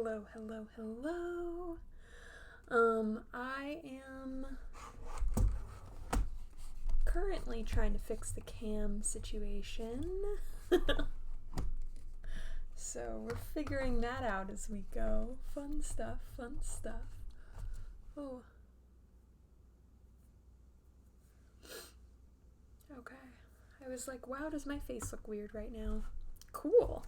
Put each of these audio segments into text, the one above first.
hello, hello, hello. I am currently trying to fix the cam situation. So we're figuring that out as we go. Fun stuff, fun stuff. Oh. Okay. I was like, wow, does my face look weird right now? Cool.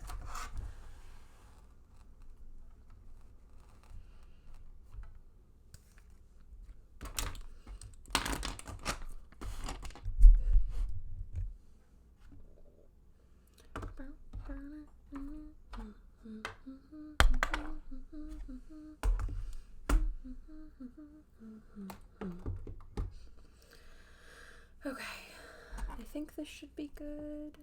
Okay, I think this should be good.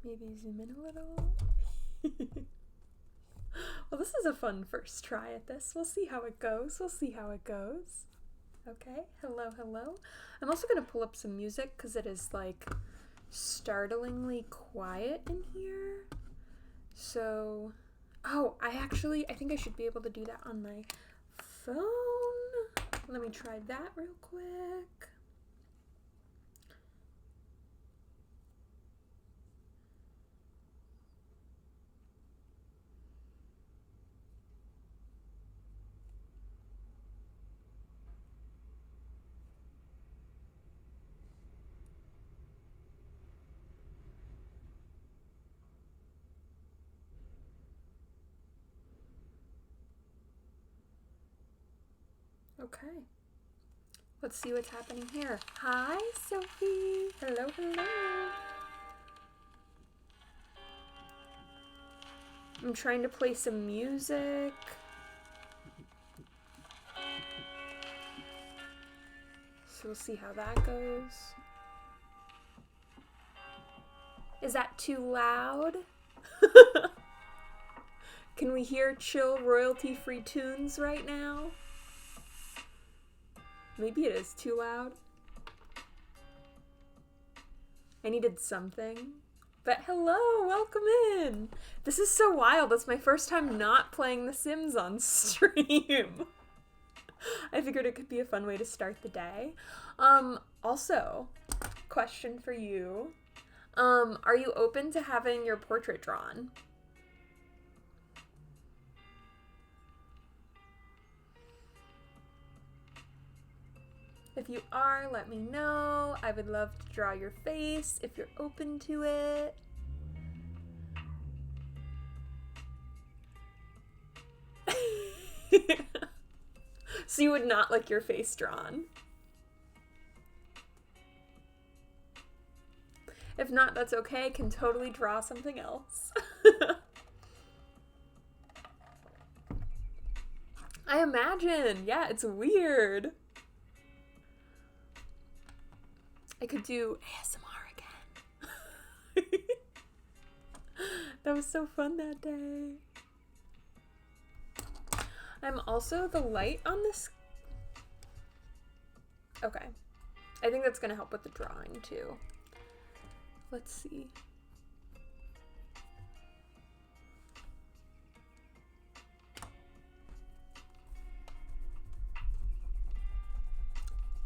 Maybe zoom in a little. Well, this is a fun first try at this. We'll see how it goes. Okay, hello, hello. I'm also going to pull up some music because it is like startlingly quiet in here. So, oh, I think I should be able to do that on my phone. Let me try that real quick. Okay. Let's see what's happening here. Hi, Sophie. Hello, hello. I'm trying to play some music. So we'll see how that goes. Is that too loud? Can we hear chill royalty-free tunes right now? Maybe it is too loud. I needed something. But hello, welcome in. This is so wild. It's my first time not playing The Sims on stream. I figured it could be a fun way to start the day. Also, question for you. Are you open to having your portrait drawn? If you are, let me know. I would love to draw your face if you're open to it. So you would not like your face drawn? If not, that's okay. Can totally draw something else. I imagine. Yeah, it's weird. I could do ASMR again. That was so fun that day. I'm also the light on this. Okay. I think that's going to help with the drawing too. Let's see.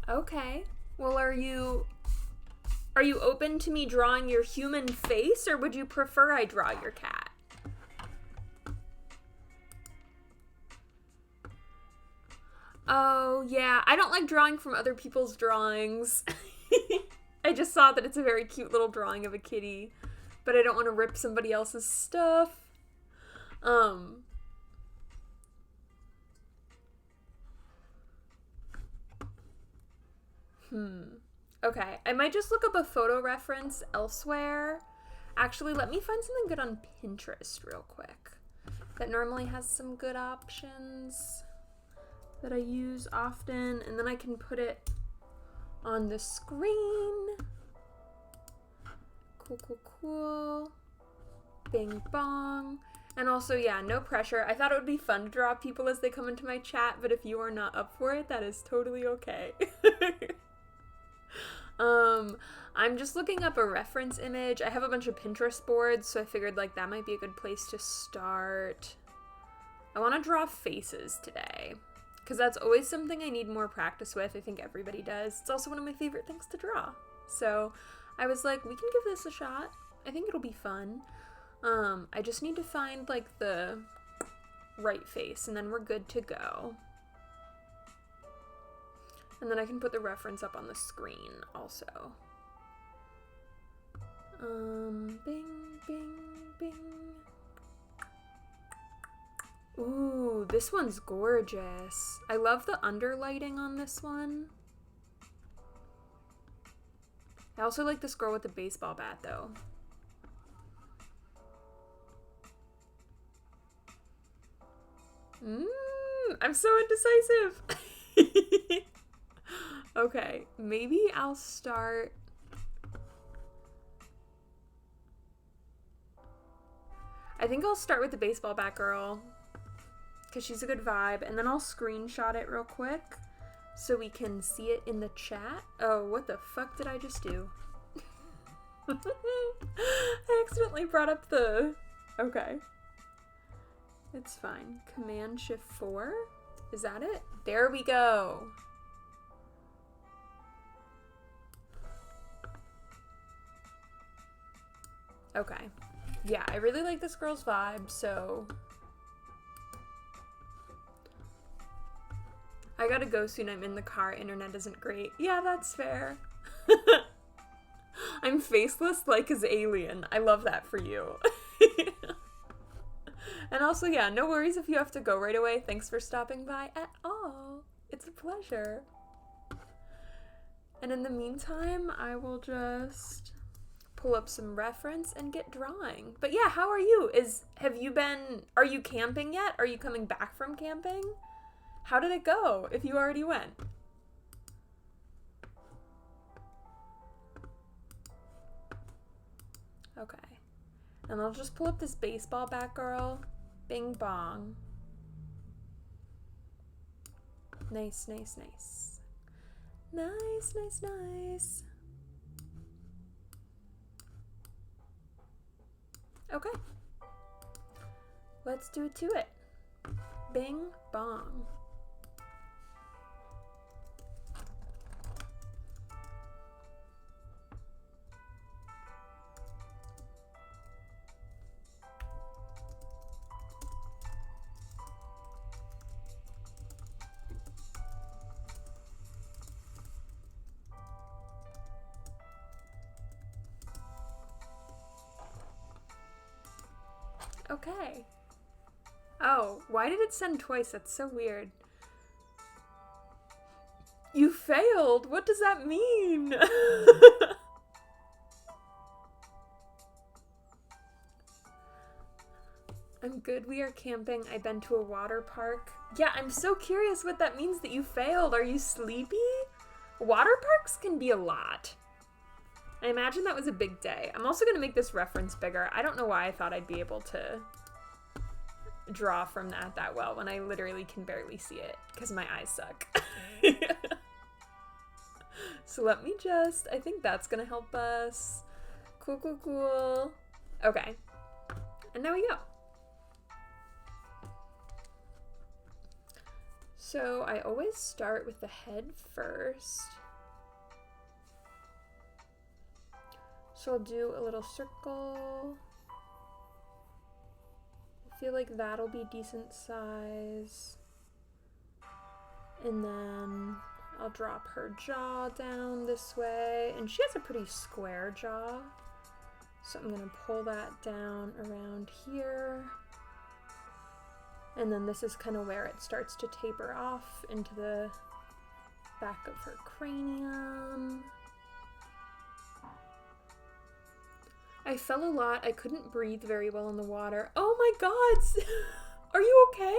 Okay. Well, are you open to me drawing your human face, or would you prefer I draw your cat? Oh, yeah. I don't like drawing from other people's drawings. I just saw that it's a very cute little drawing of a kitty, but I don't want to rip somebody else's stuff. Okay, I might just look up a photo reference elsewhere. Actually, let me find something good on Pinterest real quick. That normally has some good options that I use often, and then I can put it on the screen. Cool, cool, cool. Bing bong. And also, yeah, no pressure. I thought it would be fun to draw people as they come into my chat, but if you are not up for it, that is totally okay. I'm just looking up a reference image. I have a bunch of Pinterest boards, so I figured like that might be a good place to start. I want to draw faces today, because that's always something I need more practice with. I think everybody does. It's also one of my favorite things to draw. So I was like, we can give this a shot. I think it'll be fun. I just need to find like the right face, and then we're good to go. And then I can put the reference up on the screen also. Bing, bing, bing. Ooh, this one's gorgeous. I love the underlighting on this one. I also like this girl with the baseball bat, though. I'm so indecisive. Okay, maybe I'll start... I think I'll start with the baseball bat girl, because she's a good vibe, and then I'll screenshot it real quick so we can see it in the chat. Oh, what the fuck did I just do? I accidentally brought up the... Okay. It's fine. Command-Shift-4? Is that it? There we go. Okay. Yeah, I really like this girl's vibe, so... I gotta go soon. I'm in the car. Internet isn't great. Yeah, that's fair. I'm faceless like his alien. I love that for you. And also, yeah, no worries if you have to go right away. Thanks for stopping by at all. It's a pleasure. And in the meantime, I will just pull up some reference and get drawing. But yeah, how are you? Are you camping yet? Are you coming back from camping? How did it go, if you already went? Okay. And I'll just pull up this baseball bat girl. Bing bong. Nice, nice, nice. Nice, nice, nice. Okay. Let's do it to it. Bing bong. Okay. Oh, why did it send twice? That's so weird. You failed? What does that mean? I'm good. We are camping. I've been to a water park. Yeah, I'm so curious what that means that you failed. Are you sleepy? Water parks can be a lot. I imagine that was a big day. I'm also going to make this reference bigger. I don't know why I thought I'd be able to draw from that well when I literally can barely see it because my eyes suck. So let me just, I think that's going to help us. Cool, cool, cool. Okay. And now we go. So I always start with the head first. So I'll do a little circle. I feel like that'll be decent size. And then I'll drop her jaw down this way. And she has a pretty square jaw. So I'm gonna pull that down around here. And then this is kind of where it starts to taper off into the back of her cranium. I fell a lot. I couldn't breathe very well in the water. Oh my god! Are you okay?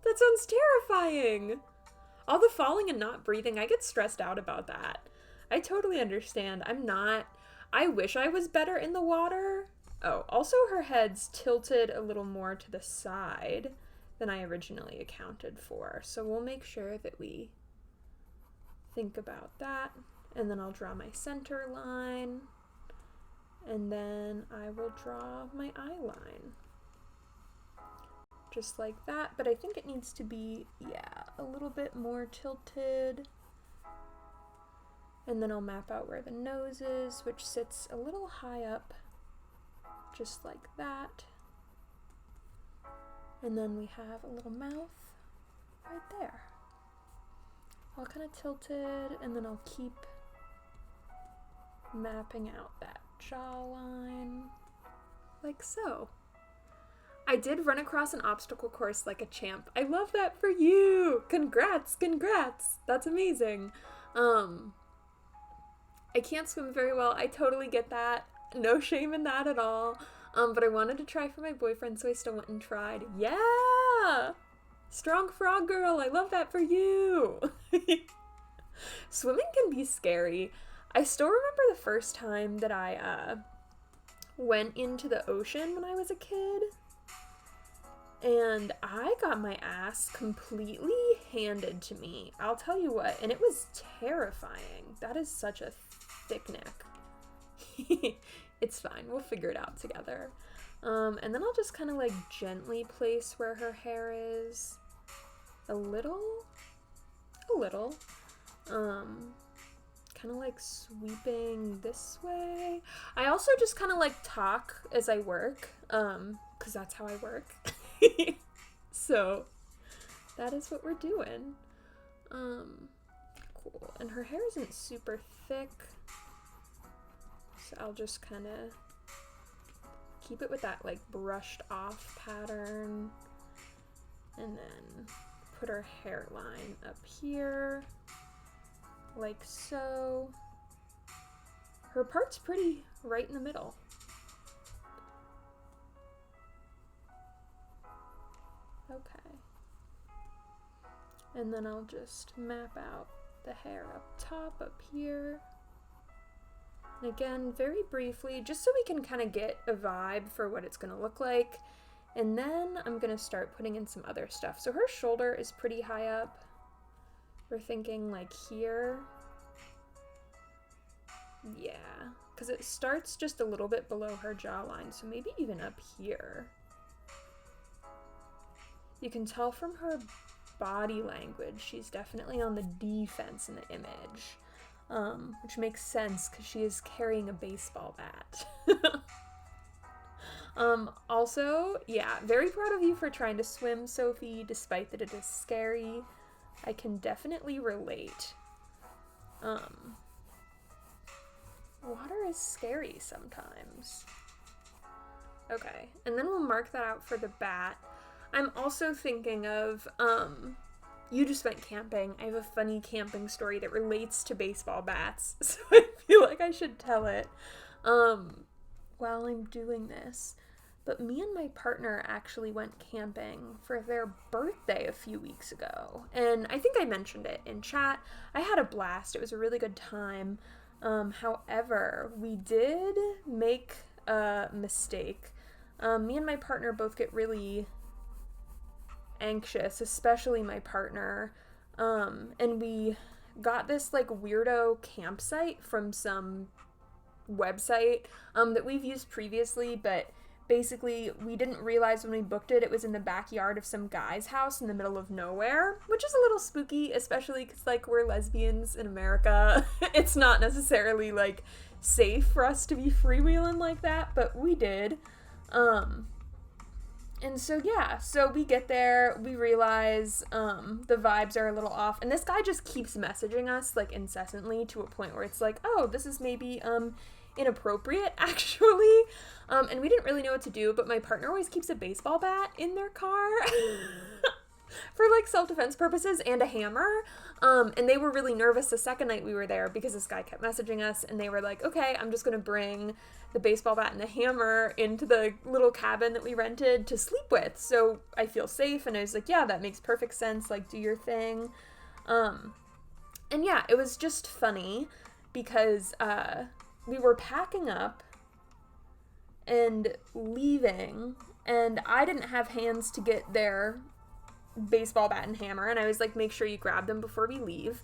That sounds terrifying! All the falling and not breathing, I get stressed out about that. I totally understand. I wish I was better in the water. Oh, also her head's tilted a little more to the side than I originally accounted for. So we'll make sure that we think about that. And then I'll draw my center line. And then I will draw my eye line. Just like that, but I think it needs to be, yeah, a little bit more tilted. And then I'll map out where the nose is, which sits a little high up, just like that. And then we have a little mouth right there. All kind of tilted, and then I'll keep mapping out that jawline, like so. I did run across an obstacle course like a champ. I love that for you! Congrats, congrats! That's amazing. I can't swim very well. I totally get that. No shame in that at all. But I wanted to try for my boyfriend, so I still went and tried. Yeah! Strong frog girl, I love that for you! Swimming can be scary. I still remember the first time that I went into the ocean when I was a kid. And I got my ass completely handed to me. I'll tell you what, and it was terrifying. That is such a thick neck. It's fine, we'll figure it out together. And then I'll just kind of like gently place where her hair is. A little. Kind of like sweeping this way. I also just kind of like talk as I work, because that's how I work. So that is what we're doing. Cool. And her hair isn't super thick, so I'll just kind of keep it with that like brushed off pattern, and then put her hairline up here like so. Her part's pretty right in the middle. Okay. And then I'll just map out the hair up top, up here. And again, very briefly, just so we can kind of get a vibe for what it's going to look like. And then I'm going to start putting in some other stuff. So her shoulder is pretty high up. We're thinking like here. Yeah, because it starts just a little bit below her jawline, so maybe even up here. You can tell from her body language, she's definitely on the defense in the image, which makes sense because she is carrying a baseball bat. Also, yeah, very proud of you for trying to swim, Sophie, despite that it is scary. I can definitely relate. Water is scary sometimes. Okay, and then we'll mark that out for the bat. I'm also thinking of, you just went camping. I have a funny camping story that relates to baseball bats, so I feel like I should tell it while I'm doing this. But me and my partner actually went camping for their birthday a few weeks ago. And I think I mentioned it in chat. I had a blast. It was a really good time. However, we did make a mistake. Me and my partner both get really anxious, especially my partner. And we got this like weirdo campsite from some website that we've used previously, but basically we didn't realize when we booked it, it was in the backyard of some guy's house in the middle of nowhere, which is a little spooky, especially because like we're lesbians in America. It's not necessarily like safe for us to be freewheeling like that, but we did. And so yeah, so we get there, we realize the vibes are a little off, and this guy just keeps messaging us like incessantly to a point where it's like, oh, this is maybe inappropriate actually. And we didn't really know what to do, but my partner always keeps a baseball bat in their car for like self-defense purposes and a hammer. And they were really nervous the second night we were there because this guy kept messaging us, and they were like, okay, I'm just gonna bring the baseball bat and the hammer into the little cabin that we rented to sleep with, so I feel safe. And I was like, yeah, that makes perfect sense, like do your thing. And yeah, it was just funny because we were packing up and leaving, and I didn't have hands to get their baseball bat and hammer, and I was like, make sure you grab them before we leave.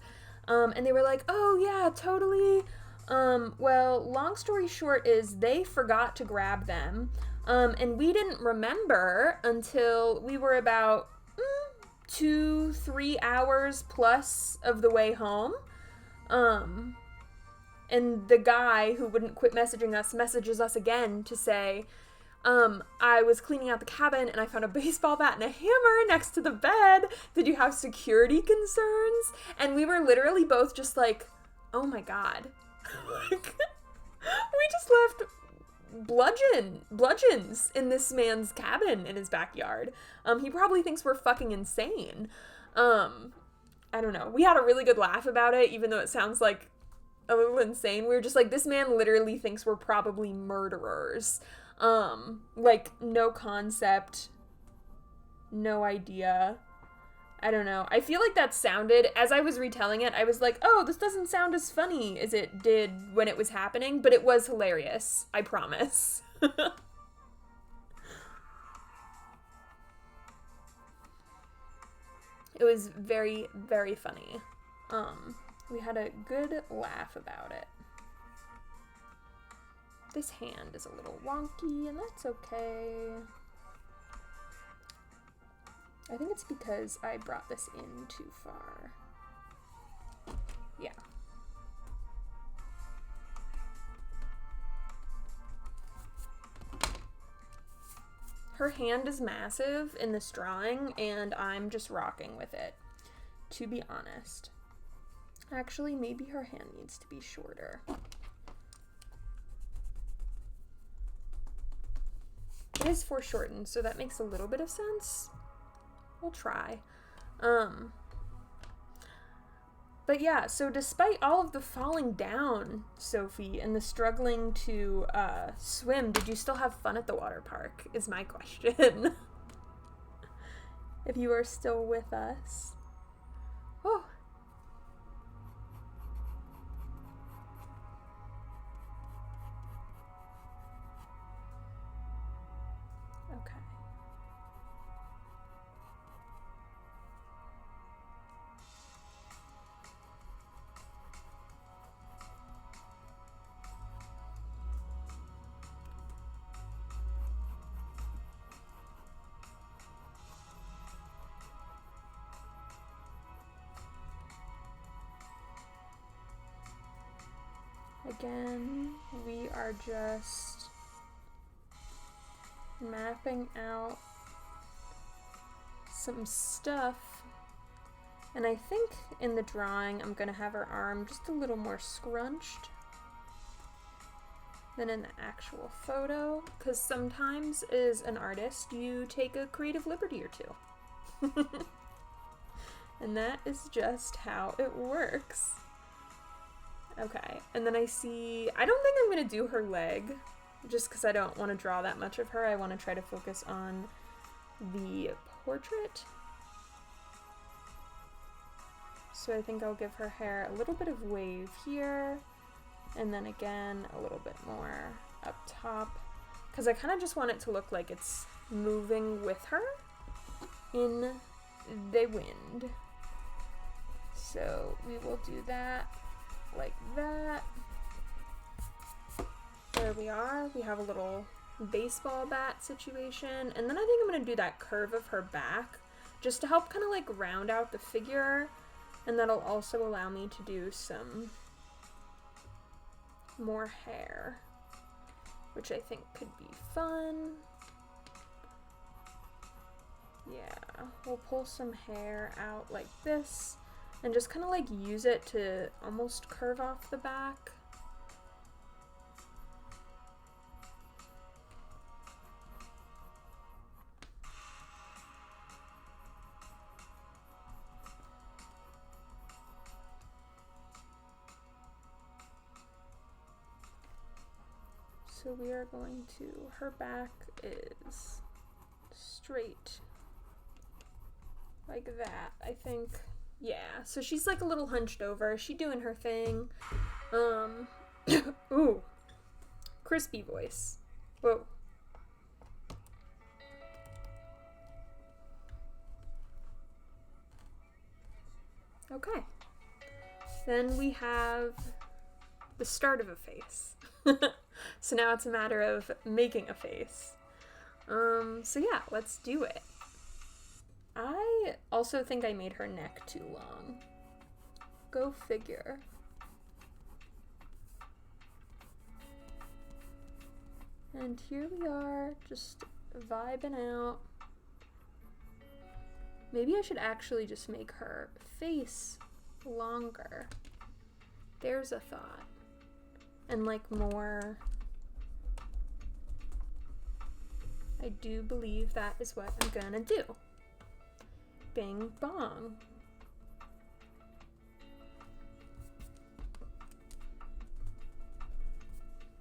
And they were like, oh yeah, totally. Well, long story short is they forgot to grab them. And we didn't remember until we were about 2-3 hours plus of the way home. And the guy who wouldn't quit messaging us messages us again to say, I was cleaning out the cabin and I found a baseball bat and a hammer next to the bed. Did you have security concerns? And we were literally both just like, oh my god. Like, we just left bludgeons in this man's cabin in his backyard. He probably thinks we're fucking insane. I don't know. We had a really good laugh about it, even though it sounds like a little insane. We were just like, this man literally thinks we're probably murderers. Like, no concept, no idea. I don't know. I feel like that sounded, as I was retelling it, I was like, oh, this doesn't sound as funny as it did when it was happening, but it was hilarious. I promise. It was very, very funny. We had a good laugh about it. This hand is a little wonky, and that's okay. I think it's because I brought this in too far. Yeah. Her hand is massive in this drawing, and I'm just rocking with it, to be honest. Actually, maybe her hand needs to be shorter. It is foreshortened, so that makes a little bit of sense. We'll try. But yeah, so despite all of the falling down, Sophie, and the struggling to swim, did you still have fun at the water park, is my question. If you are still with us. Oh. Okay. Again, we are just mapping out some stuff, and I think in the drawing I'm gonna have her arm just a little more scrunched than in the actual photo, because sometimes as an artist you take a creative liberty or two. And that is just how it works. Okay, and then I see, I don't think I'm going to do her leg, just because I don't want to draw that much of her. I want to try to focus on the portrait. So I think I'll give her hair a little bit of wave here, and then again a little bit more up top, because I kind of just want it to look like it's moving with her in the wind. So we will do that. Like that. There we are. We have a little baseball bat situation. And then I think I'm going to do that curve of her back just to help kind of like round out the figure. And that'll also allow me to do some more hair, which I think could be fun. Yeah, we'll pull some hair out like this. And just kind of like use it to almost curve off the back. So we are going to, her back is straight like that, I think. Yeah, so she's like a little hunched over. She doing her thing. Ooh. Crispy voice. Whoa. Okay. Then we have the start of a face. So now it's a matter of making a face. So yeah, let's do it. I also think I made her neck too long. Go figure. And here we are, just vibing out. Maybe I should actually just make her face longer. There's a thought. And like more. I do believe that is what I'm gonna do. Bing bong.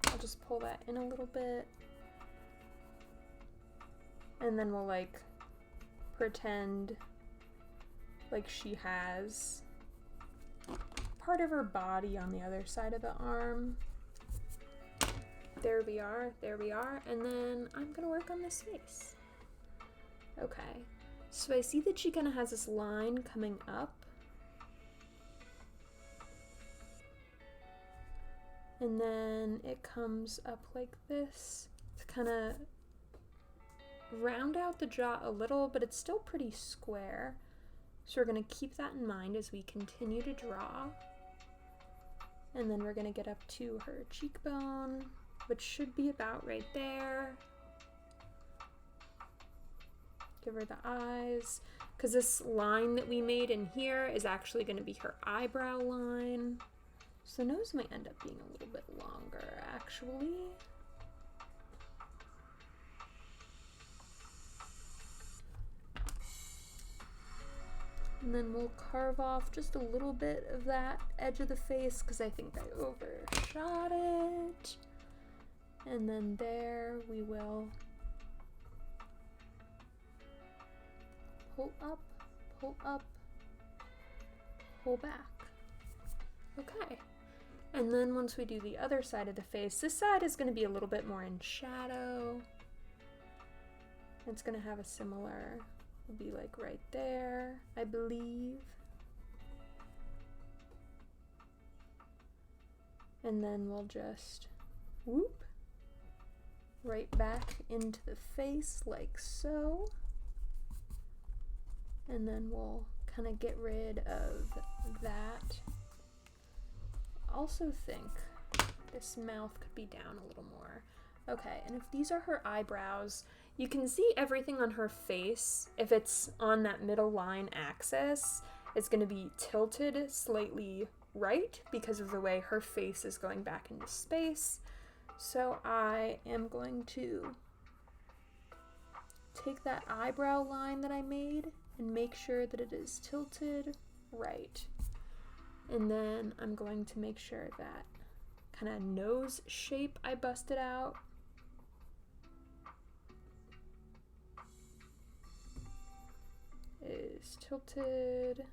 I'll just pull that in a little bit. And then we'll like pretend like she has part of her body on the other side of the arm. There we are, and then I'm gonna work on this face. Okay, so I see that she kind of has this line coming up. And then it comes up like this to kind of round out the jaw a little, but it's still pretty square. So we're gonna keep that in mind as we continue to draw. And then we're gonna get up to her cheekbone, which should be about right there. Give her the eyes, because this line that we made in here is actually going to be her eyebrow line. So the nose might end up being a little bit longer, actually. And then we'll carve off just a little bit of that edge of the face, because I think I overshot it. And then there we will pull up, pull back. Okay. And then once we do the other side of the face, this side is going to be a little bit more in shadow. It's going to have a similar, it'll be like right there, I believe. And then we'll just whoop right back into the face like so. And then we'll kind of get rid of that. I also think this mouth could be down a little more. Okay, and if these are her eyebrows, you can see everything on her face. If it's on that middle line axis, it's going to be tilted slightly right because of the way her face is going back into space. So I am going to take that eyebrow line that I made and make sure that it is tilted right. And then I'm going to make sure that kind of nose shape I busted out is tilted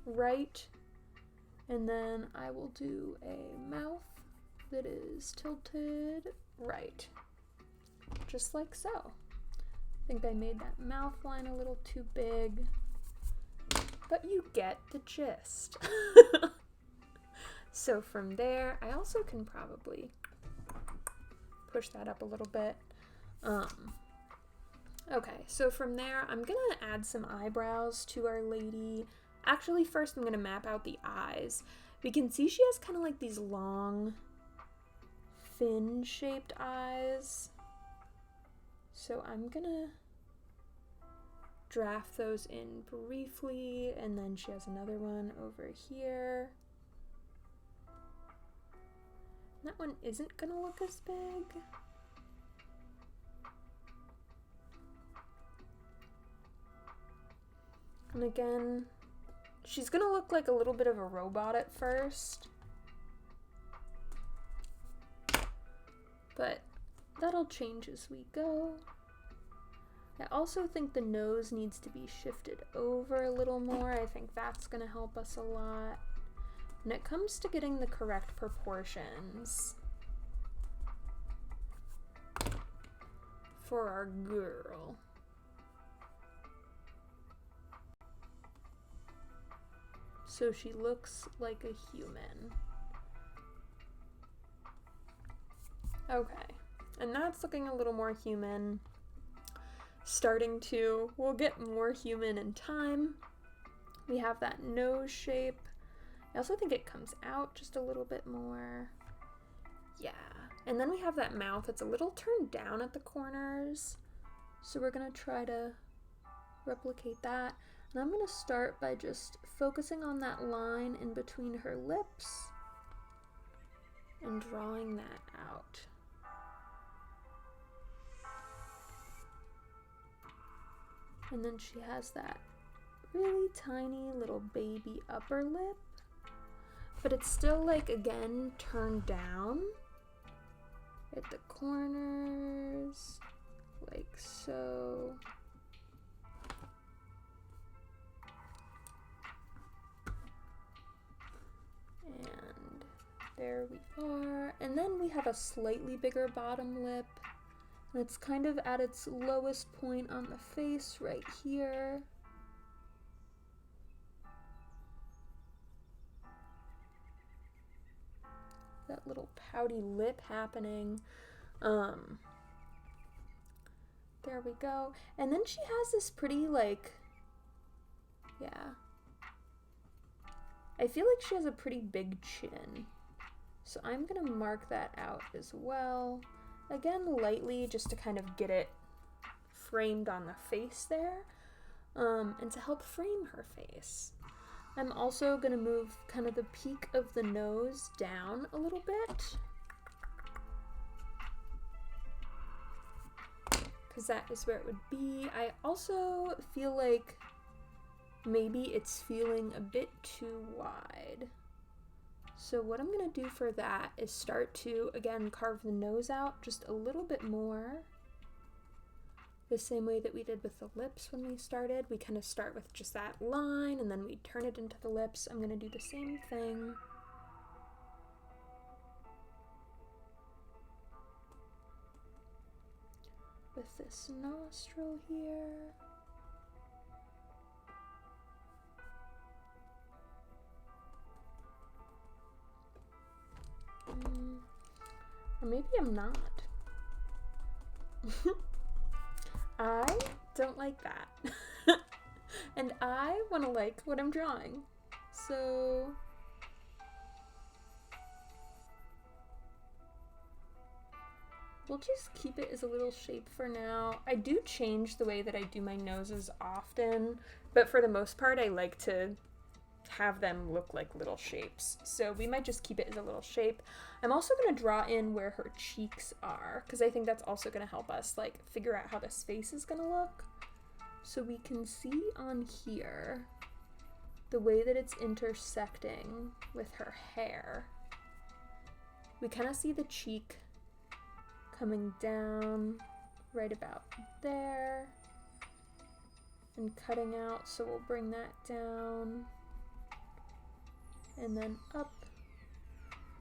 right. And then I will do a mouth that is tilted right, just like so. I think I made that mouth line a little too big, but you get the gist. So from there, I also can probably push that up a little bit. Okay, so from there, I'm gonna add some eyebrows to our lady. Actually, first I'm gonna map out the eyes. We can see she has kind of like these long, fin-shaped eyes. So I'm gonna draft those in briefly, and then she has another one over here. That one isn't gonna look as big. And again, she's gonna look like a little bit of a robot at first, but that'll change as we go. I also think the nose needs to be shifted over a little more. I think that's gonna help us a lot. When it comes to getting the correct proportions for our girl. so she looks like a human. Okay, and that's looking a little more human. Starting to, we'll get more human in time. We have that nose shape. I also think it comes out just a little bit more. Yeah, and then we have that mouth. It's a little turned down at the corners. So we're gonna try to replicate that. And I'm gonna start by just focusing on that line in between her lips and drawing that out. And then she has that really tiny little baby upper lip, but it's still like, again, turned down at the corners, like so. And there we are. And then we have a slightly bigger bottom lip. And it's kind of at its lowest point on the face right here. That little pouty lip happening. There we go. And then she has this pretty, like, yeah. I feel like she has a pretty big chin. So I'm gonna mark that out as well. Again, lightly, just to kind of get it framed on the face there, and to help frame her face. I'm also going to move kind of the peak of the nose down a little bit, because that is where it would be. I also feel like maybe it's feeling a bit too wide. So what I'm going to do for that is start to, again, carve the nose out just a little bit more. The same way that we did with the lips when we started. We kind of start with just that line and then we turn it into the lips. I'm going to do the same thing. With this nostril here. Or maybe I'm not. I don't like that. And I want to like what I'm drawing. So we'll just keep it as a little shape for now. I do change the way that I do my noses often, but for the most part I like to have them look like little shapes. So we might just keep it as a little shape. I'm also going to draw in where her cheeks are, because I think that's also going to help us like figure out how this face is going to look. So we can see on here the way that it's intersecting with her hair. We kind of see the cheek coming down right about there and cutting out, so we'll bring that down. And then up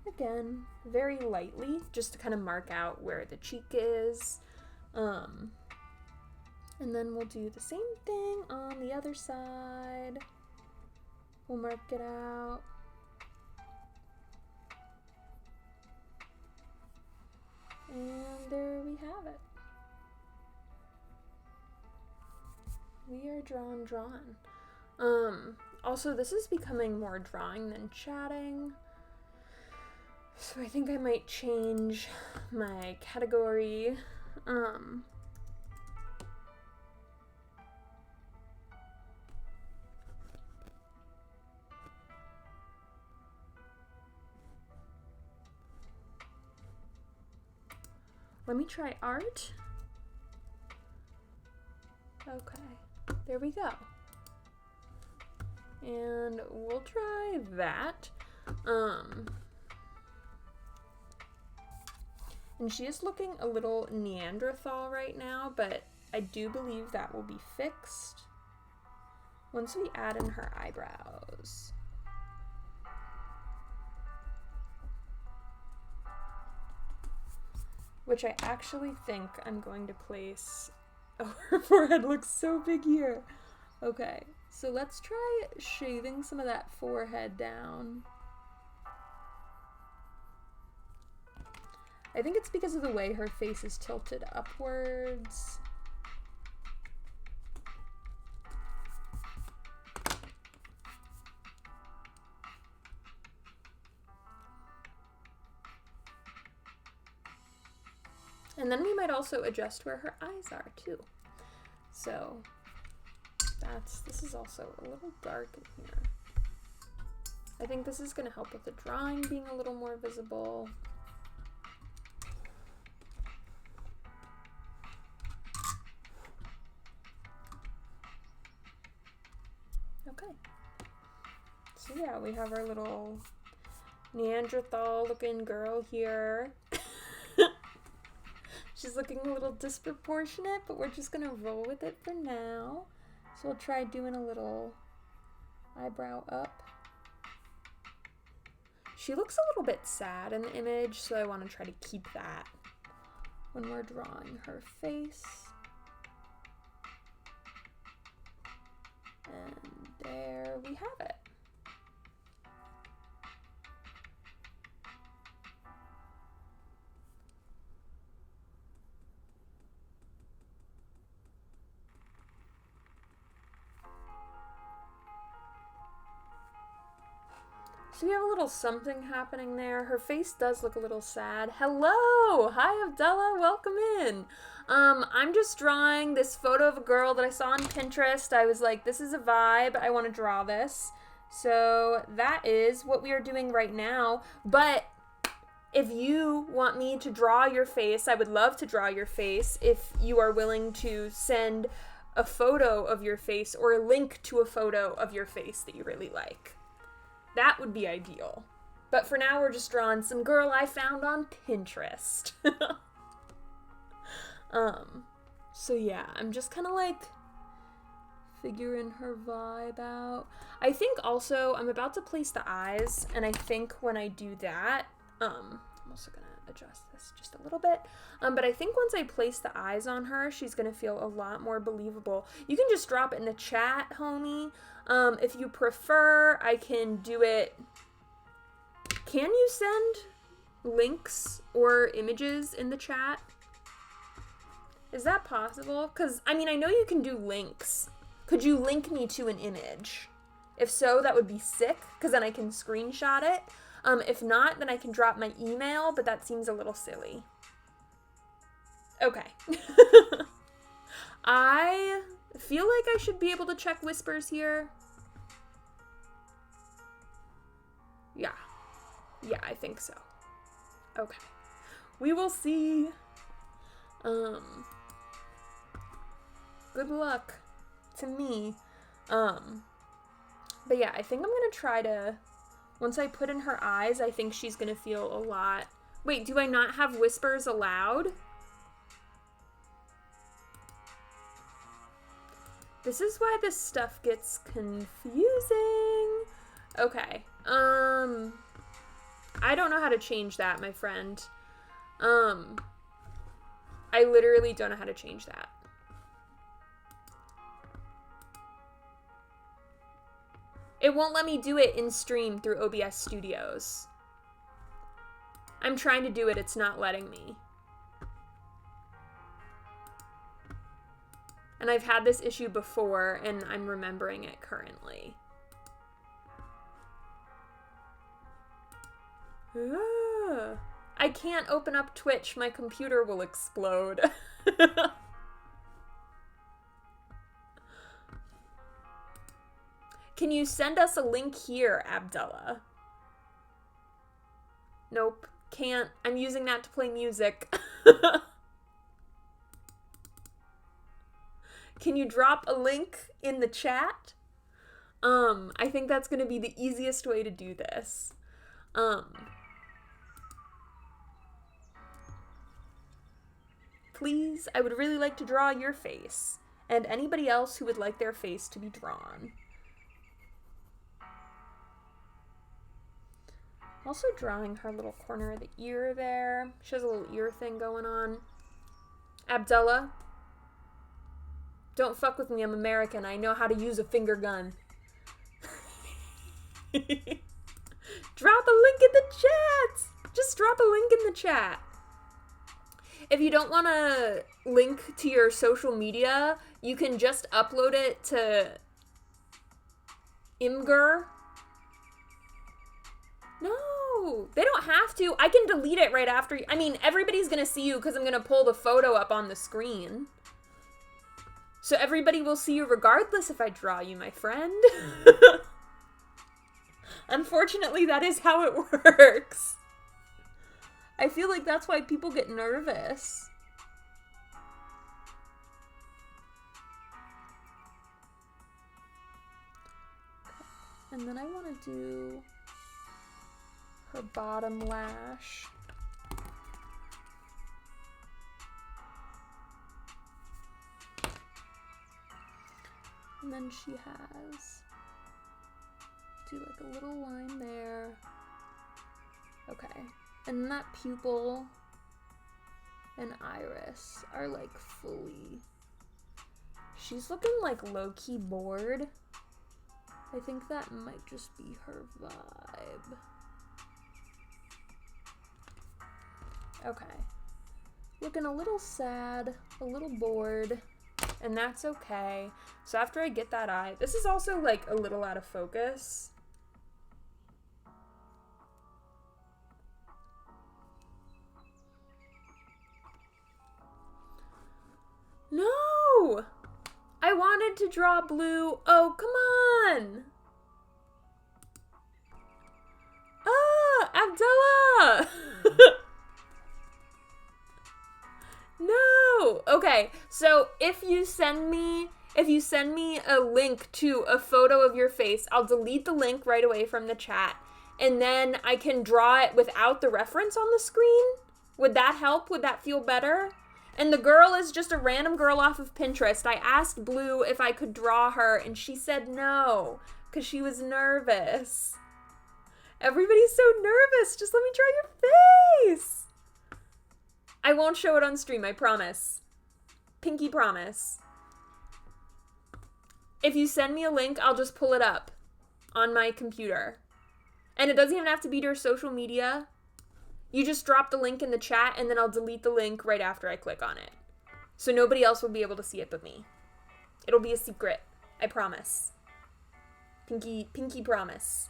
again, very lightly, just to kind of mark out where the cheek is. And then we'll do the same thing on the other side. We'll mark it out. And there we have it. We are drawn. Also, this is becoming more drawing than chatting, so I think I might change my category. Let me try art. Okay, there we go. And we'll try that. And she is looking a little Neanderthal right now, but I do believe that will be fixed once we add in her eyebrows. Which I actually think I'm going to place... Oh, her forehead looks so big here. Okay, So let's try shaving some of that forehead down. I think it's because of the way her face is tilted upwards. And then we might also adjust where her eyes are too. So this is also a little dark in here. I think this is gonna help with the drawing being a little more visible. Okay. So yeah, we have our little Neanderthal looking girl here. She's looking a little disproportionate, but we're just gonna roll with it for now. So we'll try doing a little eyebrow up. She looks a little bit sad in the image, so I want to try to keep that when we're drawing her face. And there we have it. So we have a little something happening there. Her face does look a little sad. Hello! Hi, Abdullah. Welcome in. I'm just drawing this photo of a girl that I saw on Pinterest. I was like, this is a vibe. I want to draw this. So that is what we are doing right now. But if you want me to draw your face, I would love to draw your face if you are willing to send a photo of your face or a link to a photo of your face that you really like. That would be ideal. But for now, we're just drawing some girl I found on Pinterest. So yeah, I'm just kind of like figuring her vibe out. I think also I'm about to place the eyes, and I think when I do that, I'm also gonna adjust this just a little bit. But I think once I place the eyes on her, she's gonna feel a lot more believable. You can just drop it in the chat, homie. If you prefer, I can do it. Can you send links or images in the chat? Is that possible? Because, I mean, I know you can do links. Could you link me to an image? If so, that would be sick, because then I can screenshot it. If not, then I can drop my email, but that seems a little silly. Okay. I feel like I should be able to check whispers here. Yeah. Yeah, I think so. Okay. We will see. Good luck to me. But yeah, I think I'm gonna try to, once I put in her eyes, I think she's gonna feel a lot. Wait, do I not have whispers allowed? This is why this stuff gets confusing. Okay. I don't know how to change that, my friend. I literally don't know how to change that. It won't let me do it in stream through OBS Studios. I'm trying to do it, it's not letting me. And I've had this issue before, and I'm remembering it currently. I can't open up Twitch, my computer will explode. Can you send us a link here, Abdullah? Nope, can't. I'm using that to play music. Can you drop a link in the chat? I think that's gonna be the easiest way to do this. Please, I would really like to draw your face, and anybody else who would like their face to be drawn. Also drawing her little corner of the ear there. She has a little ear thing going on. Abdullah, Don't fuck with me, I'm American. I know how to use a finger gun. Drop a link in the chat! Just drop a link in the chat. If you don't want to link to your social media, you can just upload it to Imgur. No, they don't have to. I can delete it right after. I mean, everybody's going to see you because I'm going to pull the photo up on the screen. So everybody will see you regardless if I draw you, my friend. Unfortunately, that is how it works. I feel like that's why people get nervous. And then I want to do her bottom lash. And then she has, do like a little line there. Okay. And then that pupil and iris are like fully, she's looking like low-key bored. I think that might just be her vibe. Okay. Looking a little sad, a little bored, and that's okay. So after I get that eye, this is also like a little out of focus. No! I wanted to draw blue. Oh, come on! Ah, Abdullah! No! Okay, so if you send me a link to a photo of your face, I'll delete the link right away from the chat, and then I can draw it without the reference on the screen. Would that help? Would that feel better? And the girl is just a random girl off of Pinterest. I asked Blue if I could draw her, and she said no, because she was nervous. Everybody's so nervous. Just let me draw your face. I won't show it on stream, I promise. Pinky promise. If you send me a link, I'll just pull it up on my computer. And it doesn't even have to be to your social media. You just drop the link in the chat, and then I'll delete the link right after I click on it. So nobody else will be able to see it but me. It'll be a secret. I promise. Pinky promise.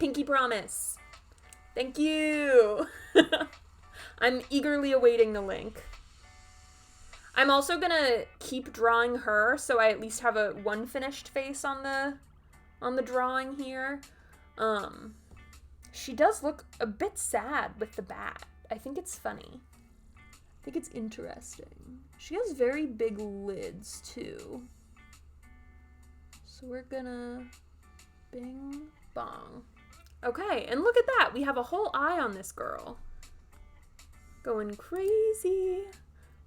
Pinky promise. Thank you. I'm eagerly awaiting the link. I'm also gonna keep drawing her, so I at least have a one finished face on the drawing here. She does look a bit sad with the bat. I think it's funny. I think it's interesting. She has very big lids, too. So we're gonna bing bong. Okay, and look at that. We have a whole eye on this girl. Going crazy.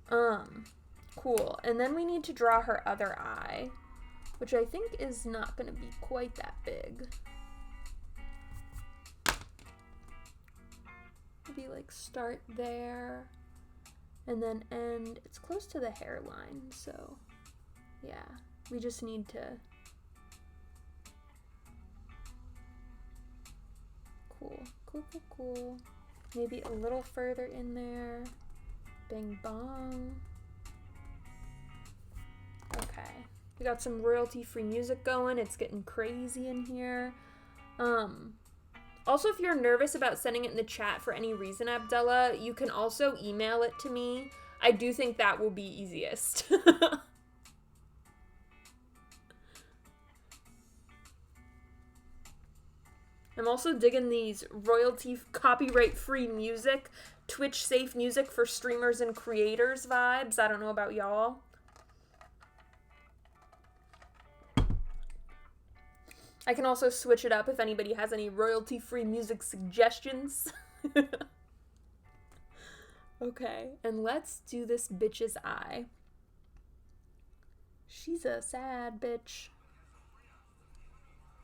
Cool. And then we need to draw her other eye, which I think is not gonna be quite that big. Maybe like start there and then end. It's close to the hairline, so yeah, we just need to. Cool. Maybe a little further in there. Bing bong. Okay, we got some royalty-free music going. It's getting crazy in here. Also, if you're nervous about sending it in the chat for any reason, Abdullah, you can also email it to me. I do think that will be easiest. I'm also digging these royalty copyright-free music, Twitch-safe music for streamers and creators vibes. I don't know about y'all. I can also switch it up if anybody has any royalty-free music suggestions. Okay, and let's do this bitch's eye. She's a sad bitch.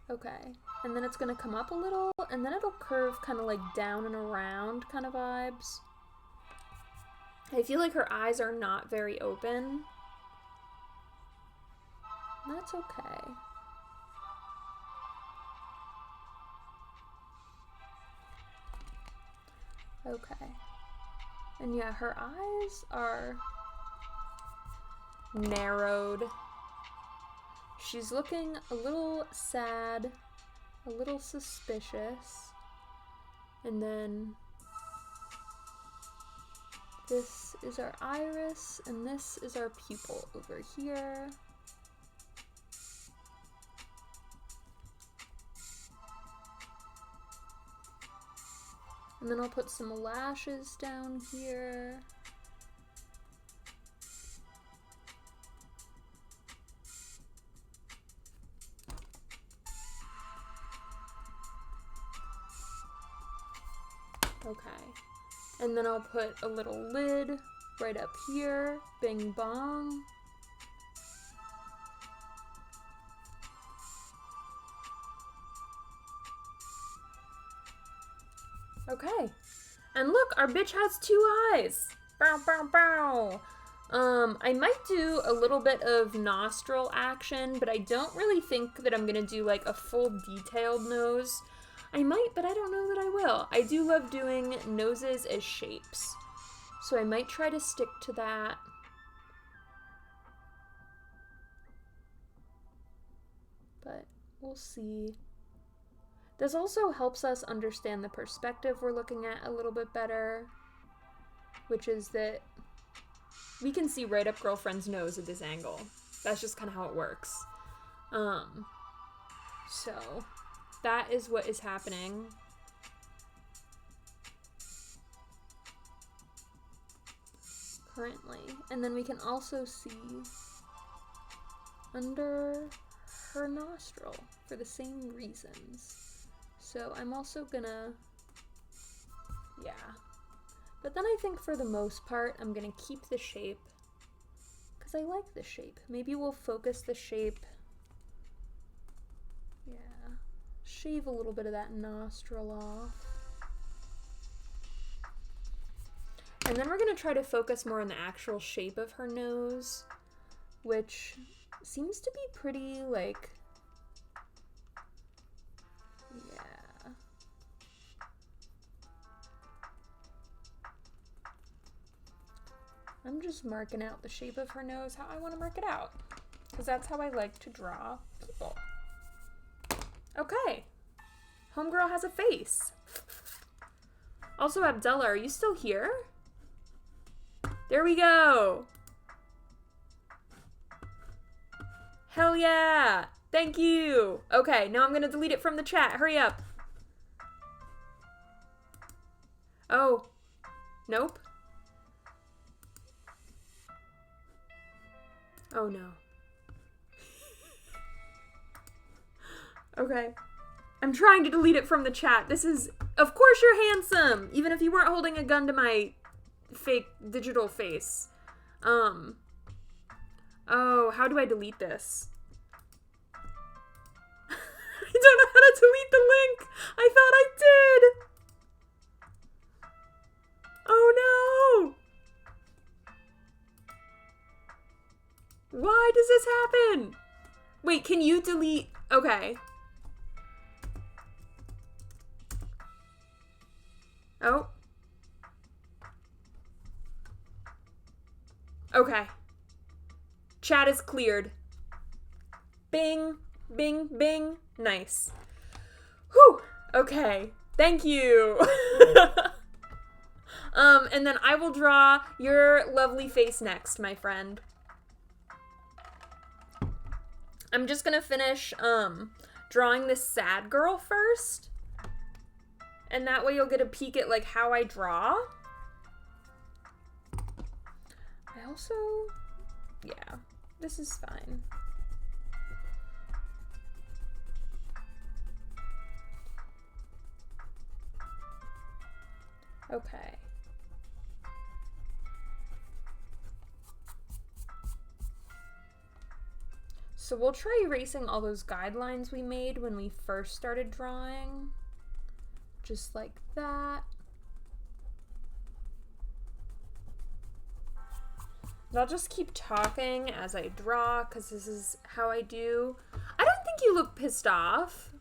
Okay, and then it's gonna come up a little, and then it'll curve kind of like down and around kind of vibes. I feel like her eyes are not very open. That's okay. Okay. And yeah, her eyes are narrowed. She's looking a little sad, a little suspicious. And then this is our iris, and this is our pupil over here. And then I'll put some lashes down here. Okay. And then I'll put a little lid right up here. Bing bong. Okay. And look, our bitch has 2 eyes. Bow, bow, bow. I might do a little bit of nostril action, but I don't really think that I'm gonna do like a full detailed nose. I might, but I don't know that I will. I do love doing noses as shapes, so I might try to stick to that. But we'll see. This also helps us understand the perspective we're looking at a little bit better, which is that we can see right up girlfriend's nose at this angle. That's just kind of how it works. So that is what is happening. Currently. And then we can also see under her nostril for the same reasons. So I'm also gonna, yeah. But then I think for the most part, I'm gonna keep the shape because I like the shape. Maybe we'll focus the shape. Yeah. Shave a little bit of that nostril off. And then we're gonna try to focus more on the actual shape of her nose, which seems to be pretty, like, yeah. I'm just marking out the shape of her nose how I want to mark it out, because that's how I like to draw people. Okay. Homegirl has a face. Also, Abdullah, are you still here? There we go. Hell yeah. Thank you. Okay, now I'm going to delete it from the chat. Hurry up. Oh. Nope. Oh no. Okay. I'm trying to delete it from the chat. This is, of course you're handsome, even if you weren't holding a gun to my fake digital face. Oh, how do I delete this? I don't know how to delete the link. I thought I did. Oh no. Why does this happen? Wait, can you delete? Okay. Oh. Okay. Chat is cleared. Bing, bing, bing. Nice. Whew. Okay. Thank you. And then I will draw your lovely face next, my friend. I'm just gonna finish drawing this sad girl first. And that way you'll get a peek at like how I draw. I also, yeah, this is fine. Okay. So we'll try erasing all those guidelines we made when we first started drawing. Just like that. I'll just keep talking as I draw, because this is how I do. I don't think you look pissed off.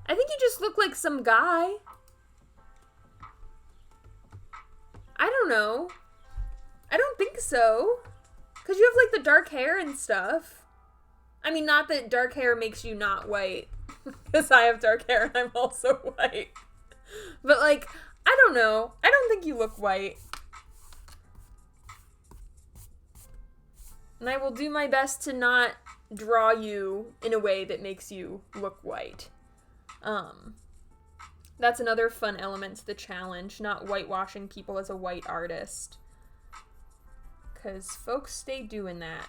I think you just look like some guy. I don't know. I don't think so. Because you have, like, the dark hair and stuff. I mean, not that dark hair makes you not white. Because I have dark hair and I'm also white. But, like, I don't know. I don't think you look white. And I will do my best to not draw you in a way that makes you look white. That's another fun element to the challenge, not whitewashing people as a white artist. Because folks stay doing that.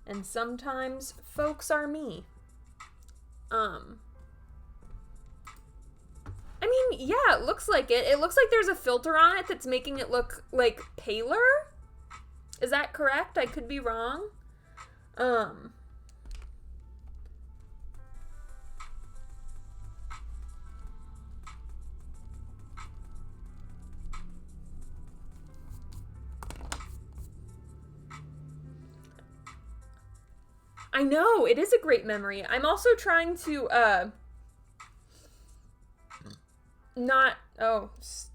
And sometimes folks are me. I mean, yeah, it looks like it. It looks like there's a filter on it that's making it look, like, paler? Is that correct? I could be wrong. I know, it is a great memory. I'm also trying to,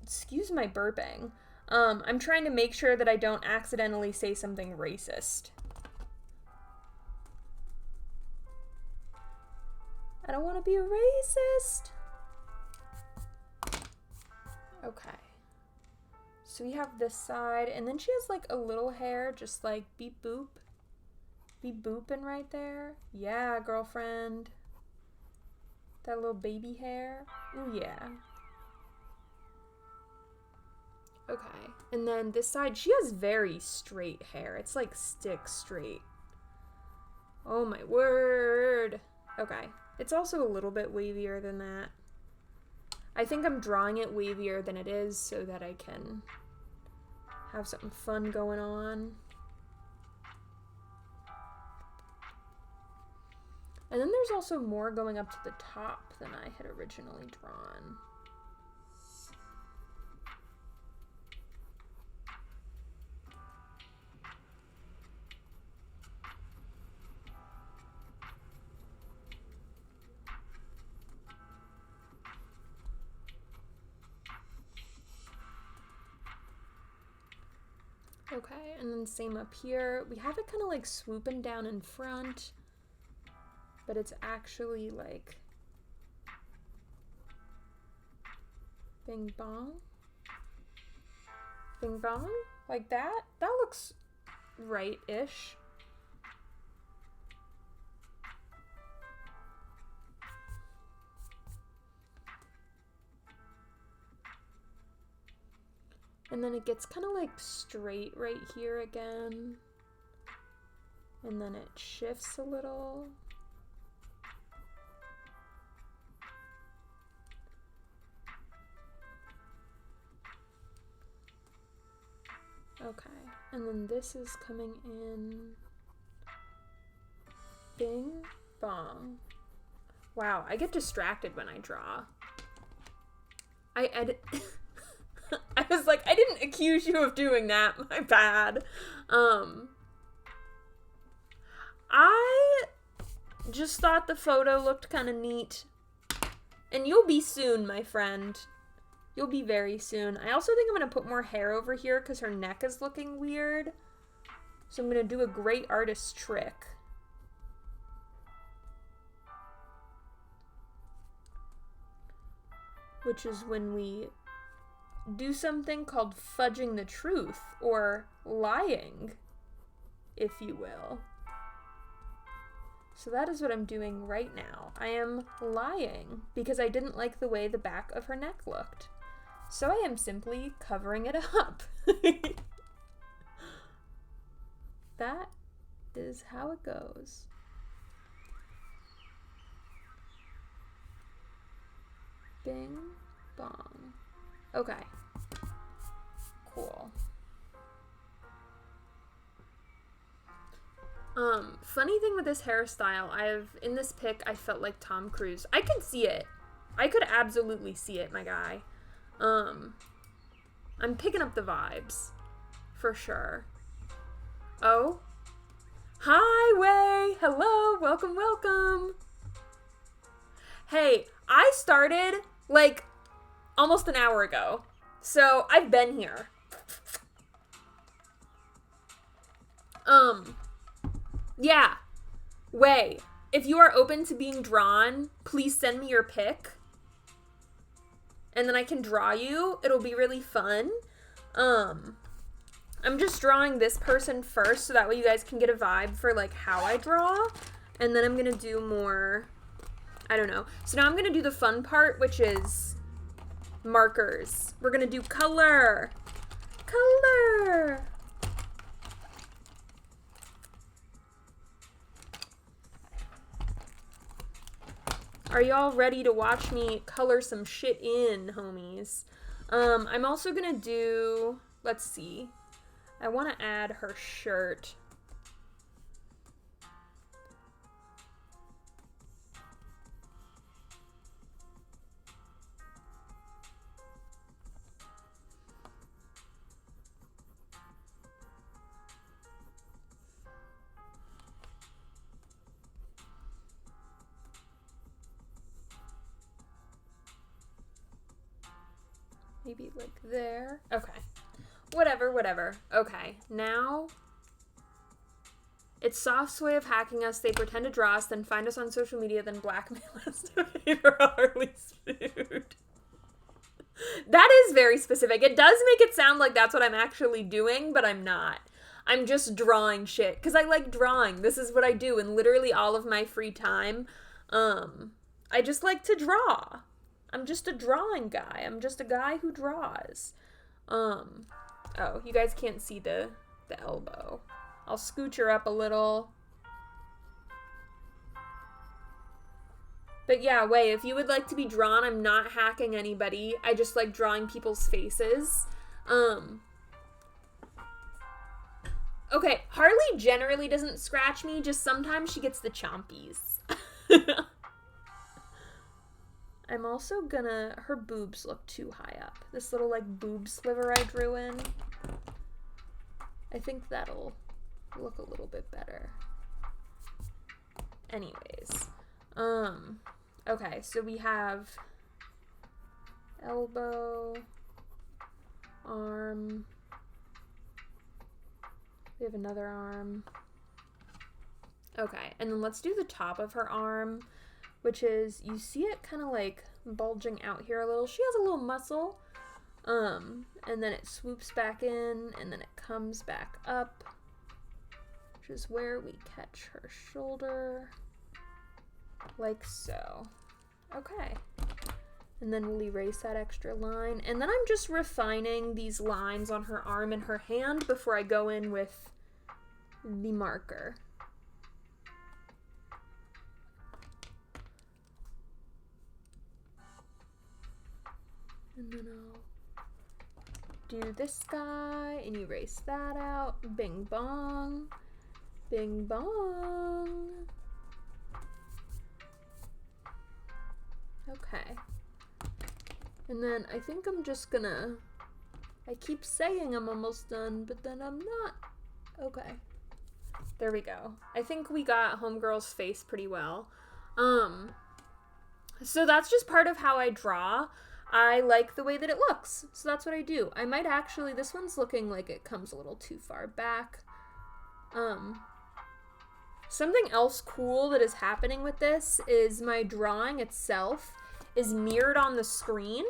excuse my burping. I'm trying to make sure that I don't accidentally say something racist. I don't want to be a racist. Okay. So we have this side, and then she has like a little hair, just like beep boop. Be booping right there. Yeah, girlfriend. That little baby hair. Ooh, yeah. Okay, and then this side, she has very straight hair. It's like stick straight. Oh my word. Okay, it's also a little bit wavier than that. I think I'm drawing it wavier than it is so that I can have something fun going on. And then there's also more going up to the top than I had originally drawn. Okay, and then same up here. We have it kind of like swooping down in front, but it's actually like bing bong. Bing bong? Like that? That looks right-ish. And then it gets kind of like straight right here again. And then it shifts a little. Okay, and then this is coming in. Bing bong. Wow, I get distracted when I draw. I edit. I was like, I didn't accuse you of doing that. My bad. I just thought the photo looked kind of neat. And you'll be soon, my friend. You'll be very soon. I also think I'm going to put more hair over here because her neck is looking weird. So I'm going to do a great artist trick. Which is when we do something called fudging the truth, or lying, if you will. So that is what I'm doing right now. I am lying because I didn't like the way the back of her neck looked. So I am simply covering it up. That is how it goes. Bing bong. Okay. Cool. Funny thing with this hairstyle, in this pic, I felt like Tom Cruise. I could see it. I could absolutely see it, my guy. I'm picking up the vibes. For sure. Oh. Hi, Way. Hello. Welcome, welcome. Hey, I started, like, almost an hour ago. So, I've been here. Yeah. Way, if you are open to being drawn, please send me your pic. And then I can draw you. It'll be really fun. I'm just drawing this person first so that way you guys can get a vibe for, like, how I draw. And then I'm gonna do more, I don't know. So now I'm gonna do the fun part, which is markers. We're gonna do color. Color. Are y'all ready to watch me color some shit in, homies? I'm also gonna do, let's see. I want to add her shirt. Maybe like there. Okay. Whatever. Okay, now it's Soft's way of hacking us. They pretend to draw us, then find us on social media, then blackmail us to pay for Harley's food. That is very specific. It does make it sound like that's what I'm actually doing, but I'm not. I'm just drawing shit, because I like drawing. This is what I do in literally all of my free time. I just like to draw. I'm just a drawing guy. I'm just a guy who draws. Oh, you guys can't see the elbow. I'll scooch her up a little. But yeah, Way, if you would like to be drawn, I'm not hacking anybody. I just like drawing people's faces. Okay, Harley generally doesn't scratch me, just sometimes she gets the chompies. I'm also gonna, her boobs look too high up. This little like boob sliver I drew in. I think that'll look a little bit better. Anyways, okay, so we have elbow, arm, we have another arm. Okay, and then let's do the top of her arm, which is, you see it kind of like bulging out here a little. She has a little muscle, and then it swoops back in, and then it comes back up, which is where we catch her shoulder, like so. Okay, and then we'll erase that extra line, and then I'm just refining these lines on her arm and her hand before I go in with the marker. And then I'll do this guy and erase that out. Bing bong. Bing bong. Okay. And then I think I'm just gonna, I keep saying I'm almost done, but then I'm not. Okay. There we go. I think we got Homegirl's face pretty well. So that's just part of how I draw. I like the way that it looks, so that's what I do. I might actually, this one's looking like it comes a little too far back. Something else cool that is happening with this is my drawing itself is mirrored on the screen,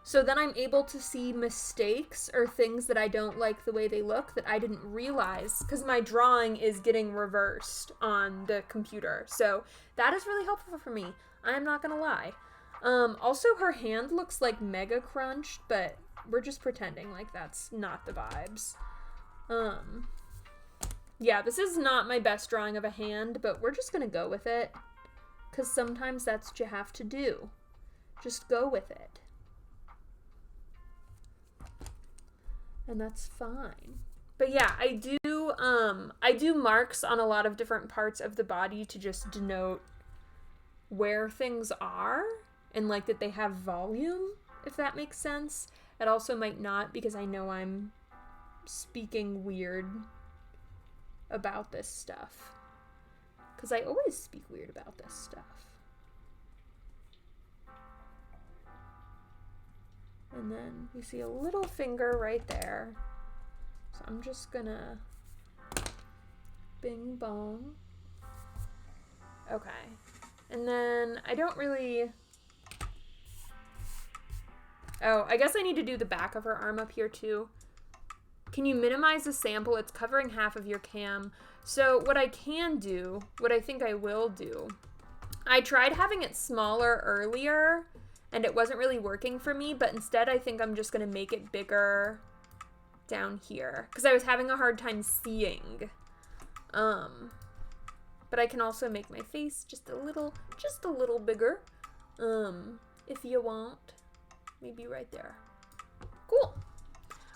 so then I'm able to see mistakes or things that I don't like the way they look that I didn't realize, because my drawing is getting reversed on the computer. So that is really helpful for me. I'm not gonna lie. Also, her hand looks like mega crunched, but we're just pretending like that's not the vibes. Yeah, this is not my best drawing of a hand, but we're just gonna go with it, because sometimes that's what you have to do. Just go with it. And that's fine. But yeah, I do marks on a lot of different parts of the body to just denote where things are, and like that they have volume, if that makes sense. It also might not, because I know I'm speaking weird about this stuff. Because I always speak weird about this stuff. And then you see a little finger right there. So I'm just gonna bing bong. Okay. And then I don't really... Oh, I guess I need to do the back of her arm up here too. Can you minimize the sample? It's covering half of your cam. So what I can do, what I think I will do, I tried having it smaller earlier and it wasn't really working for me, but instead I think I'm just gonna make it bigger down here because I was having a hard time seeing. But I can also make my face just a little bigger, if you want. Maybe right there. Cool.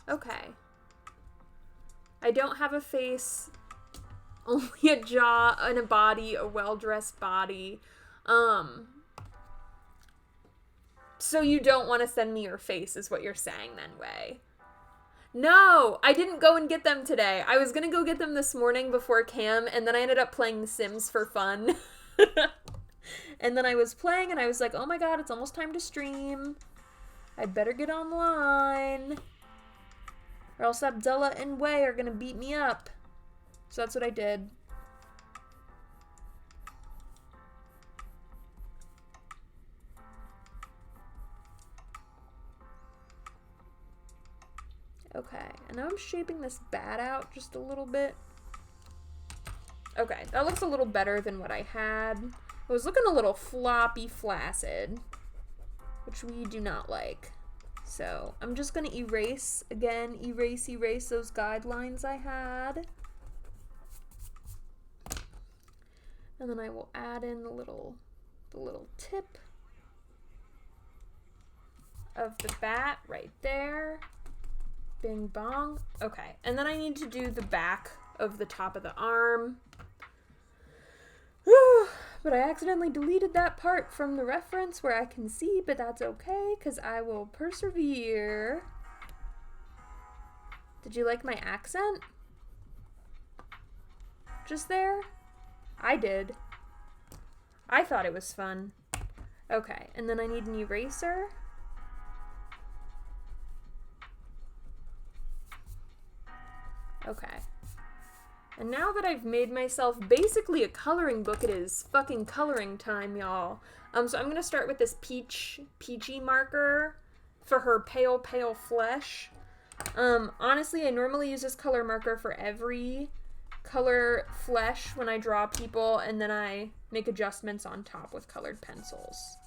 Okay. I don't have a face, only a jaw and a body, a well-dressed body. So you don't want to send me your face is what you're saying then, Way. No, I didn't go and get them today. I was gonna go get them this morning before cam, and then I ended up playing The Sims for fun. And then I was playing, and I was like, oh my god, it's almost time to stream. I'd better get online, or else Abdullah and Way are gonna beat me up. So that's what I did. Okay, and now I'm shaping this bat out just a little bit. Okay, that looks a little better than what I had. It was looking a little floppy, flaccid, which we do not like. So I'm just gonna erase, again, erase those guidelines I had. And then I will add in the little tip of the bat right there. Bing bong. Okay, and then I need to do the back of the top of the arm. But I accidentally deleted that part from the reference where I can see, but that's okay, because I will persevere. Did you like my accent? Just there? I did. I thought it was fun. Okay, and then I need an eraser. Okay. And now that I've made myself basically a coloring book, it is fucking coloring time, y'all. So I'm gonna start with this peachy marker for her pale flesh. Honestly, I normally use this color marker for every color flesh when I draw people, and then I make adjustments on top with colored pencils.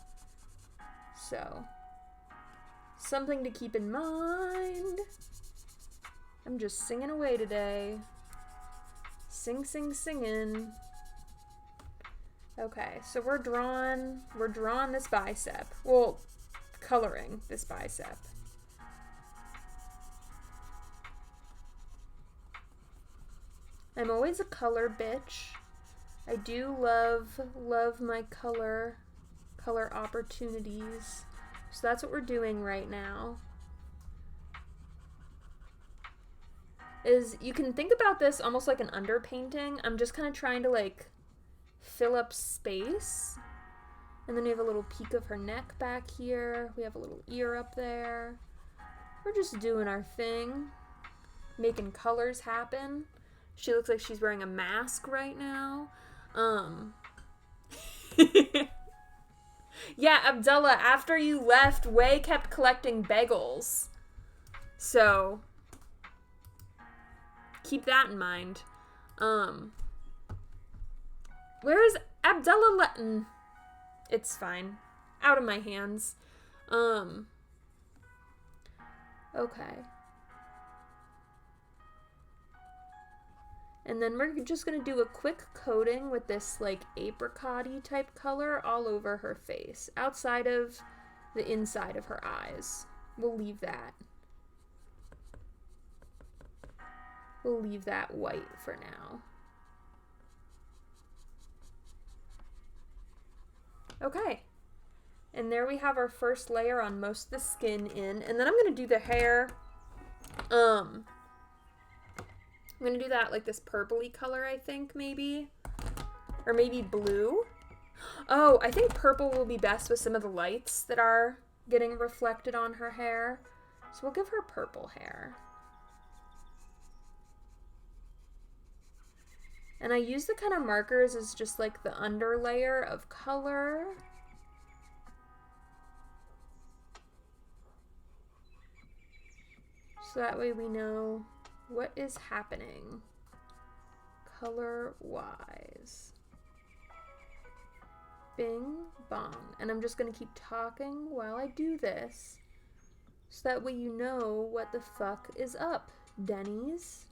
So, something to keep in mind. I'm just singing away today. Singing. Okay, so we're drawing this bicep. Well, coloring this bicep. I'm always a color bitch. I do love my color opportunities. So that's what we're doing right now. Is you can think about this almost like an underpainting. I'm just kind of trying to like fill up space. And then we have a little peak of her neck back here. We have a little ear up there. We're just doing our thing. Making colors happen. She looks like she's wearing a mask right now. Yeah, Abdullah, after you left, Way kept collecting bagels. So keep that in mind. Where is Abdullah Letton? It's fine. Out of my hands. Okay. And then we're just gonna do a quick coating with this like apricot-y type color all over her face, outside of the inside of her eyes. We'll leave that. We'll leave that white for now. Okay. And there we have our first layer on most of the skin in. And then I'm going to do the hair. I'm gonna do that like this purpley color, I think, maybe. Or maybe blue. Oh, I think purple will be best with some of the lights that are getting reflected on her hair. So we'll give her purple hair. And I use the kind of markers as just like the under layer of color. So that way we know what is happening color-wise. Bing, bong. And I'm just gonna keep talking while I do this. So that way you know what the fuck is up, Denny's.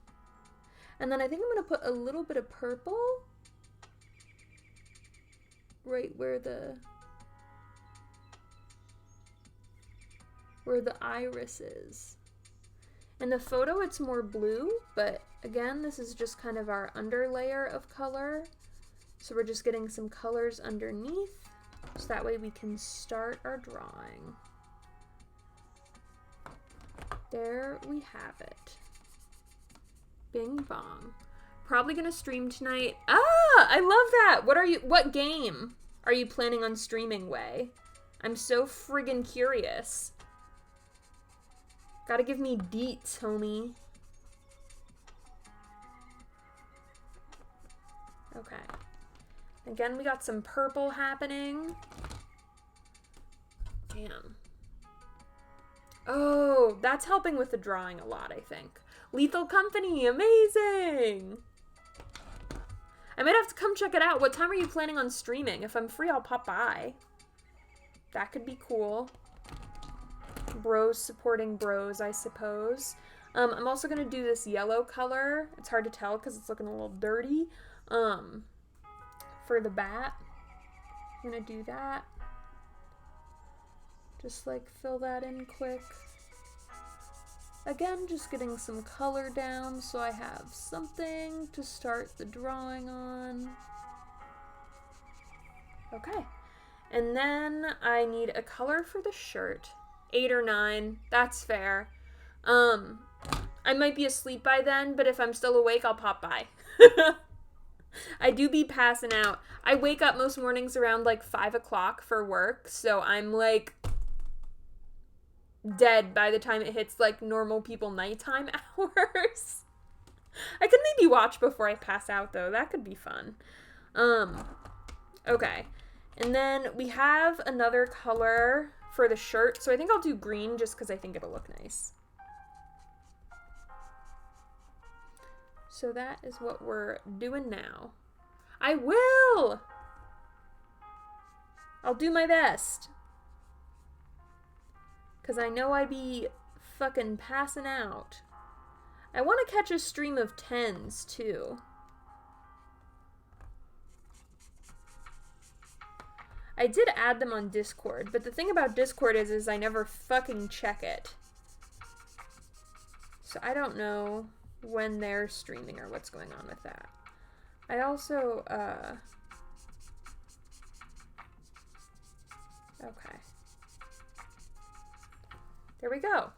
And then I think I'm gonna put a little bit of purple right where the iris is. In the photo, it's more blue, but again, this is just kind of our under layer of color. So we're just getting some colors underneath, so that way we can start our drawing. There we have it. Bing bong. Probably gonna stream tonight. Ah, I love that. What game are you planning on streaming, Way? I'm so friggin' curious. Gotta give me deets, homie. Okay. Again, we got some purple happening. Damn. Oh, that's helping with the drawing a lot, I think. Lethal Company, amazing! I might have to come check it out. What time are you planning on streaming? If I'm free, I'll pop by. That could be cool. Bros supporting bros, I suppose. I'm also going to do this yellow color. It's hard to tell because it's looking a little dirty. For the bat. I'm going to do that. Just like fill that in quick. Again, just getting some color down so I have something to start the drawing on. Okay. And then I need a color for the shirt. 8 or 9. That's fair. I might be asleep by then, but if I'm still awake, I'll pop by. I do be passing out. I wake up most mornings around like 5 o'clock for work, so I'm like dead by the time it hits like normal people nighttime hours. I could maybe watch before I pass out though. That could be fun. Okay. And then we have another color for the shirt. So I think I'll do green just because I think it'll look nice. So that is what we're doing now. I will! I'll do my best. Because I know I be fucking passing out. I want to catch a stream of 10s too. I did add them on Discord, but the thing about Discord is I never fucking check it. So I don't know when they're streaming or what's going on with that. I also, okay. There we go.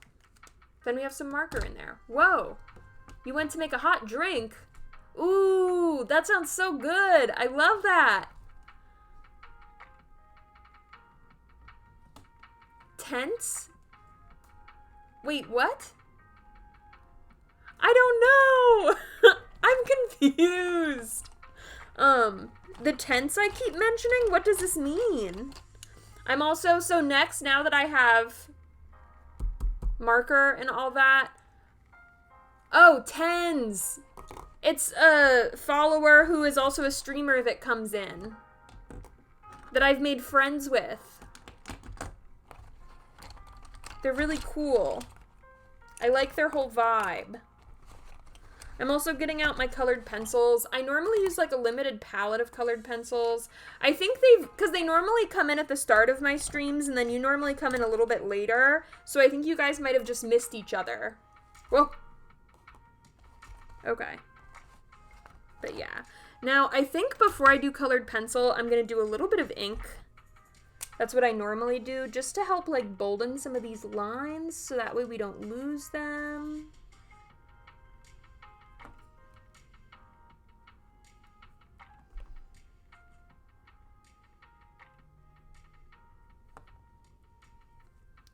Then we have some marker in there. Whoa! You went to make a hot drink? Ooh, that sounds so good! I love that! Tense? Wait, what? I don't know! I'm confused! The tense I keep mentioning? What does this mean? I'm also, so next, now that I have marker and all that. Oh, tens! It's a follower who is also a streamer that comes in. That I've made friends with. They're really cool. I like their whole vibe. I'm also getting out my colored pencils. I normally use like a limited palette of colored pencils. I think because they normally come in at the start of my streams and then you normally come in a little bit later. So I think you guys might have just missed each other. Whoa. Okay. But yeah. Now I think before I do colored pencil, I'm going to do a little bit of ink. That's what I normally do, just to help like bolden some of these lines so that way we don't lose them.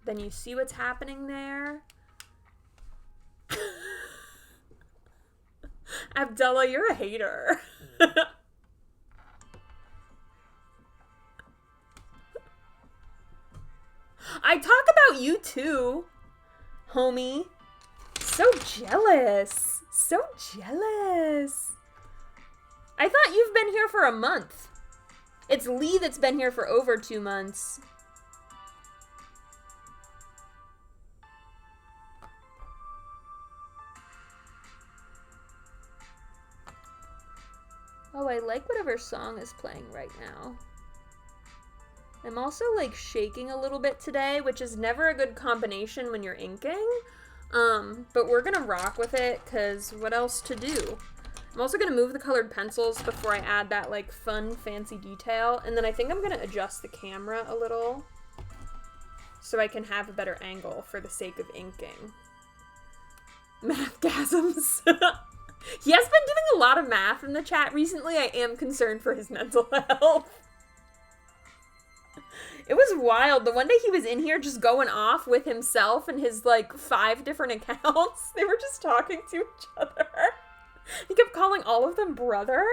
then you see what's happening there. Abdullah, you're a hater. I talk about you too, homie. So jealous. So jealous. I thought you've been here for a month. It's Lee that's been here for over 2 months. Oh, I like whatever song is playing right now. I'm also, like, shaking a little bit today, which is never a good combination when you're inking. But we're gonna rock with it, because what else to do? I'm also gonna move the colored pencils before I add that, like, fun, fancy detail. And then I think I'm gonna adjust the camera a little so I can have a better angle for the sake of inking. Mathgasms. He has been doing a lot of math in the chat recently. I am concerned for his mental health. It was wild. The one day he was in here just going off with himself and his, like, 5 different accounts. They were just talking to each other. He kept calling all of them brother.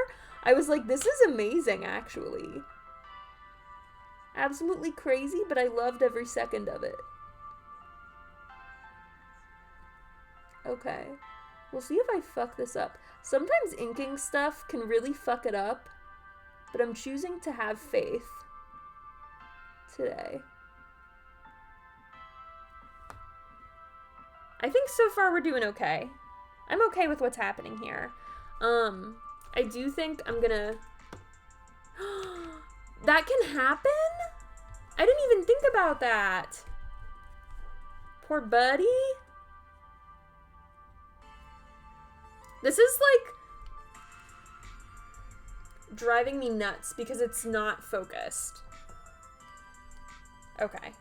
I was like, this is amazing, actually. Absolutely crazy, but I loved every second of it. Okay. We'll see if I fuck this up. Sometimes inking stuff can really fuck it up, but I'm choosing to have faith today. I think so far we're doing okay. I'm okay with what's happening here. I do think I'm gonna... That can happen? I didn't even think about that. Poor buddy. This is, like, driving me nuts because it's not focused. Okay.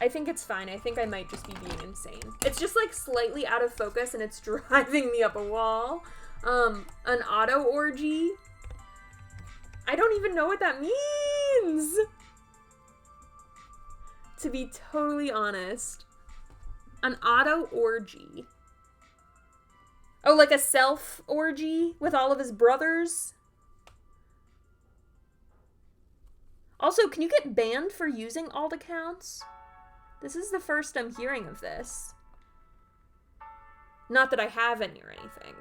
I think it's fine. I think I might just be being insane. It's just, like, slightly out of focus and it's driving me up a wall. An auto orgy. I don't even know what that means. To be totally honest. An auto orgy. Oh, like a self orgy with all of his brothers? Also, can you get banned for using alt accounts? This is the first I'm hearing of this. Not that I have any or anything.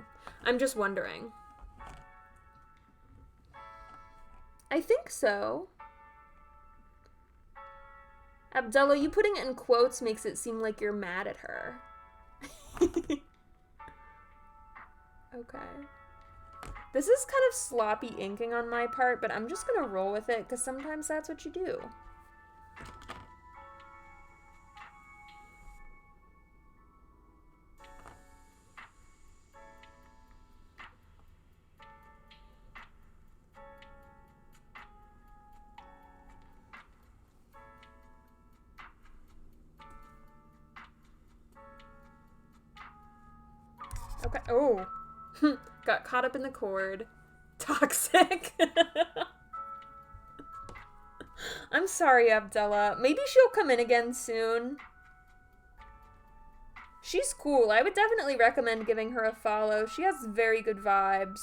I'm just wondering. I think so. Abdullah, you putting it in quotes makes it seem like you're mad at her. Okay. This is kind of sloppy inking on my part, but I'm just gonna roll with it because sometimes that's what you do. Okay. Oh. Got caught up in the cord. Toxic. I'm sorry, Abdullah. Maybe she'll come in again soon. She's cool. I would definitely recommend giving her a follow. She has very good vibes.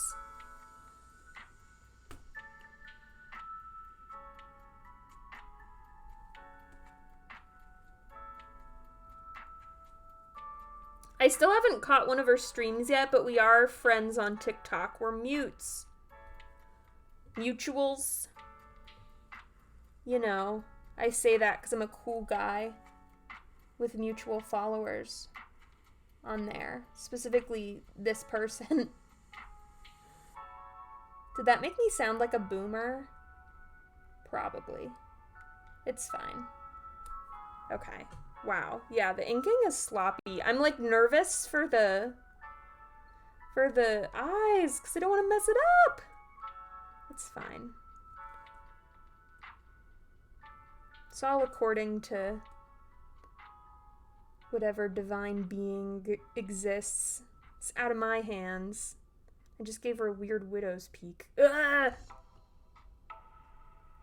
I still haven't caught one of her streams yet, but we are friends on TikTok. We're mutes. Mutuals. You know, I say that because I'm a cool guy with mutual followers on there. Specifically, this person. Did that make me sound like a boomer? Probably. It's fine. Okay. Wow. Yeah, the inking is sloppy. I'm, like, nervous for the eyes because I don't want to mess it up. It's fine. It's all according to whatever divine being exists. It's out of my hands. I just gave her a weird widow's peak. Ugh!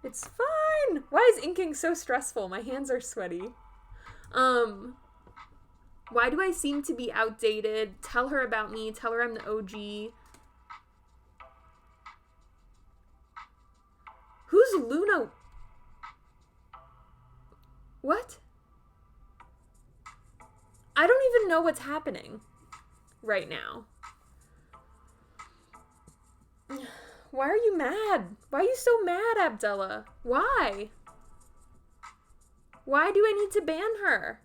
It's fine! Why is inking so stressful? My hands are sweaty. Why do I seem to be outdated? Tell her about me. Tell her I'm the OG. Who's Luna? What? I don't even know what's happening right now. Why are you mad? Why are you so mad, Abdullah? Why? Why do I need to ban her?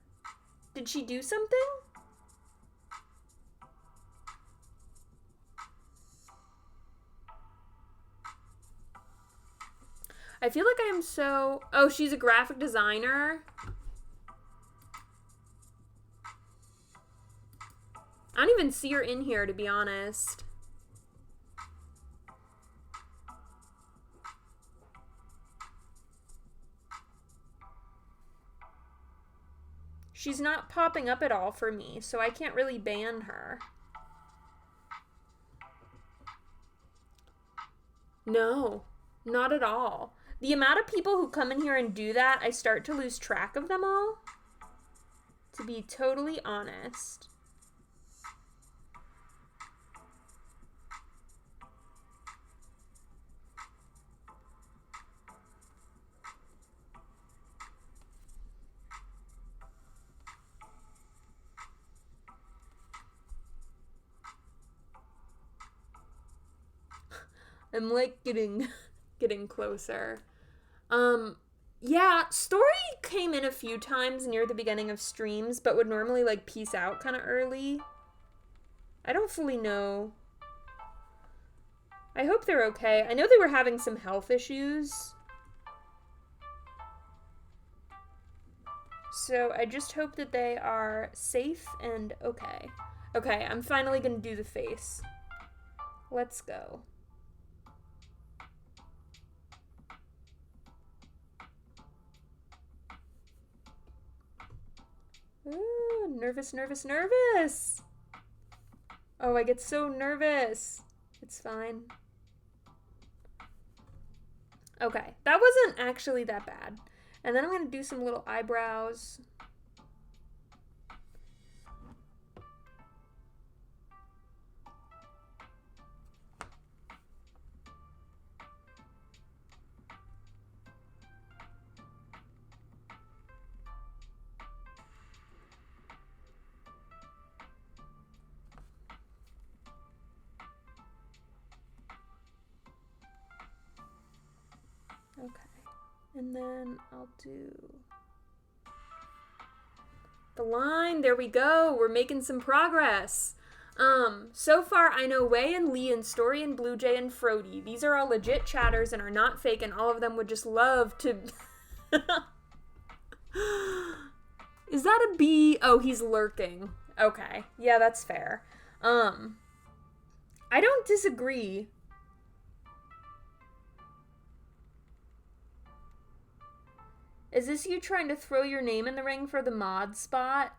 Did she do something? I feel like I am so... Oh, she's a graphic designer. I don't even see her in here, to be honest. She's not popping up at all for me, so I can't really ban her. No, not at all. The amount of people who come in here and do that, I start to lose track of them all. To be totally honest. I'm like getting closer. Yeah, Story came in a few times near the beginning of streams, but would normally like peace out kind of early. I don't fully know. I hope they're okay. I know they were having some health issues. So I just hope that they are safe and okay. Okay, I'm finally gonna do the face. Let's go. Ooh, nervous, nervous, nervous. Oh, I get so nervous. It's fine. Okay, that wasn't actually that bad. And then I'm going to do some little eyebrows. Okay, and then I'll do the line. There we go. We're making some progress. So far I know Wei and Lee and Story and Blue Jay and Frody. These are all legit chatters and are not fake, and all of them would just love to... Is that a bee? Oh, he's lurking. Okay, yeah, that's fair. I don't disagree. Is this you trying to throw your name in the ring for the mod spot?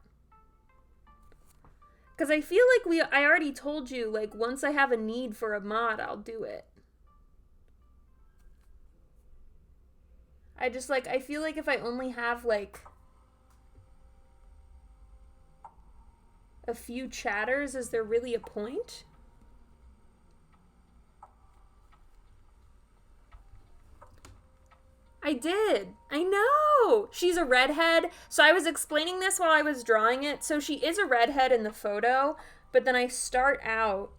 Because I feel like I already told you, like, once I have a need for a mod, I'll do it. I feel like if I only have, like, a few chatters, is there really a point? I did. I know. She's a redhead. So I was explaining this while I was drawing it. So she is a redhead in the photo, but then I start out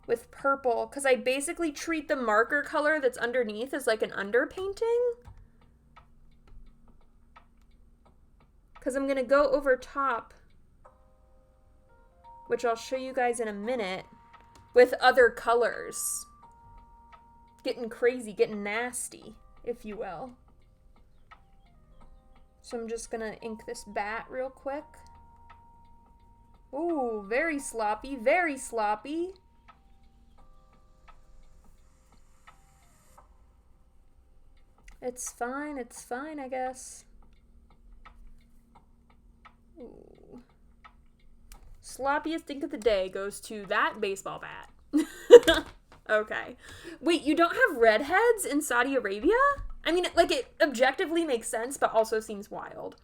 with purple because I basically treat the marker color that's underneath as like an underpainting. Because I'm going to go over top, which I'll show you guys in a minute, with other colors. Getting crazy, getting nasty, if you will. So I'm just gonna ink this bat real quick. Ooh, very sloppy, very sloppy. It's fine, I guess. Ooh. Sloppiest ink of the day goes to that baseball bat. Okay. Wait, you don't have redheads in Saudi Arabia? I mean, like, it objectively makes sense, but also seems wild.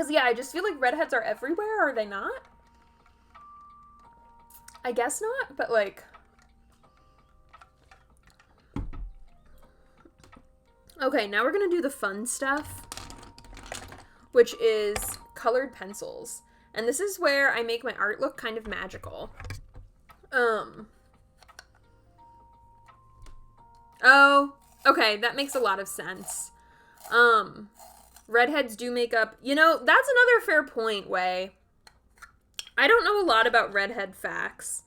Because, yeah, I just feel like redheads are everywhere. Are they not? I guess not, but, like... Okay, now we're going to do the fun stuff, which is colored pencils. And this is where I make my art look kind of magical. Oh, okay, that makes a lot of sense. Redheads do make up... You know, that's another fair point, Way. I don't know a lot about redhead facts.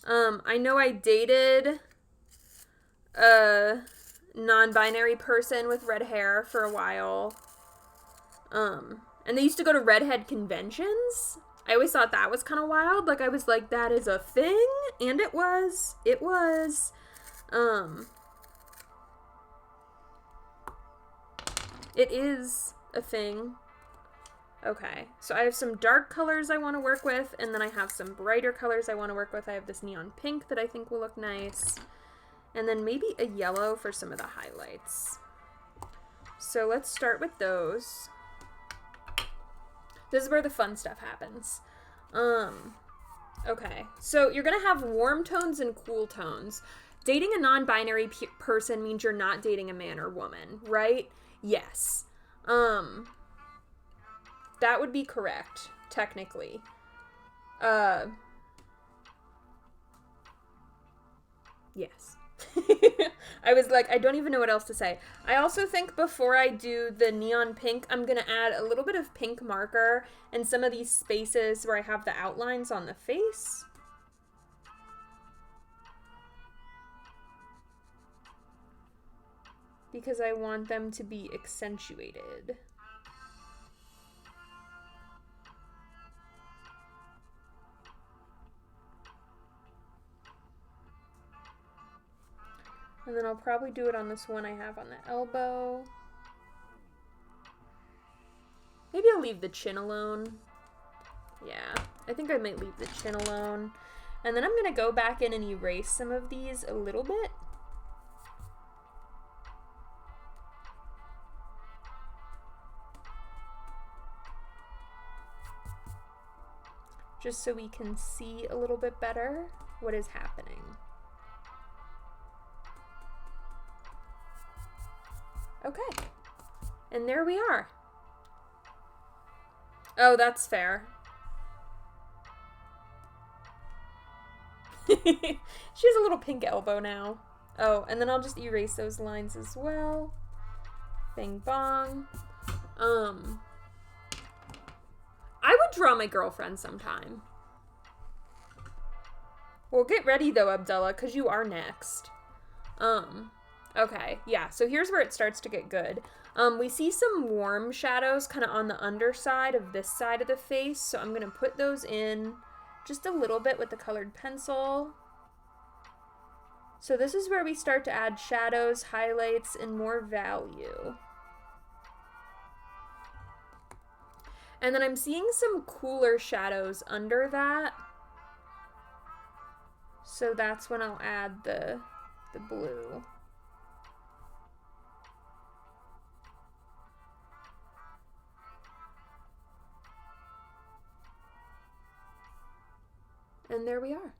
I know I dated a non-binary person with red hair for a while. And they used to go to redhead conventions. I always thought that was kind of wild. Like, I was like, that is a thing? And it was. It was. It is a thing. Okay, so I have some dark colors I want to work with, and then I have some brighter colors I want to work with. I have this neon pink that I think will look nice. And then maybe a yellow for some of the highlights. So let's start with those. This is where the fun stuff happens. Okay, so you're gonna have warm tones and cool tones. Dating a non-binary person means you're not dating a man or woman, right? Yes. That would be correct, technically. Yes. I was like, I don't even know what else to say. I also think before I do the neon pink, I'm going to add a little bit of pink marker in some of these spaces where I have the outlines on the face. Because I want them to be accentuated. And then I'll probably do it on this one I have on the elbow. Maybe I'll leave the chin alone. Yeah, I think I might leave the chin alone. And then I'm going to go back in and erase some of these a little bit. Just so we can see a little bit better what is happening. Okay, and there we are. Oh, that's fair. She has a little pink elbow now. Oh, and then I'll just erase those lines as well. Bing bong. I would draw my girlfriend sometime. Well, get ready though, Abdullah, because you are next. Okay, yeah, so here's where it starts to get good. We see some warm shadows kind of on the underside of this side of the face, so I'm going to put those in just a little bit with the colored pencil. So this is where we start to add shadows, highlights, and more value. And then I'm seeing some cooler shadows under that. So that's when I'll add the blue. And there we are.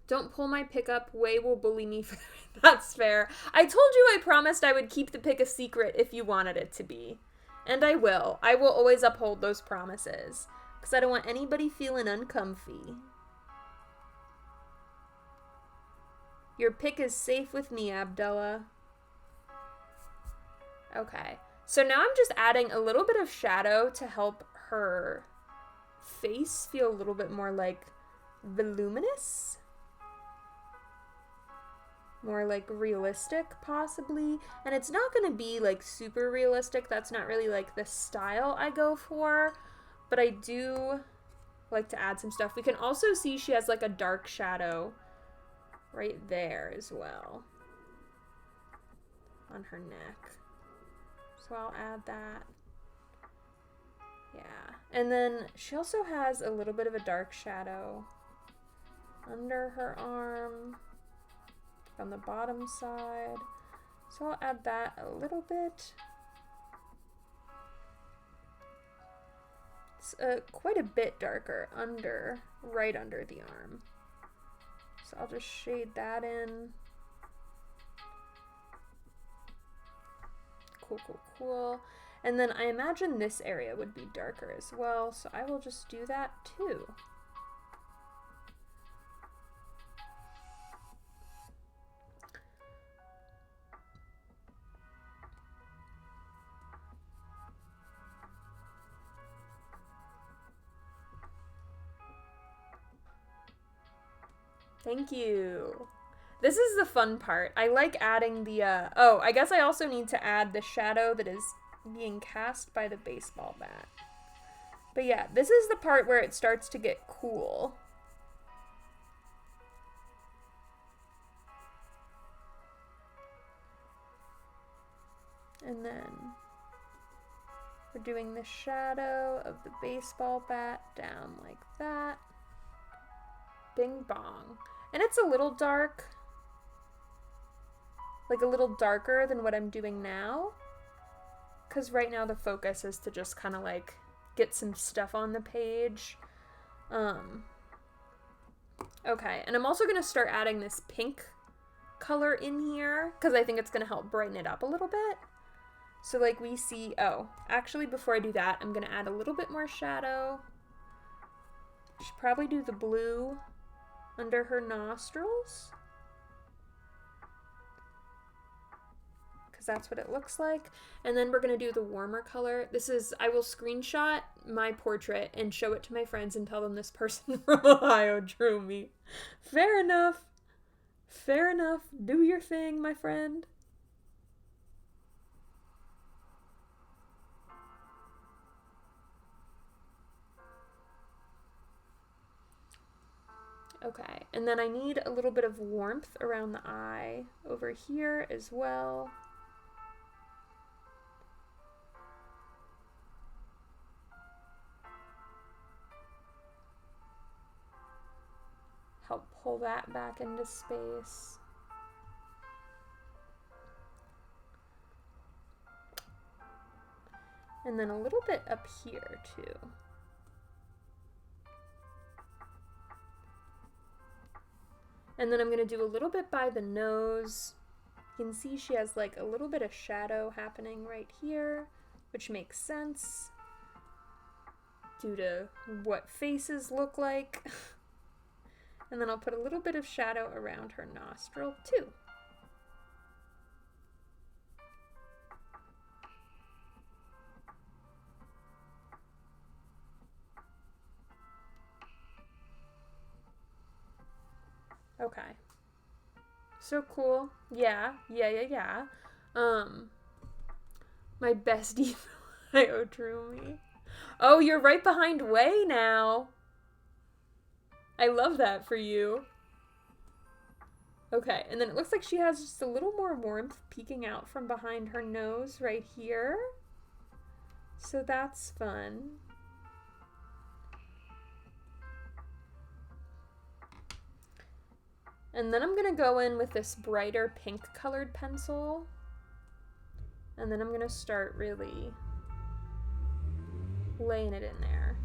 Don't pull my pick up. Way will bully me for that. That's fair. I told you I promised I would keep the pick a secret if you wanted it to be. And I will. I will always uphold those promises. Because I don't want anybody feeling uncomfy. Your pick is safe with me, Abdullah. Okay. So now I'm just adding a little bit of shadow to help her face feel a little bit more like voluminous. More like realistic, possibly. And it's not going to be like super realistic. That's not really like the style I go for. But I do like to add some stuff. We can also see she has like a dark shadow right there as well on her neck. So I'll add that. Yeah. And then she also has a little bit of a dark shadow under her arm on the bottom side. So I'll add that a little bit. looks quite a bit darker right under the arm. So I'll just shade that in. Cool, cool, cool. And then I imagine this area would be darker as well, so I will just do that too. Thank you. This is the fun part. I like adding the, oh, I guess I also need to add the shadow that is being cast by the baseball bat. But yeah, this is the part where it starts to get cool. And then we're doing the shadow of the baseball bat down like that. Bing bong. And it's a little dark. Like a little darker than what I'm doing now. Because right now the focus is to just kind of like get some stuff on the page. Okay, and I'm also going to start adding this pink color in here because I think it's going to help brighten it up a little bit. So like we see, oh, actually before I do that, I'm going to add a little bit more shadow. Should probably do the blue under her nostrils. Because that's what it looks like. And then we're going to do the warmer color. This is, I will screenshot my portrait and show it to my friends and tell them this person from Ohio drew me. Fair enough. Fair enough. Do your thing, my friend. Okay, and then I need a little bit of warmth around the eye over here as well. Help pull that back into space. And then a little bit up here too. And then I'm going to do a little bit by the nose. You can see she has like a little bit of shadow happening right here, which makes sense due to what faces look like. And then I'll put a little bit of shadow around her nostril too. Okay. So cool. Yeah. My bestie Ohio drew me. Oh, you're right behind Way now. I love that for you. Okay, and then it looks like she has just a little more warmth peeking out from behind her nose right here. So that's fun. And then I'm going to go in with this brighter pink colored pencil. And then I'm going to start really laying it in there.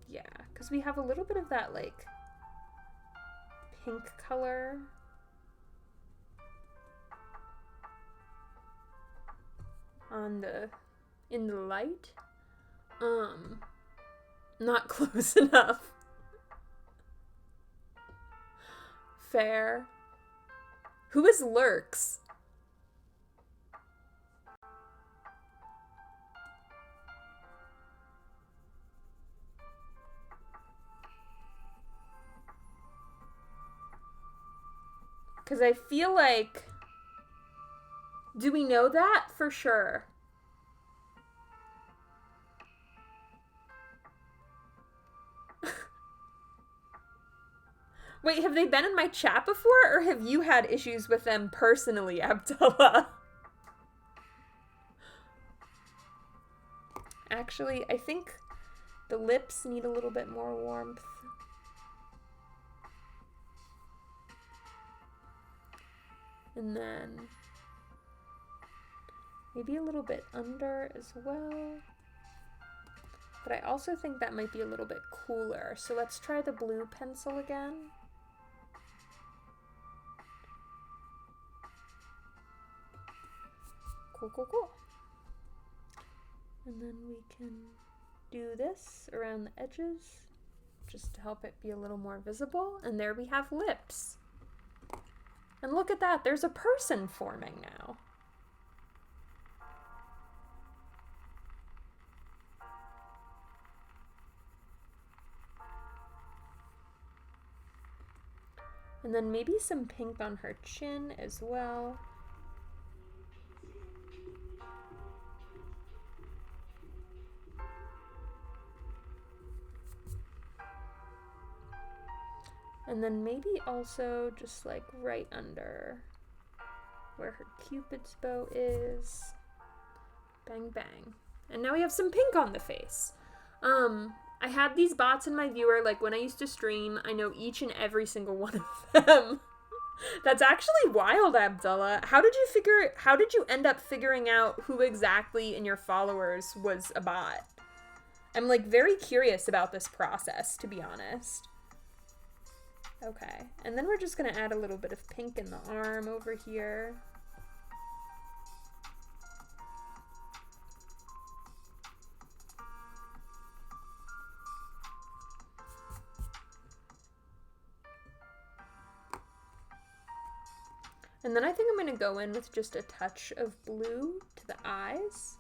Yeah, because we have a little bit of that like pink color. In the light. Not close enough. Fair. Who is Lurks? Because I feel like... Do we know that for sure? Wait, have they been in my chat before, or have you had issues with them personally, Abdullah? Actually, I think the lips need a little bit more warmth. And then maybe a little bit under as well. But I also think that might be a little bit cooler. So let's try the blue pencil again. Cool, cool, cool. And then we can do this around the edges just to help it be a little more visible. And there we have lips. And look at that, there's a person forming now. And then maybe some pink on her chin as well. And then maybe also just like right under where her Cupid's bow is. Bang, bang. And now we have some pink on the face. I had these bots in my viewer, like when I used to stream, I know each and every single one of them. That's actually wild, Abdullah. How did you end up figuring out who exactly in your followers was a bot? I'm like very curious about this process, to be honest. Okay, and then we're just gonna add a little bit of pink in the arm over here. And then I think I'm going to go in with just a touch of blue to the eyes.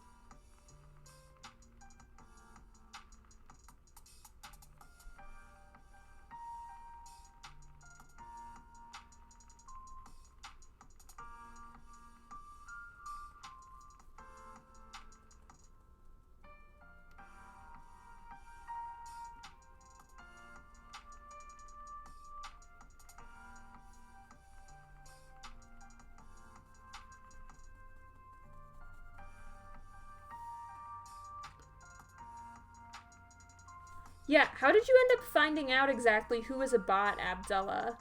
Yeah, how did you end up finding out exactly who was a bot, Abdullah?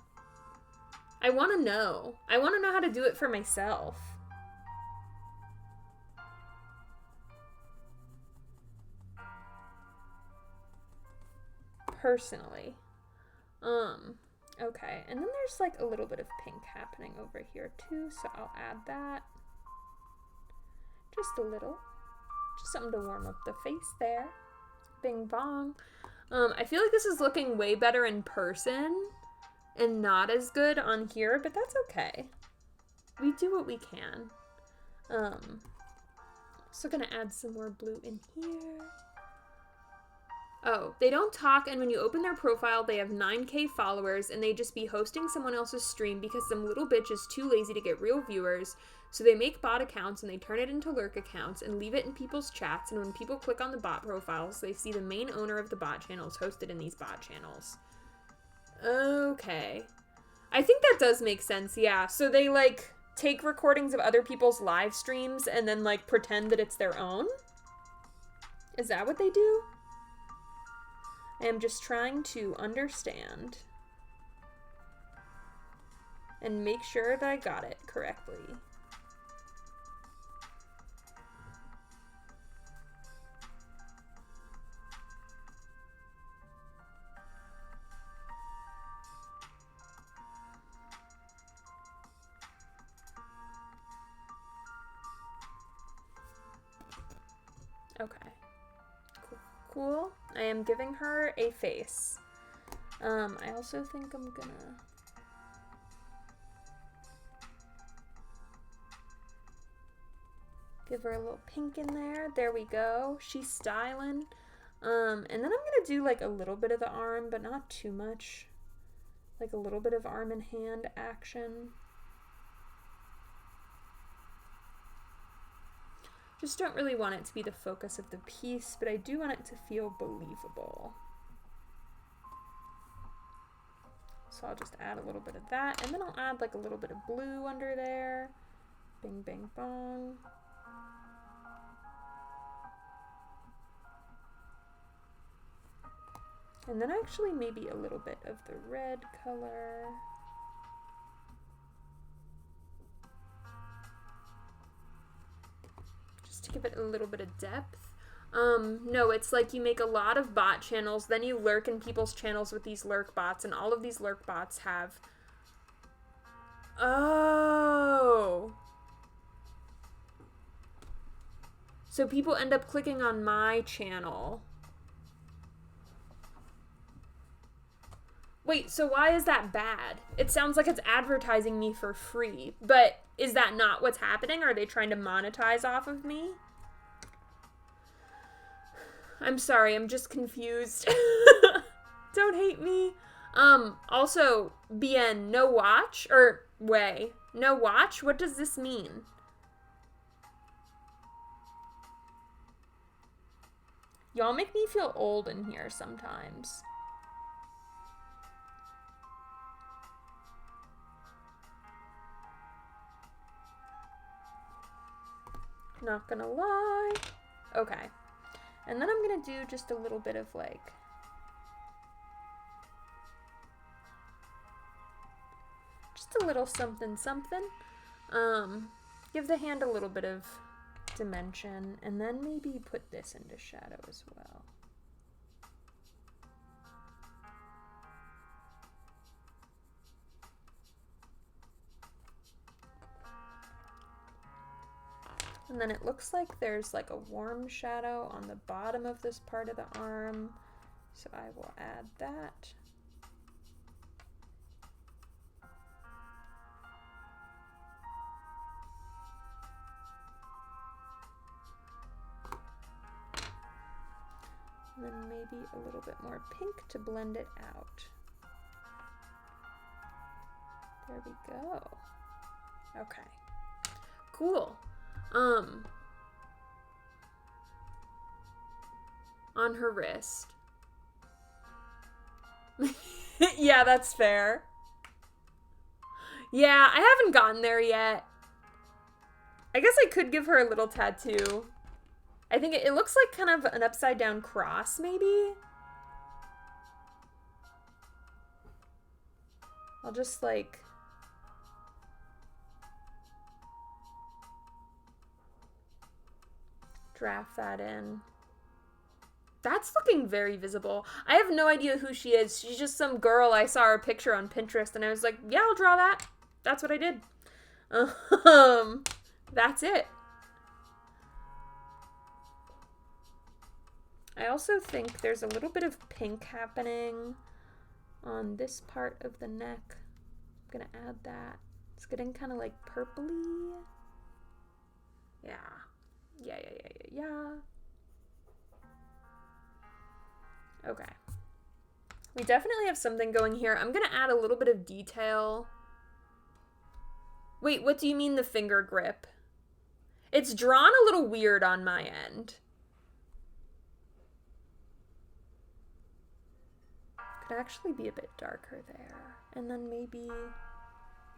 I want to know. I want to know how to do it for myself. Personally. Okay, and then there's like a little bit of pink happening over here too, so I'll add that. Just a little. Just something to warm up the face there. Bing bong. I feel like this is looking way better in person and not as good on here, but that's okay. We do what we can. So gonna add some more blue in here. Oh, they don't talk, and when you open their profile, they have 9K followers, and they just be hosting someone else's stream because some little bitch is too lazy to get real viewers, so they make bot accounts, and they turn it into lurk accounts, and leave it in people's chats, and when people click on the bot profiles, they see the main owner of the bot channels hosted in these bot channels. Okay. I think that does make sense, yeah. So they, like, take recordings of other people's live streams, and then, like, pretend that it's their own? Is that what they do? I am just trying to understand and make sure that I got it correctly. Okay. Cool. I am giving her a face. I also think I'm gonna give her a little pink in there. There we go. She's styling. And then I'm gonna do like a little bit of the arm, but not too much. Like a little bit of arm and hand action. Just don't really want it to be the focus of the piece, but I do want it to feel believable. So I'll just add a little bit of that, and then I'll add like a little bit of blue under there. Bing, bang, bong. And then actually maybe a little bit of the red color. Give it a little bit of depth. No, it's like you make a lot of bot channels, then you lurk in people's channels with these lurk bots, and all of these lurk bots have... Oh! So people end up clicking on my channel. Wait, so why is that bad? It sounds like it's advertising me for free, but is that not what's happening? Are they trying to monetize off of me? I'm sorry, I'm just confused. Don't hate me. Also, BN, no watch? Or, way, no watch? What does this mean? Y'all make me feel old in here sometimes. Not gonna lie. Okay. And then I'm gonna do just a little bit of like... just a little something something. Give the hand a little bit of dimension, and then maybe put this into shadow as well. And then it looks like there's like a warm shadow on the bottom of this part of the arm. So I will add that. And then maybe a little bit more pink to blend it out. There we go. Okay. Cool. On her wrist. Yeah, that's fair. Yeah, I haven't gotten there yet. I guess I could give her a little tattoo. I think it looks like kind of an upside down cross, maybe? I'll just like... draft that in. That's looking very visible. I have no idea who she is. She's just some girl. I saw her picture on Pinterest and I was like, yeah, I'll draw that. That's what I did. That's it. I also think there's a little bit of pink happening on this part of the neck. I'm gonna add that. It's getting kind of like purpley. Yeah. Yeah. Okay. We definitely have something going here. I'm gonna add a little bit of detail. Wait, what do you mean the finger grip? It's drawn a little weird on my end. Could actually be a bit darker there. And then maybe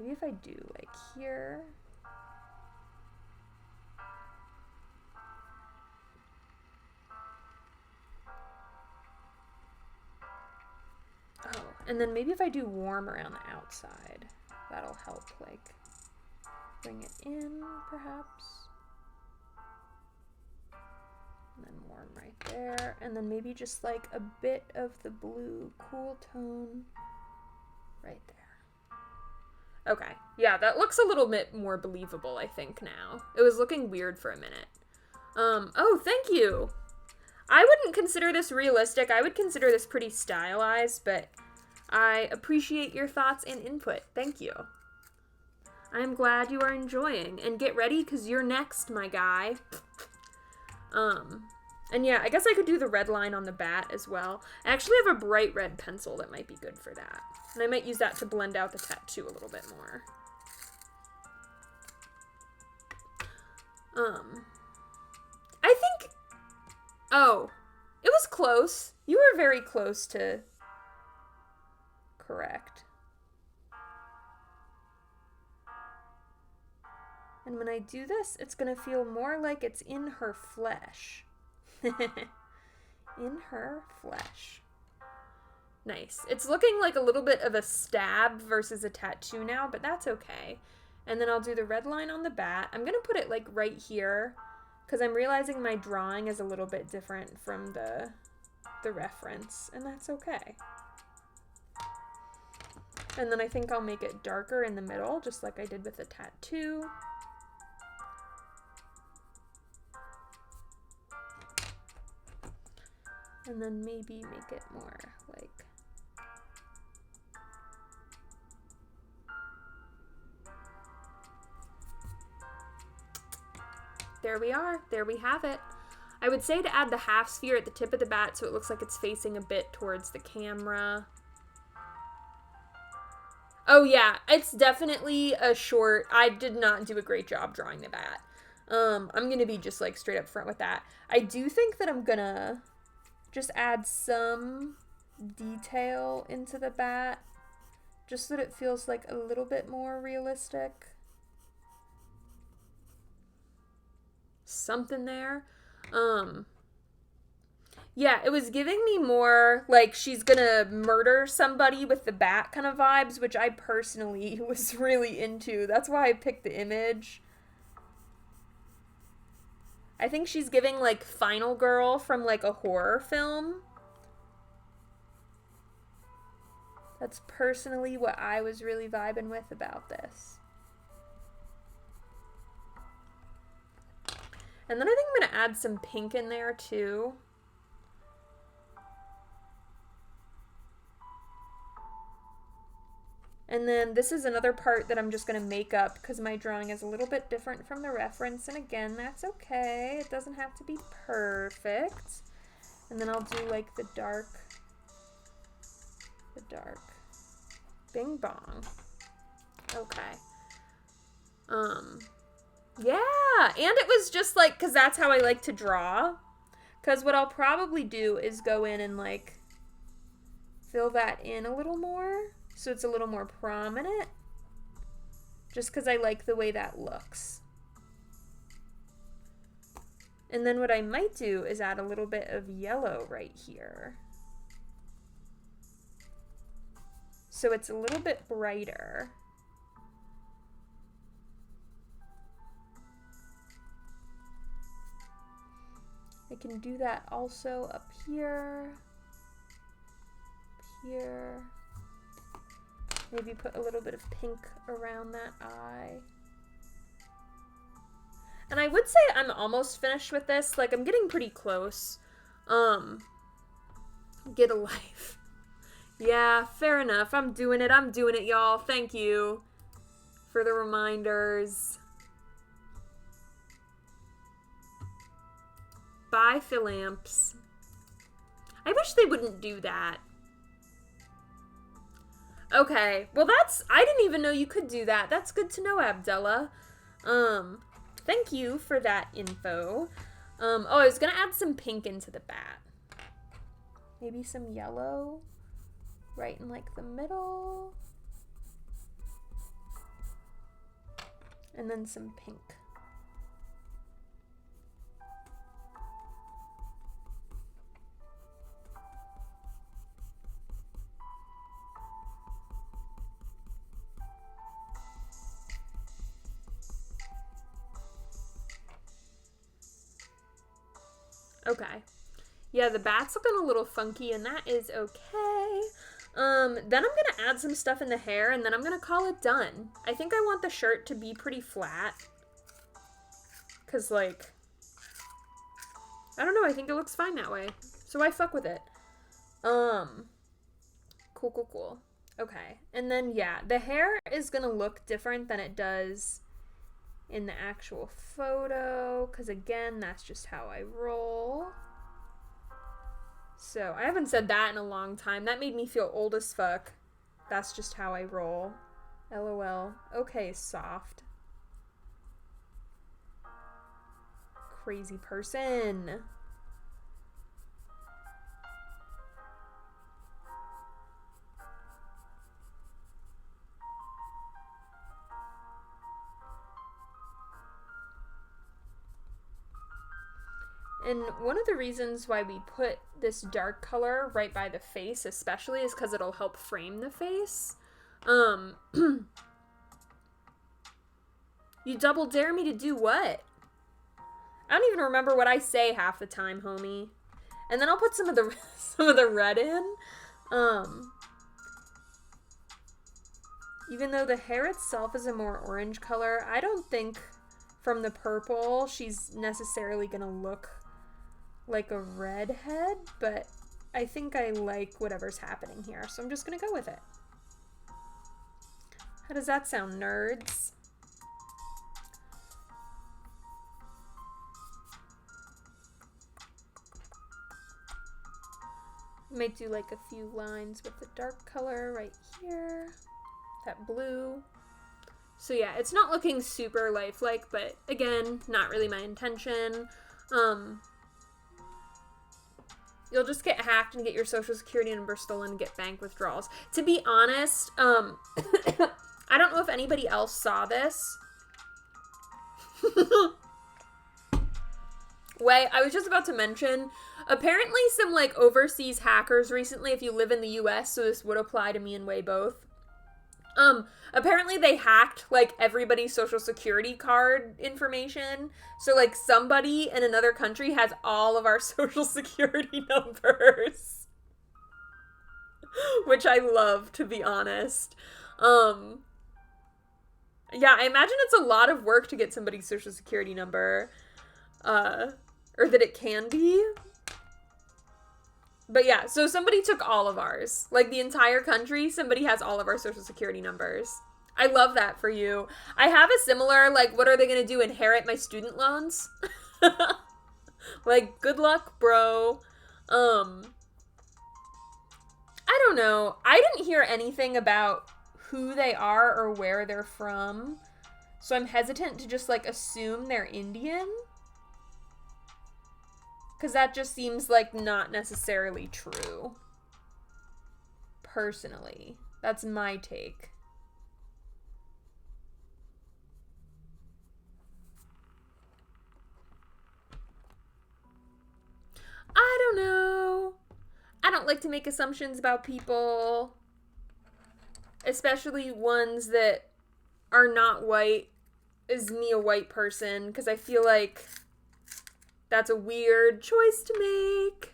if I do like here. Oh, and then maybe if I do warm around the outside, that'll help like bring it in perhaps. And then warm right there. And then maybe just like a bit of the blue cool tone right there. Okay, yeah, that looks a little bit more believable, I think, now. It was looking weird for a minute. Oh, thank you! I wouldn't consider this realistic. I would consider this pretty stylized, but I appreciate your thoughts and input. Thank you. I'm glad you are enjoying. And get ready, because you're next, my guy. And yeah, I guess I could do the red line on the bat as well. I actually have a bright red pencil that might be good for that. And I might use that to blend out the tattoo a little bit more. I think... Oh, it was close. You were very close to correct. And when I do this, it's going to feel more like it's in her flesh. In her flesh. Nice. It's looking like a little bit of a stab versus a tattoo now, but that's okay. And then I'll do the red line on the bat. I'm going to put it like right here Because I'm realizing my drawing is a little bit different from the reference, and that's okay. And then I think I'll make it darker in the middle, just like I did with the tattoo. And then maybe make it more like... There we are. There we have it. I would say to add the half sphere at the tip of the bat so it looks like it's facing a bit towards the camera. Oh yeah, it's definitely a short. I did not do a great job drawing the bat. I'm going to be just like straight up front with that. I do think that I'm going to just add some detail into the bat just so that it feels like a little bit more realistic. Something there. Yeah, it was giving me more like she's gonna murder somebody with the bat kind of vibes, which I personally was really into. That's why I picked the image. I think she's giving like Final Girl from like a horror film. That's personally what I was really vibing with about this. And then I think I'm going to add some pink in there too. And then this is another part that I'm just going to make up because my drawing is a little bit different from the reference. And again, that's okay. It doesn't have to be perfect. And then I'll do like the dark. Bing bong. Okay. Yeah, and it was just like, because that's how I like to draw. Because what I'll probably do is go in and like fill that in a little more so it's a little more prominent. Just because I like the way that looks. And then what I might do is add a little bit of yellow right here. So it's a little bit brighter. I can do that also up here. Here. Maybe put a little bit of pink around that eye. And I would say I'm almost finished with this. Like, I'm getting pretty close. Get a life. Yeah, fair enough. I'm doing it, y'all. Thank you for the reminders. Bye, Philamps. I wish they wouldn't do that. Okay, well I didn't even know you could do that. That's good to know, Abdella. Thank you for that info. Oh, I was gonna add some pink into the bat. Maybe some yellow right in like the middle. And then some pink. Okay. Yeah, the bat's looking a little funky, and that is okay. Then I'm gonna add some stuff in the hair, and then I'm gonna call it done. I think I want the shirt to be pretty flat. Cause, like, I don't know, I think it looks fine that way. So I fuck with it. Cool. Okay. And then, yeah, the hair is gonna look different than it does in the actual photo, because again, that's just how I roll. So I haven't said that in a long time. That made me feel old as fuck. That's just how I roll. LOL. Okay, soft. Crazy person. And one of the reasons why we put this dark color right by the face especially is because it'll help frame the face. You double dare me to do what? I don't even remember what I say half the time, homie. And then I'll put some of the some of the red in. Even though the hair itself is a more orange color, I don't think from the purple she's necessarily gonna look like a redhead, but I think I like whatever's happening here, so I'm just gonna go with it. How does that sound, nerds? Might do like a few lines with the dark color right here. That blue. So yeah, it's not looking super lifelike, but again, not really my intention. You'll just get hacked and get your social security number stolen and get bank withdrawals. To be honest, I don't know if anybody else saw this. Wait, I was just about to mention, apparently some like overseas hackers recently, if you live in the US, so this would apply to me and Way both. Apparently they hacked like everybody's social security card information. So like somebody in another country has all of our social security numbers. Which I love, to be honest. Yeah, I imagine it's a lot of work to get somebody's social security number. Or that it can be. But yeah, so somebody took all of ours. Like the entire country, somebody has all of our social security numbers. I love that for you. I have a similar, like, what are they gonna do, inherit my student loans? Like, good luck, bro. I don't know. I didn't hear anything about who they are or where they're from. So I'm hesitant to just, like, assume they're Indian. Because that just seems like not necessarily true. Personally. That's my take. I don't know. I don't like to make assumptions about people. Especially ones that are not white. Is me a white person? Because I feel like that's a weird choice to make.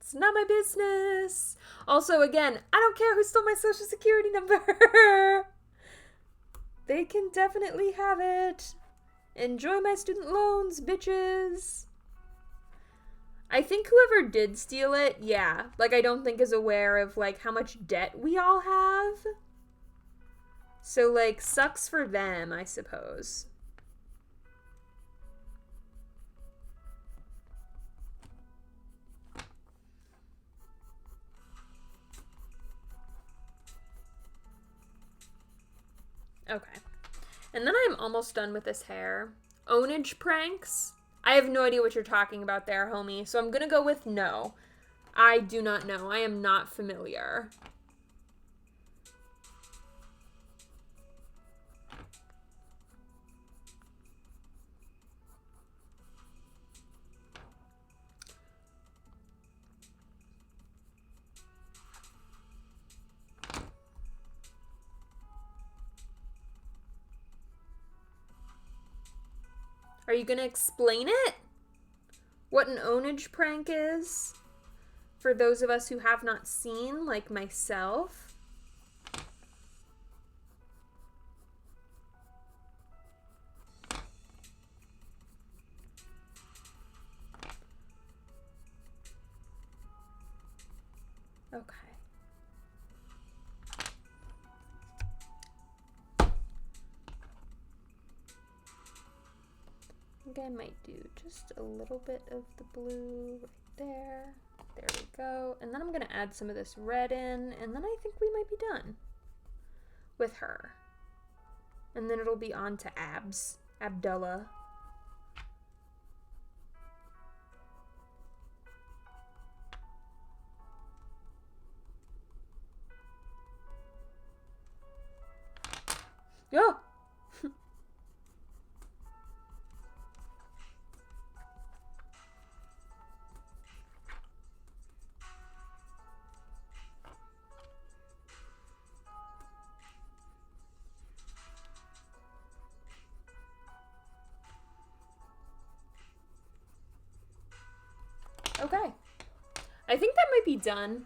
It's not my business. Also, again, I don't care who stole my social security number. They can definitely have it. Enjoy my student loans, bitches. I think whoever did steal it, yeah, like I don't think is aware of like how much debt we all have. So like sucks for them, I suppose. Okay. And then I'm almost done with this hair. Ownage pranks? I have no idea what you're talking about there, homie. So I'm gonna go with no. I do not know. I am not familiar. Are you gonna explain it? What an ownage prank is? For those of us who have not seen, like myself. Okay. I think I might do just a little bit of the blue right there. There we go. And then I'm going to add some of this red in, and then I think we might be done with her. And then it'll be on to Abs. Abdullah. Yeah. might be done.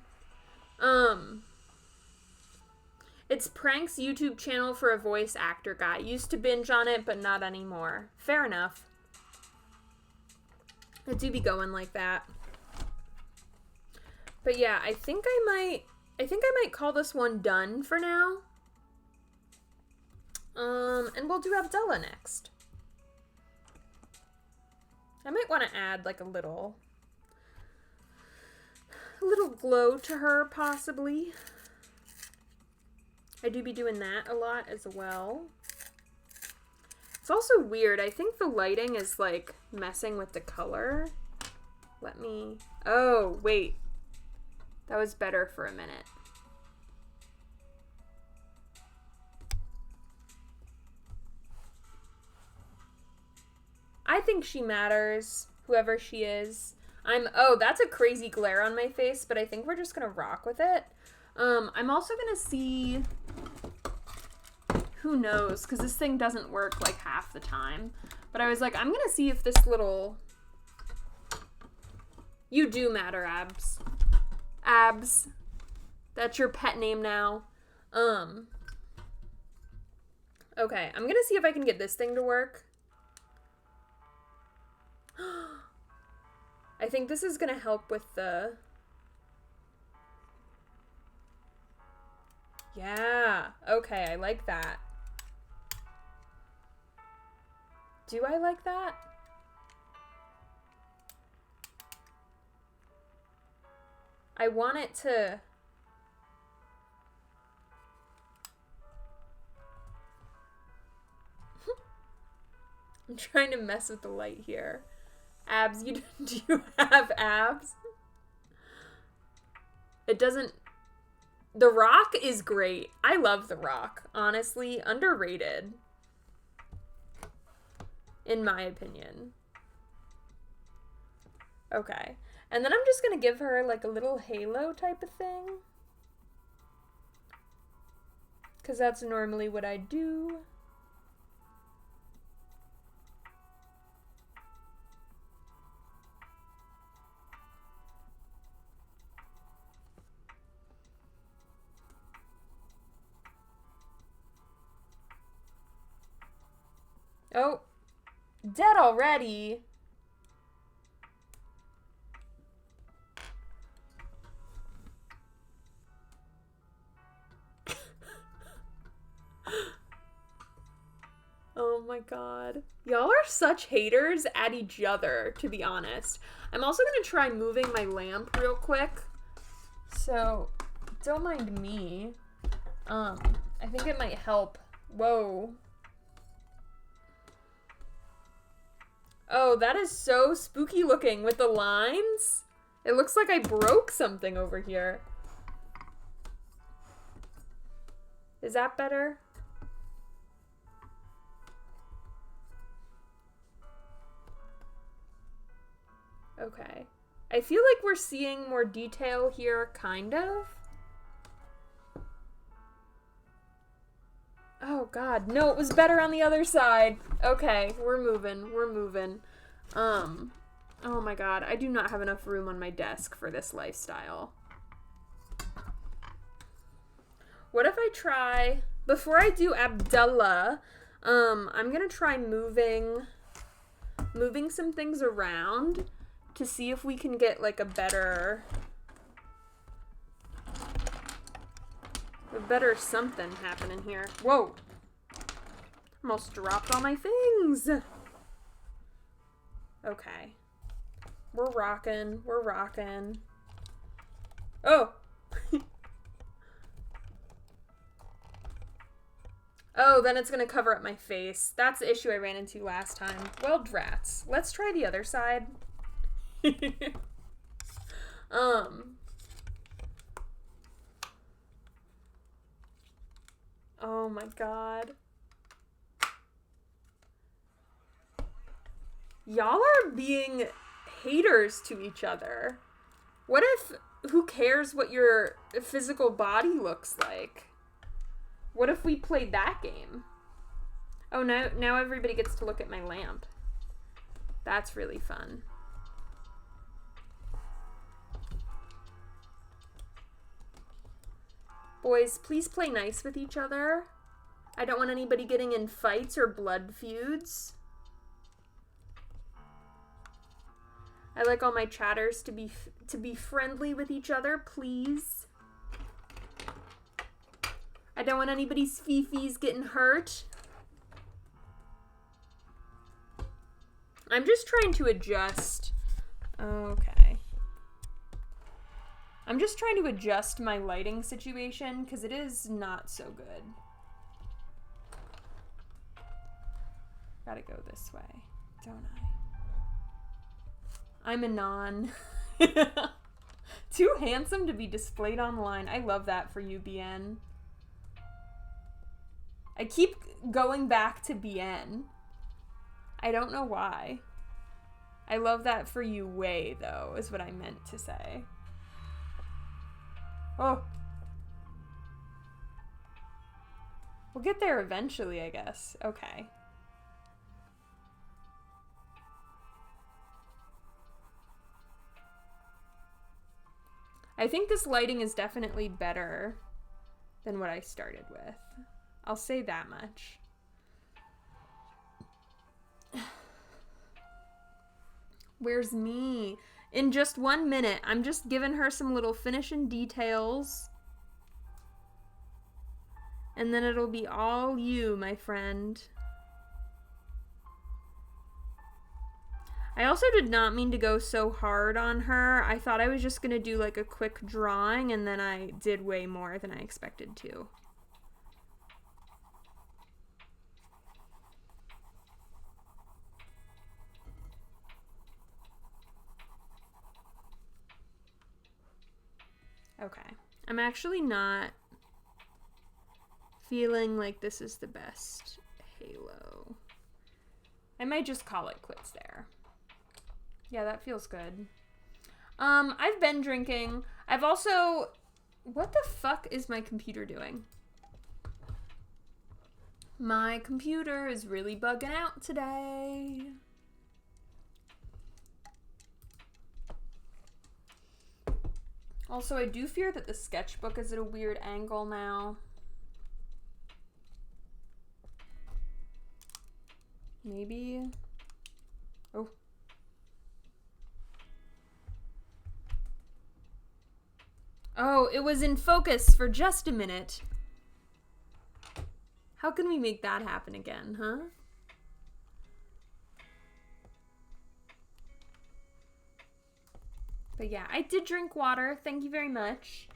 It's Prank's YouTube channel for a voice actor guy. Used to binge on it, but not anymore. Fair enough. I do be going like that. But yeah, I think I might call this one done for now. And we'll do Abdullah next. I might want to add like a little glow to her, possibly. I do be doing that a lot as well. It's also weird. I think the lighting is like messing with the color. Oh, wait. That was better for a minute. I think she matters, whoever she is. Oh, that's a crazy glare on my face, but I think we're just gonna rock with it. I'm also gonna see, who knows, because this thing doesn't work like half the time. But I was like, I'm gonna see if this little, you do matter, Abs. Abs. That's your pet name now. Okay, I'm gonna see if I can get this thing to work. I think this is gonna help with the... Yeah, okay, I like that. Do I like that? I want it to... I'm trying to mess with the light here. Abs, do you have abs? It doesn't... The Rock is great. I love The Rock. Honestly, underrated. In my opinion. Okay. And then I'm just gonna give her like a little halo type of thing. Because that's normally what I do. Oh, dead already. Oh my god. Y'all are such haters at each other, to be honest. I'm also gonna try moving my lamp real quick. So, don't mind me. I think it might help. Whoa. Oh, that is so spooky looking with the lines. It looks like I broke something over here. Is that better? Okay. I feel like we're seeing more detail here, kind of. Oh god, no, it was better on the other side. Okay, we're moving, we're moving. Oh my god, I do not have enough room on my desk for this lifestyle. What if I try, before I do Abdullah, I'm gonna try moving some things around to see if we can get like a better something happening here. Whoa! Almost dropped all my things! Okay. We're rocking. We're rocking. Oh! Oh, then it's gonna cover up my face. That's the issue I ran into last time. Well, drats. Let's try the other side. Oh my god. Y'all are being haters to each other. What if, who cares what your physical body looks like? What if we played that game? Oh, now everybody gets to look at my lamp. That's really fun. Boys, please play nice with each other. I don't want anybody getting in fights or blood feuds. I like all my chatters to be friendly with each other, please. I don't want anybody's fifis getting hurt. I'm just trying to adjust. Okay. I'm just trying to adjust my lighting situation because it is not so good. Gotta go this way, don't I? I'm a non. Too handsome to be displayed online. I love that for you, BN. I keep going back to BN. I don't know why. I love that for you way, though, is what I meant to say. Oh. We'll get there eventually, I guess. Okay. I think this lighting is definitely better than what I started with. I'll say that much. Where's me? In just 1 minute. I'm just giving her some little finishing details. And then it'll be all you, my friend. I also did not mean to go so hard on her. I thought I was just going to do like a quick drawing, and then I did way more than I expected to. Okay. I'm actually not feeling like this is the best halo. I might just call it quits there. Yeah, that feels good. I've been drinking. I've also... What the fuck is my computer doing? My computer is really bugging out today. Also, I do fear that the sketchbook is at a weird angle now. Maybe... Oh. Oh, it was in focus for just a minute. How can we make that happen again, huh? But yeah, I did drink water. Thank you very much.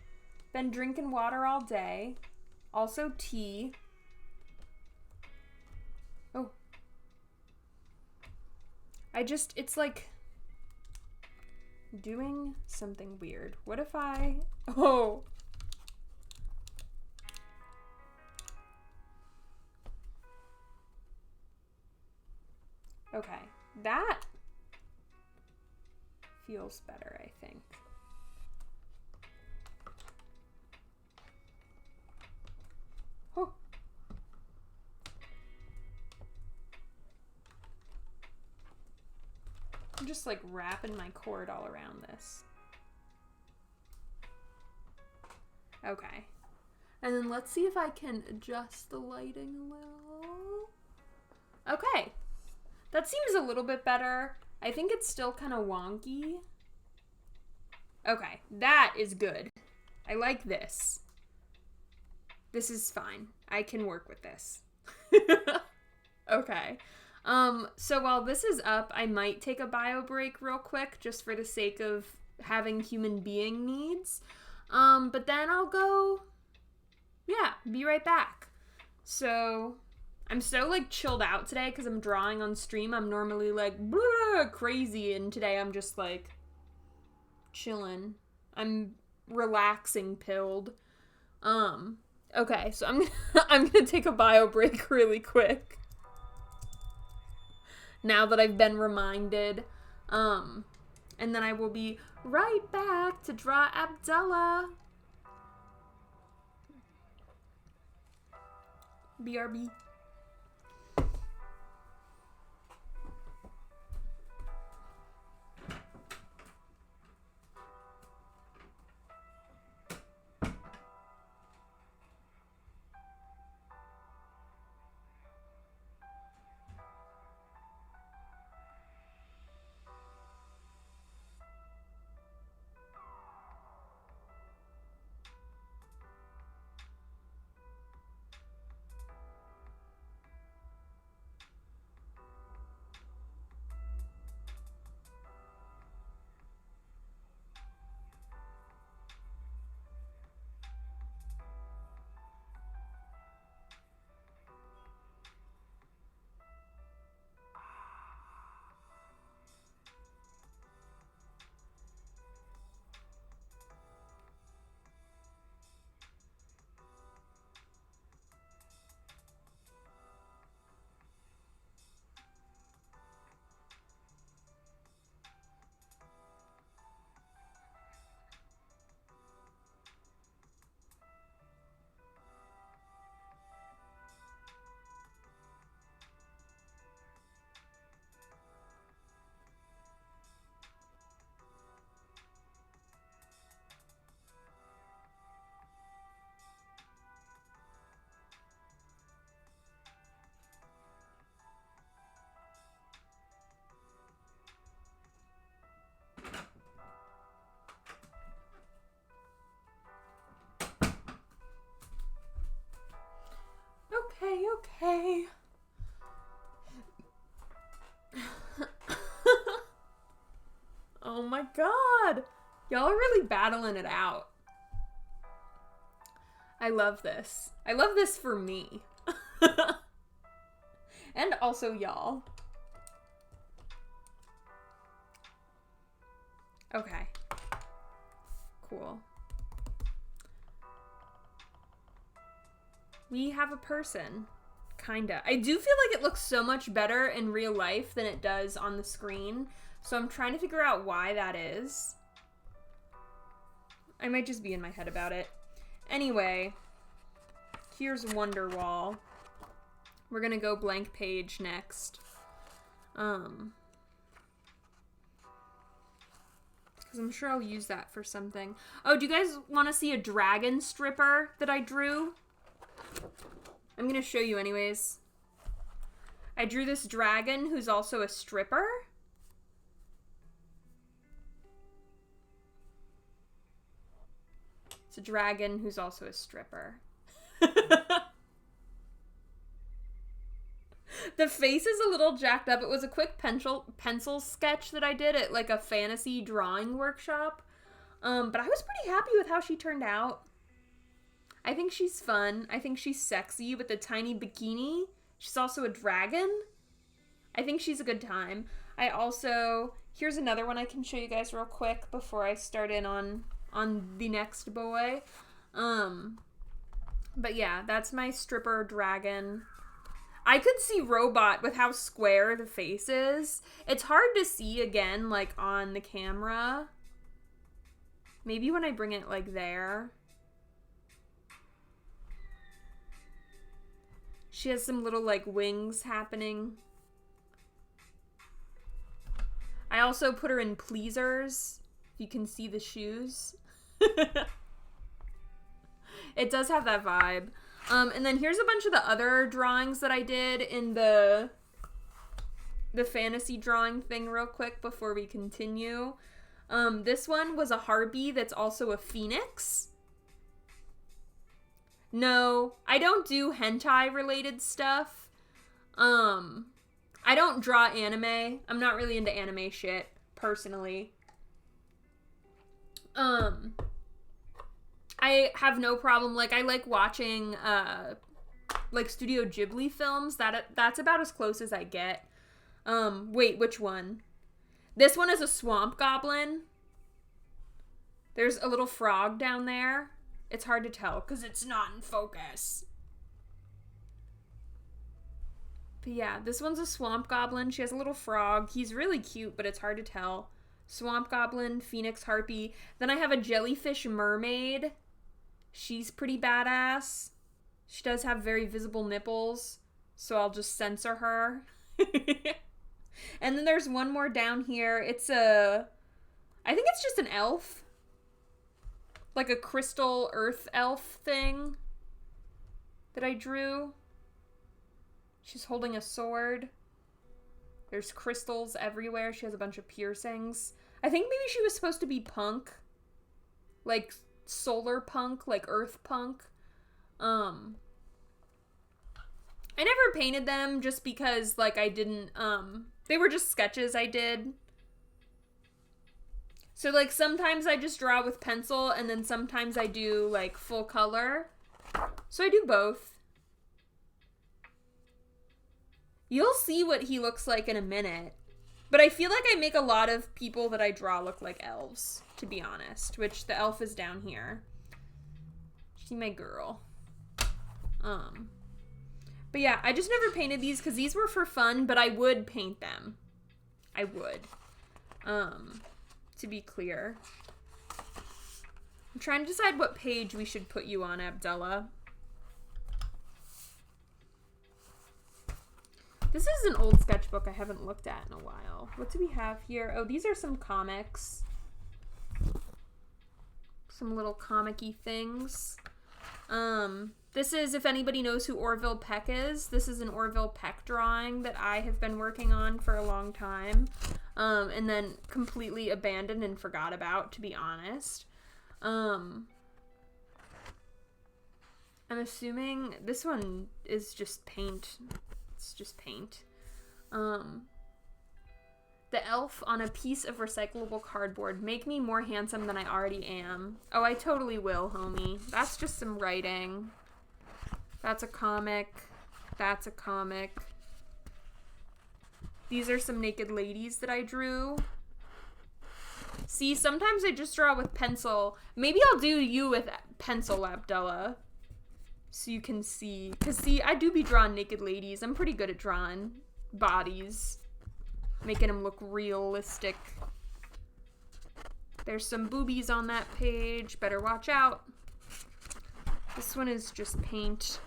Been drinking water all day. Also tea. Oh. It's like doing something weird. What if I... Oh. Okay. That feels better, I think. Oh. I'm just like wrapping my cord all around this. Okay. And then let's see if I can adjust the lighting a little. Okay. That seems a little bit better. I think it's still kind of wonky. Okay, that is good. I like this. This is fine. I can work with this. Okay. So while this is up, I might take a bio break real quick just for the sake of having human being needs. But then I'll go, yeah, be right back. So I'm so like chilled out today because I'm drawing on stream. I'm normally like crazy, and today I'm just like chilling. I'm relaxing pilled. Okay, so I'm gonna take a bio break really quick. Now that I've been reminded. And then I will be right back to draw Abdullah. BRB. okay. Oh my god. Y'all are really battling it out. I love this. I love this for me. And also y'all. Okay. Cool. We have a person. Kinda. I do feel like it looks so much better in real life than it does on the screen. So I'm trying to figure out why that is. I might just be in my head about it. Anyway, here's Wonderwall. We're gonna go blank page next. Because I'm sure I'll use that for something. Oh, do you guys want to see a dragon stripper that I drew? I'm gonna show you anyways. I drew this dragon who's also a stripper. It's a dragon who's also a stripper. The face is a little jacked up. It was a quick pencil sketch that I did at like a fantasy drawing workshop. But I was pretty happy with how she turned out. I think she's fun. I think she's sexy with a tiny bikini. She's also a dragon. I think she's a good time. I also... Here's another one I can show you guys real quick before I start in on the next boy. But yeah, that's my stripper dragon. I could see robot with how square the face is. It's hard to see again, like on the camera. Maybe when I bring it like there. She has some little like wings happening. I also put her in pleasers. If you can see the shoes. It does have that vibe. And then here's a bunch of the other drawings that I did in the fantasy drawing thing real quick before we continue. This one was a harpy that's also a phoenix. No, I don't do hentai related stuff. I don't draw anime. I'm not really into anime shit, personally. I have no problem, like, I like watching, like, Studio Ghibli films. That's about as close as I get. Wait, which one? This one is a swamp goblin. There's a little frog down there. It's hard to tell, because it's not in focus. But yeah, this one's a swamp goblin. She has a little frog. He's really cute, but it's hard to tell. Swamp goblin, phoenix harpy. Then I have a jellyfish mermaid. She's pretty badass. She does have very visible nipples, so I'll just censor her. And then there's one more down here. It's I think it's just an elf. Like a crystal earth elf thing that I drew. She's holding a sword. There's crystals everywhere. She has a bunch of piercings. I think maybe she was supposed to be punk. Like solar punk, like earth punk. I never painted them just because like I didn't, they were just sketches I did. So like sometimes I just draw with pencil and then sometimes I do like full color. So I do both. You'll see what he looks like in a minute. But I feel like I make a lot of people that I draw look like elves, to be honest. Which the elf is down here. She's my girl. But yeah, I just never painted these because these were for fun, but I would paint them. I would. To be clear. I'm trying to decide what page we should put you on, Abdullah. This is an old sketchbook I haven't looked at in a while. What do we have here? Oh, these are some comics. Some little comic-y things. This is, if anybody knows who Orville Peck is, this is an Orville Peck drawing that I have been working on for a long time. And then completely abandoned and forgot about, to be honest. And I'm assuming this one is just paint. It's just paint. The elf on a piece of recyclable cardboard. Make me more handsome than I already am. Oh, I totally will, homie. That's just some writing. That's a comic. That's a comic. These are some naked ladies that I drew. See, sometimes I just draw with pencil. Maybe I'll do you with pencil, Abdullah. So you can see. Because, see, I do be drawing naked ladies. I'm pretty good at drawing bodies. Making them look realistic. There's some boobies on that page. Better watch out. This one is just paint.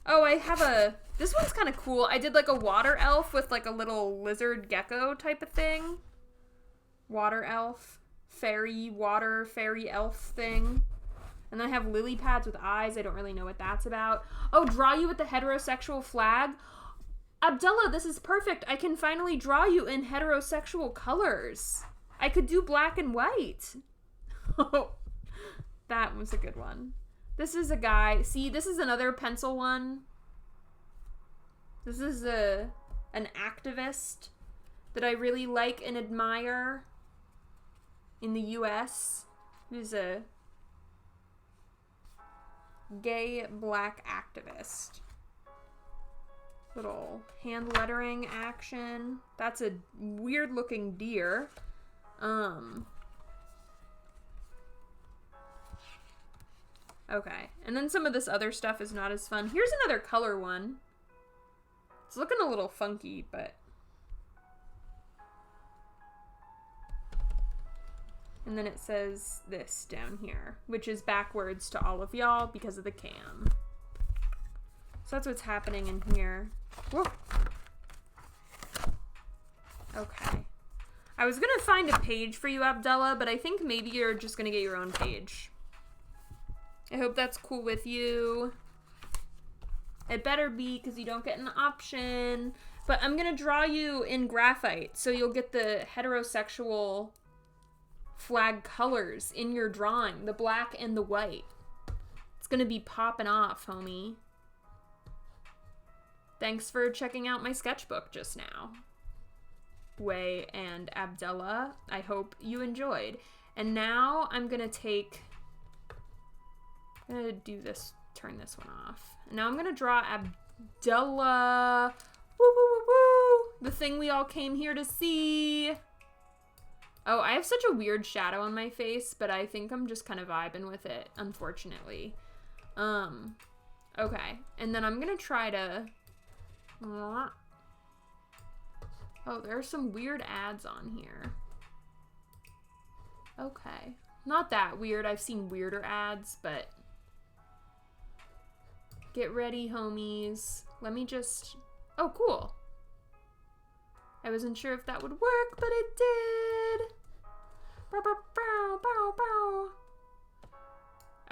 Oh, I have a... This one's kind of cool. I did like a water elf with like a little lizard gecko type of thing. Water elf. Fairy, water, fairy elf thing. And then I have lily pads with eyes. I don't really know what that's about. Oh, draw you with the heterosexual flag. Abdullah, this is perfect. I can finally draw you in heterosexual colors. I could do black and white. Oh, that was a good one. This is a guy. See, this is another pencil one. This is an activist that I really like and admire in the US. Who's a gay black activist. Little hand lettering action. That's a weird looking deer. Okay. And then some of this other stuff is not as fun. Here's another color one. It's looking a little funky, but... And then it says this down here, which is backwards to all of y'all because of the cam. So that's what's happening in here. Whoa. Okay. I was gonna find a page for you, Abdullah, but I think maybe you're just gonna get your own page. I hope that's cool with you. It better be, because you don't get an option. But I'm gonna draw you in graphite, so you'll get the heterosexual flag colors in your drawing, the black and the white. It's gonna be popping off, homie. Thanks for checking out my sketchbook just now. Way and Abdullah, I hope you enjoyed. And now I'm gonna do this, turn this one off. And now I'm gonna draw Abdullah. Woo, woo, woo, woo. The thing we all came here to see. Oh, I have such a weird shadow on my face, but I think I'm just kind of vibing with it, unfortunately. Okay. And then I'm gonna try to... Oh, there are some weird ads on here. Okay. Not that weird. I've seen weirder ads, but... Get ready, homies. Let me just... Oh, cool. I wasn't sure if that would work, but it did. Bow, bow, bow, bow, bow.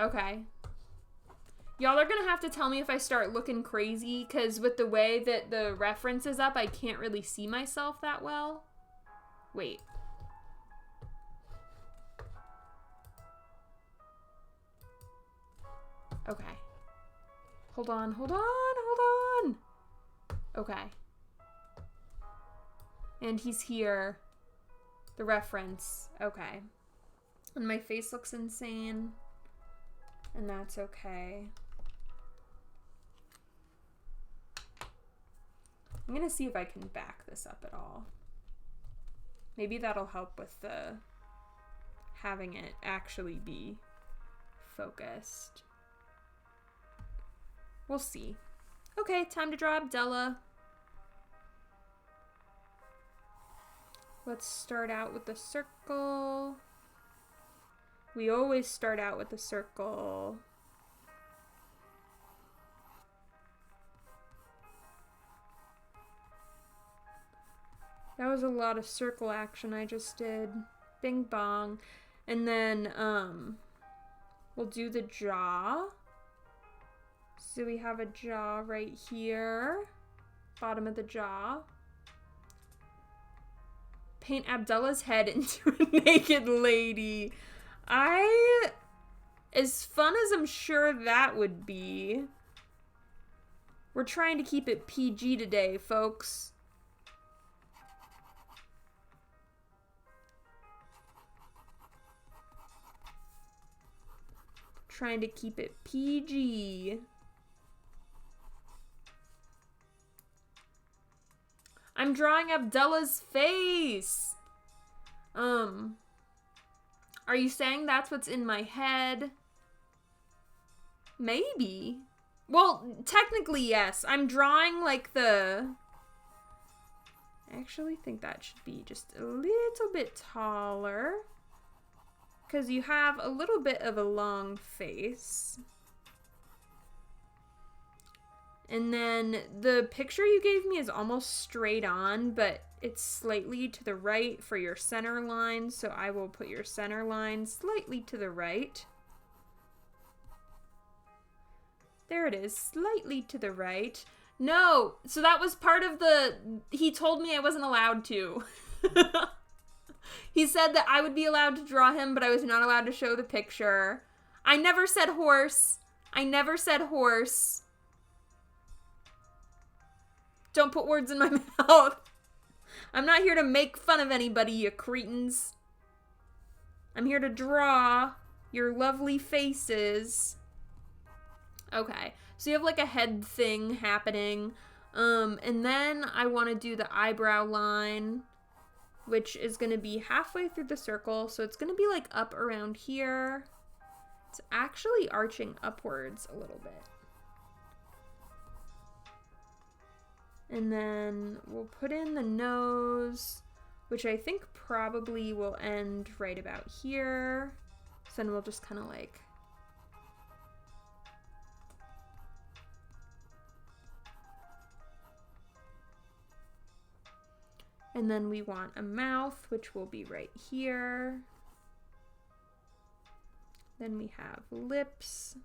Okay. Y'all are gonna have to tell me if I start looking crazy, because with the way that the reference is up, I can't really see myself that well. Wait. Okay. Hold on, hold on, hold on. Okay. And he's here. The reference. Okay. And my face looks insane. And that's okay. I'm gonna see if I can back this up at all. Maybe that'll help with the having it actually be focused. We'll see. Okay, time to draw Abdullah. Let's start out with the circle. We always start out with the circle. That was a lot of circle action I just did. Bing bong. And then we'll do the jaw. So we have a jaw right here. Bottom of the jaw. Paint Abdullah's head into a naked lady. I As fun as I'm sure that would be. We're trying to keep it PG today, folks. Trying to keep it PG. I'm drawing Abdullah's face. Are you saying that's what's in my head? Maybe. Well, technically, yes. I'm drawing like the... I actually think that should be just a little bit taller. Because you have a little bit of a long face. And then the picture you gave me is almost straight on, but it's slightly to the right for your center line. So I will put your center line slightly to the right. There it is, slightly to the right. No, so that was part of the... He told me I wasn't allowed to. He said that I would be allowed to draw him, but I was not allowed to show the picture. I never said horse. I never said horse. Don't put words in my mouth. I'm not here to make fun of anybody, you cretins. I'm here to draw your lovely faces. Okay, so you have like a head thing happening. And then I want to do the eyebrow line, which is going to be halfway through the circle. So it's going to be like up around here. It's actually arching upwards a little bit. And then we'll put in the nose, which I think probably will end right about here. So then we'll just kind of like... And then we want a mouth, which will be right here. Then we have lips.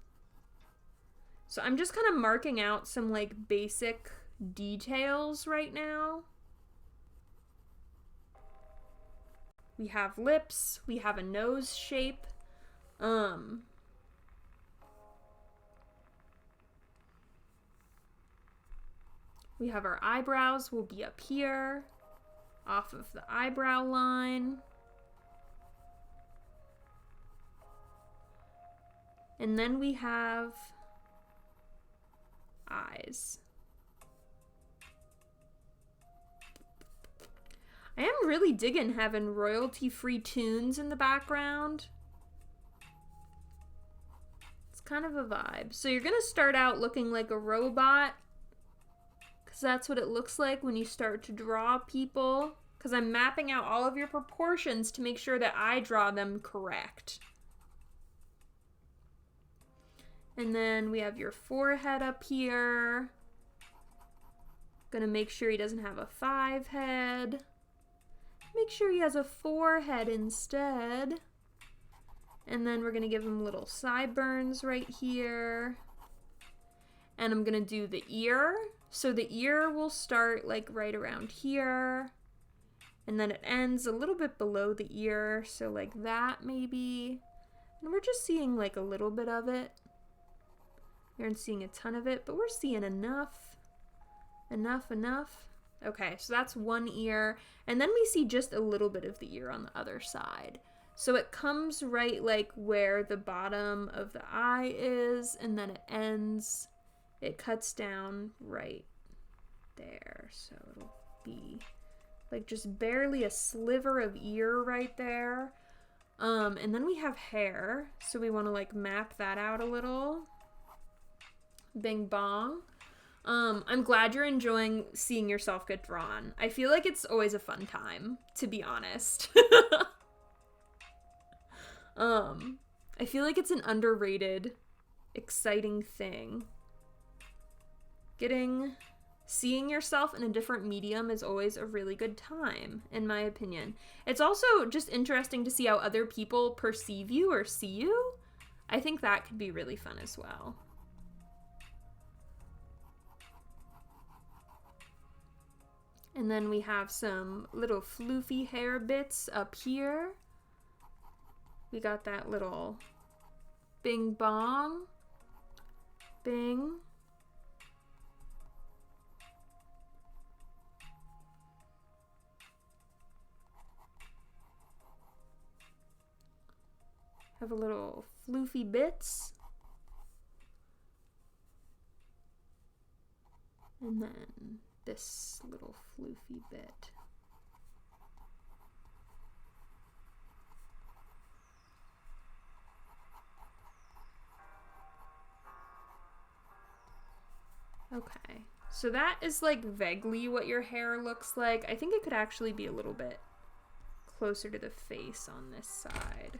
So I'm just kind of marking out some like basic details right now. We have lips, we have a nose shape. We have our eyebrows will be up here, off of the eyebrow line. And then we have eyes. I am really digging having royalty-free tunes in the background. It's kind of a vibe. So you're going to start out looking like a robot, because that's what it looks like when you start to draw people. Because I'm mapping out all of your proportions to make sure that I draw them correct. And then we have your forehead up here. Gonna make sure he doesn't have a 5 head. Make sure he has a 4 head instead. And then we're gonna give him little sideburns right here. And I'm gonna do the ear. So the ear will start like right around here. And then it ends a little bit below the ear. So like that maybe. And we're just seeing like a little bit of it. We aren't seeing a ton of it, but we're seeing enough. Enough. Okay, so that's one ear. And then we see just a little bit of the ear on the other side. So it comes right like where the bottom of the eye is, and then it ends. It cuts down right there. So it'll be like just barely a sliver of ear right there. And then we have hair. So we want to like map that out a little. Bing bong. I'm glad you're enjoying seeing yourself get drawn. I feel like it's always a fun time, to be honest. I feel like it's an underrated, exciting thing. Seeing yourself in a different medium is always a really good time, in my opinion. It's also just interesting to see how other people perceive you or see you. I think that could be really fun as well. And then we have some little floofy hair bits up here. We got that little Bing bong. Bing. Have a little floofy bits. And then this little floofy bit. Okay, so that is like vaguely what your hair looks like. I think it could actually be a little bit closer to the face on this side.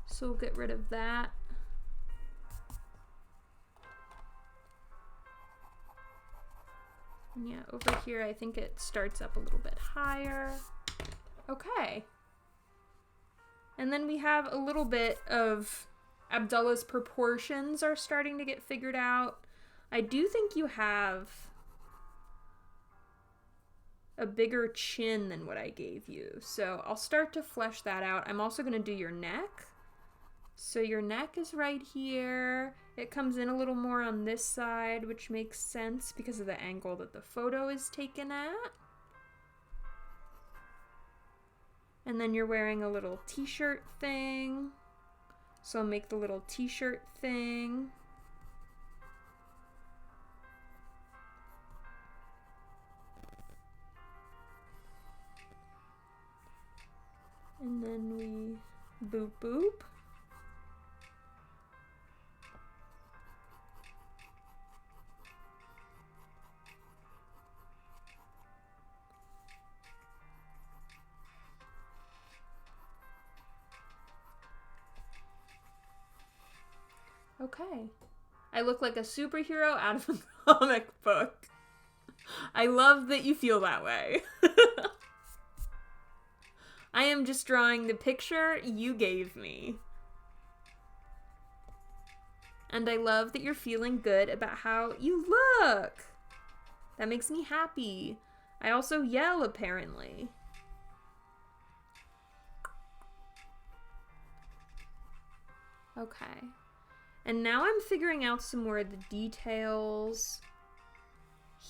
So we'll get rid of that. And yeah, over here I think it starts up a little bit higher. Okay. And then we have a little bit of Abdullah's proportions are starting to get figured out. I do think you have a bigger chin than what I gave you. So I'll start to flesh that out. I'm also going to do your neck. So your neck is right here. It comes in a little more on this side, which makes sense because of the angle that the photo is taken at. And then you're wearing a little t-shirt thing. So I'll make the little t-shirt thing. And then we boop boop. Okay. I look like a superhero out of a comic book. I love that you feel that way. I am just drawing the picture you gave me. And I love that you're feeling good about how you look. That makes me happy. I also yell, apparently. Okay. And now I'm figuring out some more of the details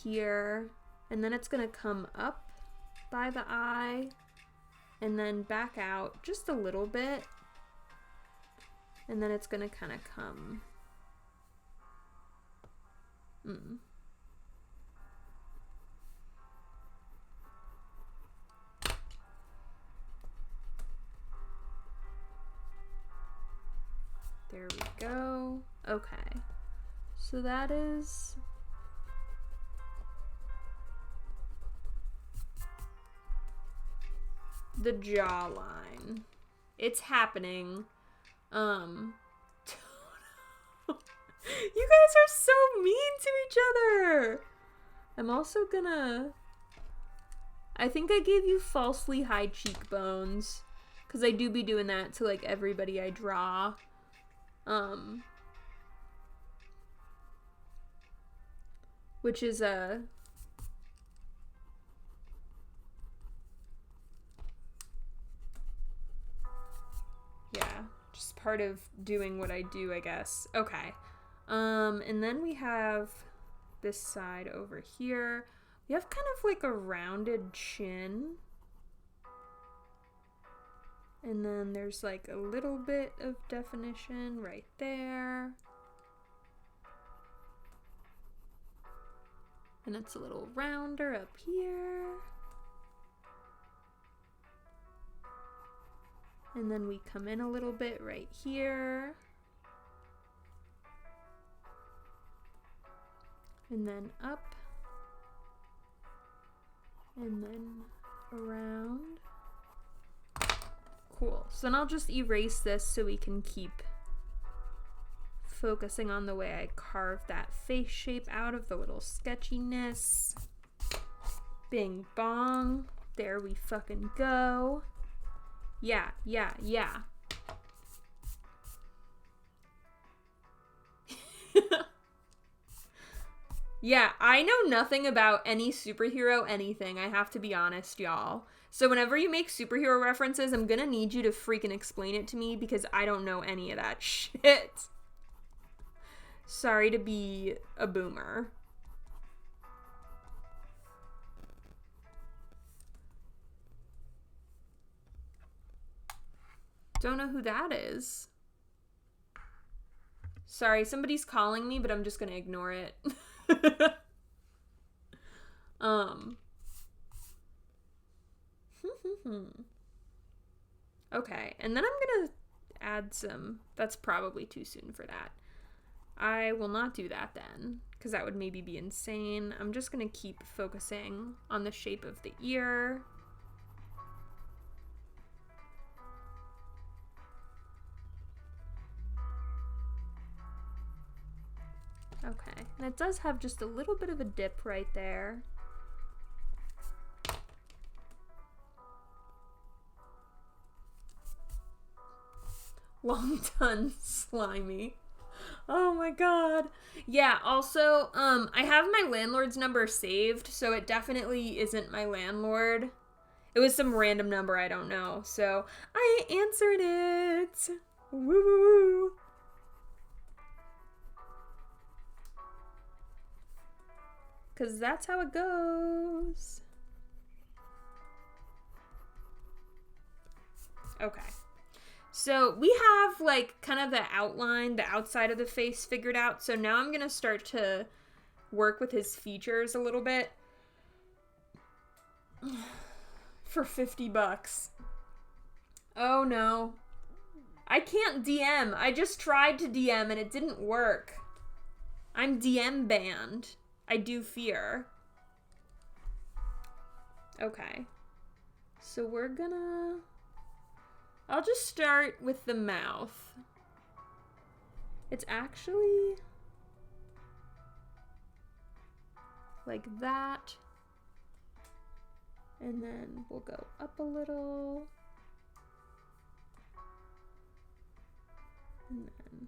here. And then it's gonna come up by the eye. And then back out just a little bit. And then it's gonna kind of come. There we go. Okay. So that is... the jawline. It's happening. You guys are so mean to each other. I'm also gonna... I think I gave you falsely high cheekbones. Because I do be doing that to like everybody I draw. Which is a... yeah, just part of doing what I do, I guess. Okay. And then we have this side over here. We have kind of like a rounded chin. And then there's like a little bit of definition right there. And it's a little rounder up here. And then we come in a little bit right here. And then up. And then around. Cool. So then I'll just erase this so we can keep focusing on the way I carved that face shape out of the little sketchiness. Bing bong. There we fucking go. Yeah, yeah, yeah. Yeah, I know nothing about any superhero anything, I have to be honest, y'all. So whenever you make superhero references, I'm gonna need you to freaking explain it to me because I don't know any of that shit. Sorry to be a boomer. Don't know who that is. Sorry, somebody's calling me, but I'm just gonna ignore it. Okay, and then I'm gonna add some. That's probably too soon for that. I will not do that then, because that would maybe be insane. I'm just gonna keep focusing on the shape of the ear. Okay, and it does have just a little bit of a dip right there. Long done, slimy. Oh my god. Yeah, also, I have my landlord's number saved, so it definitely isn't my landlord. It was some random number I don't know, so I answered it. Woo woo woo. Because that's how it goes. Okay. So we have like kind of the outline, the outside of the face figured out. So now I'm going to start to work with his features a little bit. For $50. Oh no. I can't DM. I just tried to DM and it didn't work. I'm DM banned. I do fear. Okay. So we're gonna... I'll just start with the mouth. It's actually... like that. And then we'll go up a little. And then...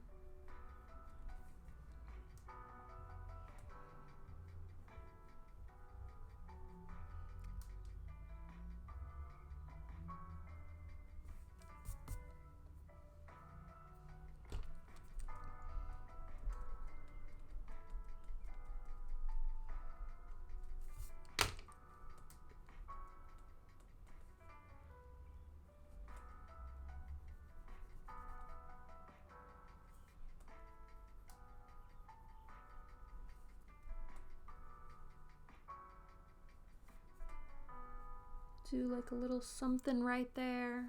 do like a little something right there.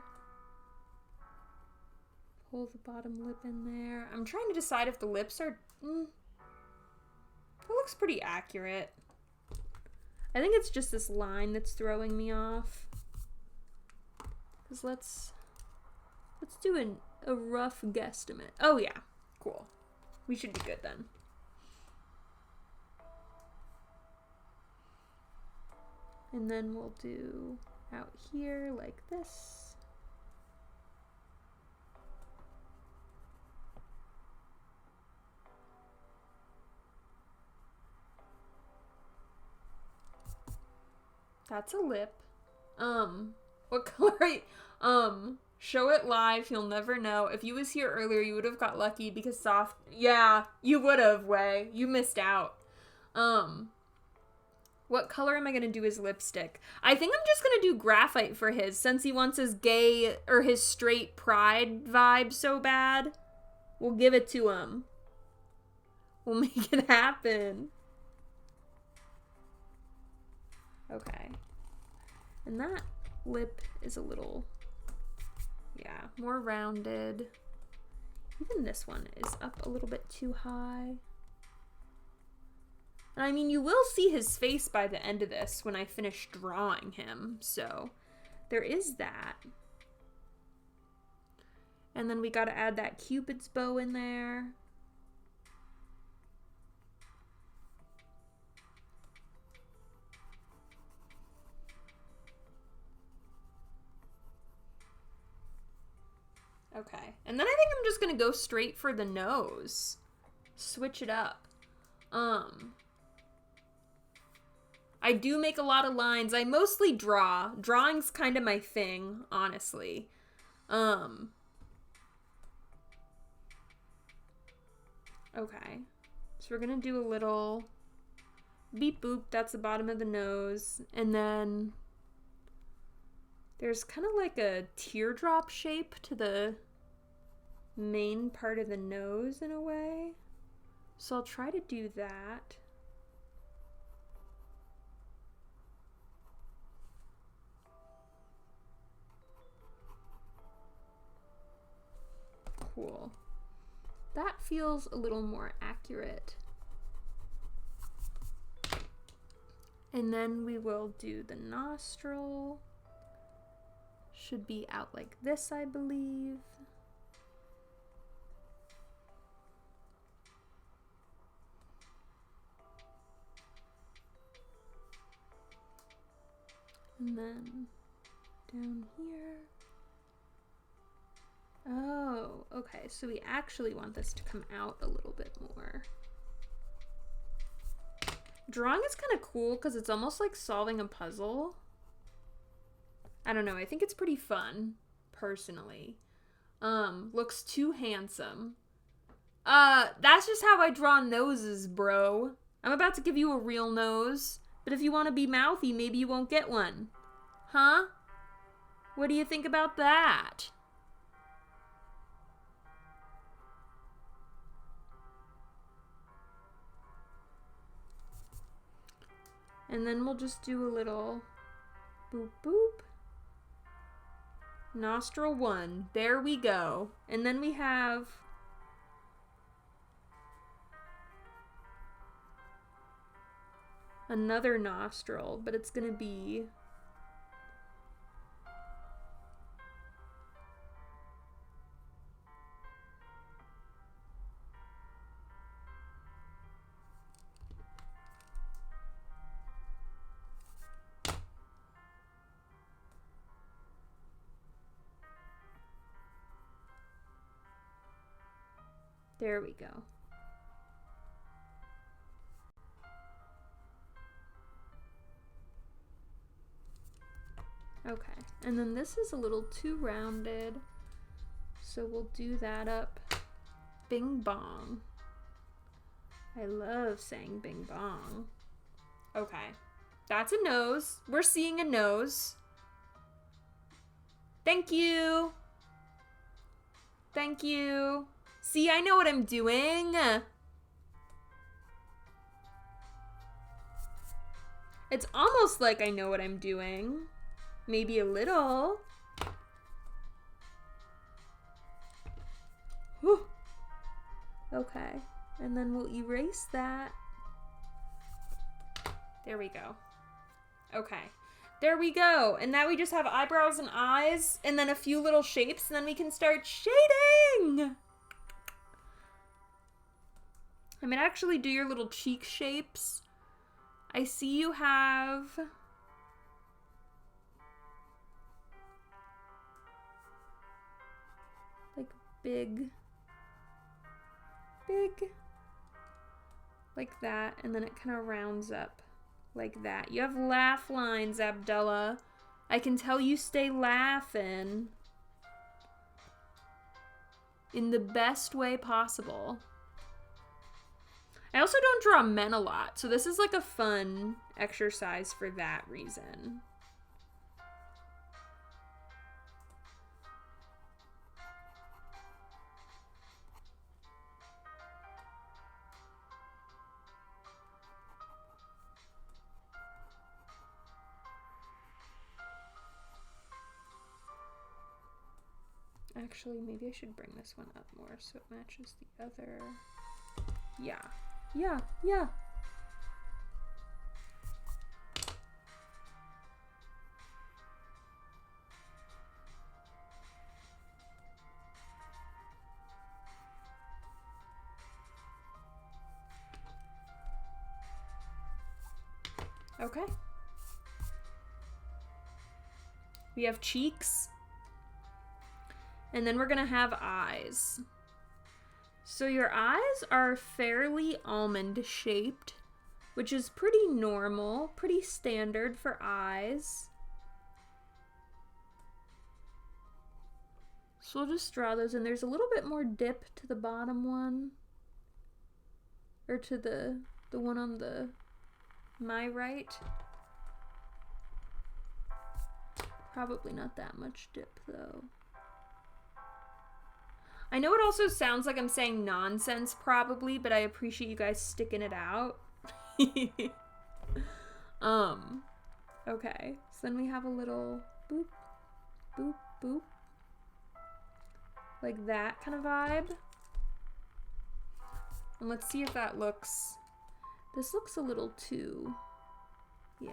Pull the bottom lip in there. I'm trying to decide if the lips are... It looks pretty accurate. I think it's just this line that's throwing me off. Because let's do a rough guesstimate. Oh yeah, cool. We should be good then. And then we'll do out here like this. That's a lip. What color are you? Show it live, you'll never know. If you was here earlier, you would have got lucky because soft... Yeah, you would have, Way. You missed out. What color am I going to do his lipstick? I think I'm just going to do graphite for his, since he wants his gay, or his straight pride vibe so bad. We'll give it to him. We'll make it happen. Okay. And that lip is a little, yeah, more rounded. Even this one is up a little bit too high. And I mean, you will see his face by the end of this when I finish drawing him, so there is that. And then we gotta add that Cupid's bow in there. Okay, and then I think I'm just gonna go straight for the nose. Switch it up. I do make a lot of lines. I mostly draw. Drawing's kind of my thing, honestly. Okay. So we're gonna do a little beep boop. That's the bottom of the nose. And then there's kind of like a teardrop shape to the main part of the nose in a way. So I'll try to do that. Cool. That feels a little more accurate. And then we will do the nostril. Should be out like this, I believe. And then down here. Oh, okay. So we actually want this to come out a little bit more. Drawing is kind of cool because it's almost like solving a puzzle. I don't know. I think it's pretty fun, personally. Looks too handsome. That's just how I draw noses, bro. I'm about to give you a real nose, but if you want to be mouthy, maybe you won't get one. Huh? What do you think about that? And then we'll just do a little boop boop. Nostril 1. There we go. And then we have another nostril, but it's gonna be there we go. Okay, and then this is a little too rounded, so we'll do that up. Bing bong. I love saying bing bong. Okay, that's a nose. We're seeing a nose. Thank you. Thank you. See, I know what I'm doing. It's almost like I know what I'm doing. Maybe a little. Whew. Okay, and then we'll erase that. There we go. Okay, there we go. And now we just have eyebrows and eyes, and then a few little shapes, and then we can start shading. I might actually do your little cheek shapes. I see you have like big, like that, and then it kind of rounds up like that. You have laugh lines, Abdullah. I can tell you stay laughing in the best way possible. I also don't draw men a lot, so this is like a fun exercise for that reason. Actually, maybe I should bring this one up more so it matches the other. Yeah. Yeah. Okay. We have cheeks. And then we're gonna have eyes. So your eyes are fairly almond shaped, which is pretty normal, pretty standard for eyes. So we'll just draw those in. There's a little bit more dip to the bottom one, or to the one on my right. Probably not that much dip though. I know it also sounds like I'm saying nonsense probably, but I appreciate you guys sticking it out. Okay. So then we have a little boop, boop, boop. Like that kind of vibe. And let's see if that looks... This looks a little too... Yeah.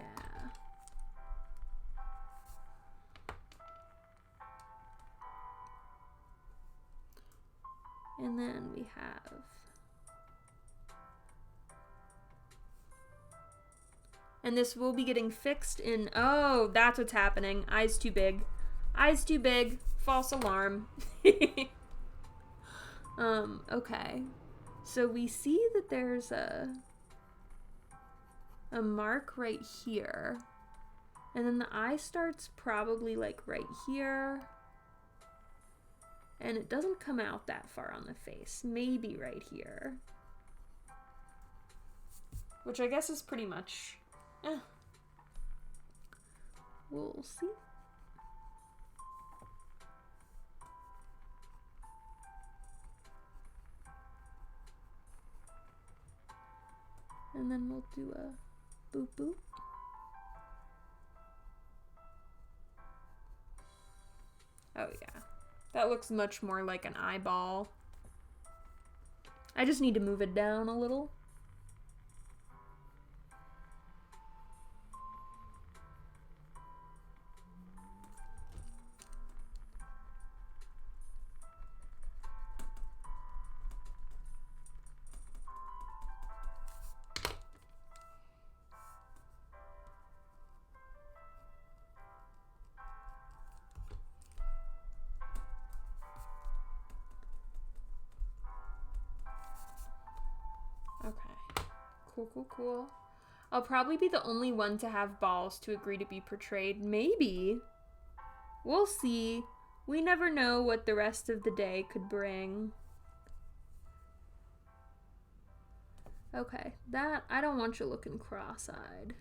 And then we have... And this will be getting fixed in... Oh, that's what's happening. Eyes too big. Eyes too big. False alarm. Okay. So we see that there's a mark right here. And then the eye starts probably like right here. And it doesn't come out that far on the face. Maybe right here. Which I guess is pretty much... We'll see. And then we'll do a boop boop. Oh yeah. That looks much more like an eyeball. I just need to move it down a little. Cool. I'll probably be the only one to have balls to agree to be portrayed. Maybe. We'll see. We never know what the rest of the day could bring. Okay, that, I don't want you looking cross-eyed.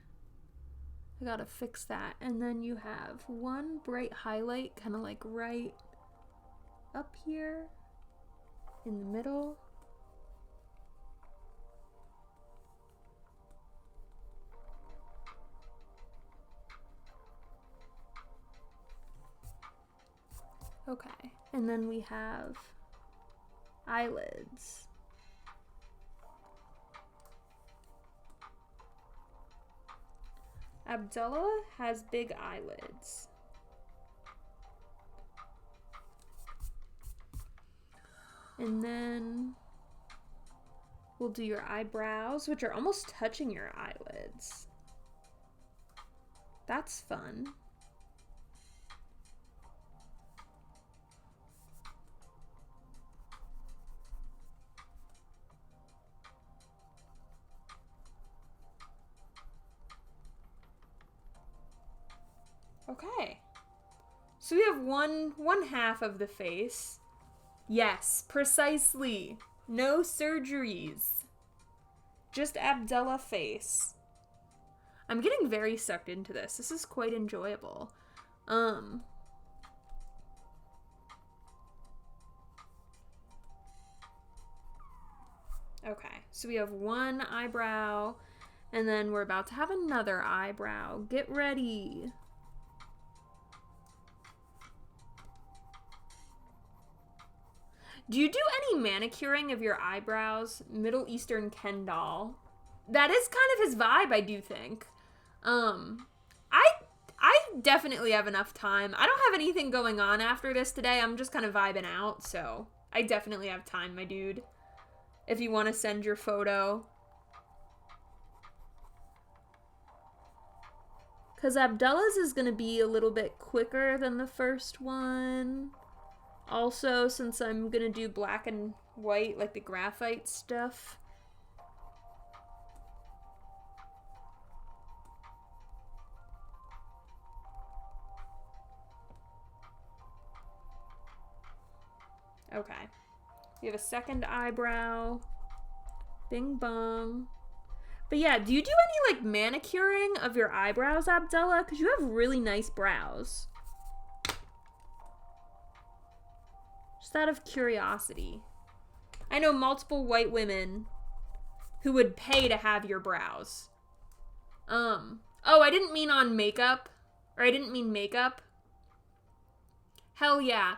I gotta fix that. And then you have one bright highlight, kind of like right up here in the middle. Okay, and then we have eyelids. Abdullah has big eyelids. And then we'll do your eyebrows, which are almost touching your eyelids. That's fun. Okay, so we have one half of the face. Yes, precisely. No surgeries. Just Abdullah face. I'm getting very sucked into this. This is quite enjoyable. Okay, so we have one eyebrow, and then we're about to have another eyebrow. Get ready. Do you do any manicuring of your eyebrows? Middle Eastern Ken doll. That is kind of his vibe, I do think. I definitely have enough time. I don't have anything going on after this today. I'm just kind of vibing out, so I definitely have time, my dude. If you want to send your photo. Because Abdullah's is going to be a little bit quicker than the first one. Also, since I'm gonna do black and white, like the graphite stuff. Okay. We have a second eyebrow. Bing bong. But yeah, do you do any, like, manicuring of your eyebrows, Abdullah? Because you have really nice brows. Just out of curiosity. I know multiple white women who would pay to have your brows. Oh, I didn't mean on makeup. Or I didn't mean makeup. Hell yeah.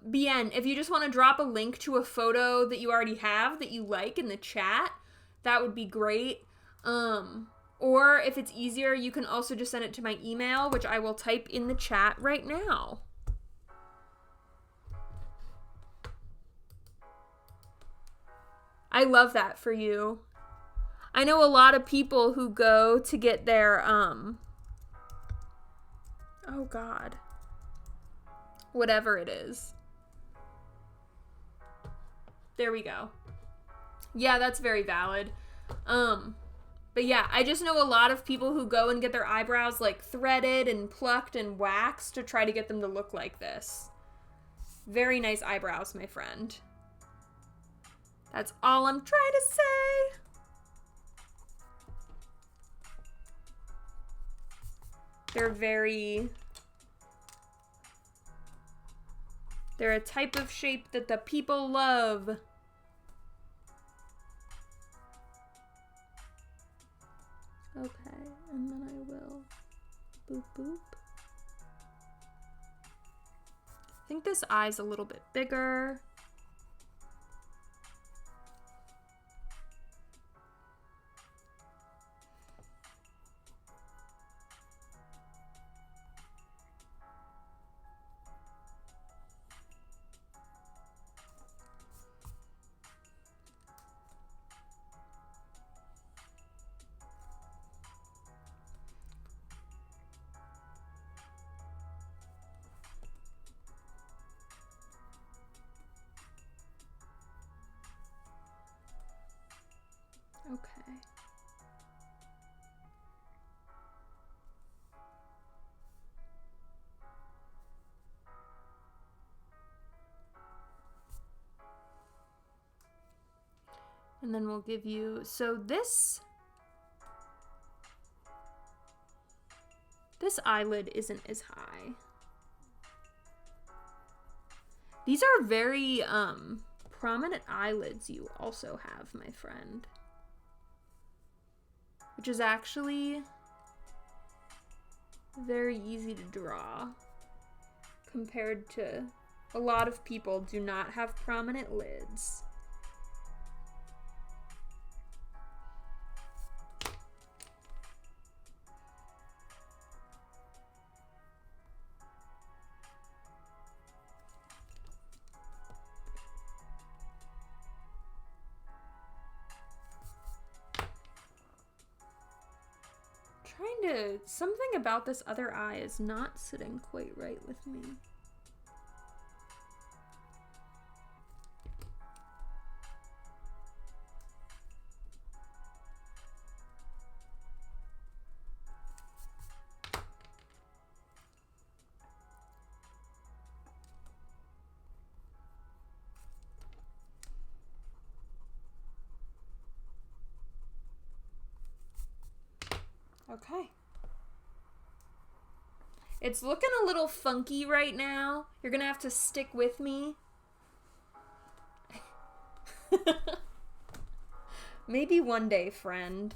Bien, if you just want to drop a link to a photo that you already have that you like in the chat, that would be great. Or if it's easier, you can also just send it to my email, which I will type in the chat right now. I love that for you. I know a lot of people who go to get their, oh God. Whatever it is. There we go. Yeah, that's very valid. But yeah, I just know a lot of people who go and get their eyebrows like threaded and plucked and waxed to try to get them to look like this. Very nice eyebrows, my friend. That's all I'm trying to say. They're a type of shape that the people love. Okay, and then I will boop boop. I think this eye's a little bit bigger. Okay. And then we'll give you, so this eyelid isn't as high. These are very prominent eyelids you also have, my friend. Which is actually very easy to draw compared to a lot of people do not have prominent lids. Something about this other eye is not sitting quite right with me. Okay. It's looking a little funky right now. You're gonna have to stick with me. Maybe one day, friend.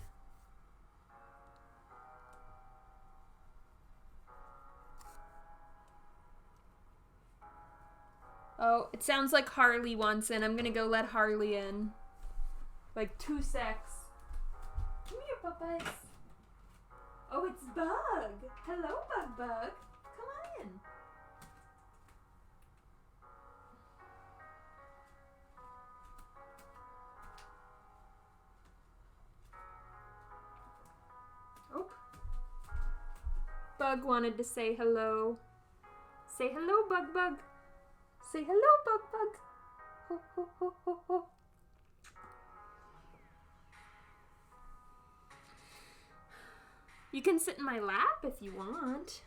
Oh, it sounds like Harley wants in. I'm gonna go let Harley in. Like 2 secs. Come here, puppies. Oh, it's Bug. Hello, Bug. Come on in. Oh. Bug wanted to say hello. Say hello, Bug. Say hello, Bug. Ho, ho, ho, ho, ho. You can sit in my lap if you want.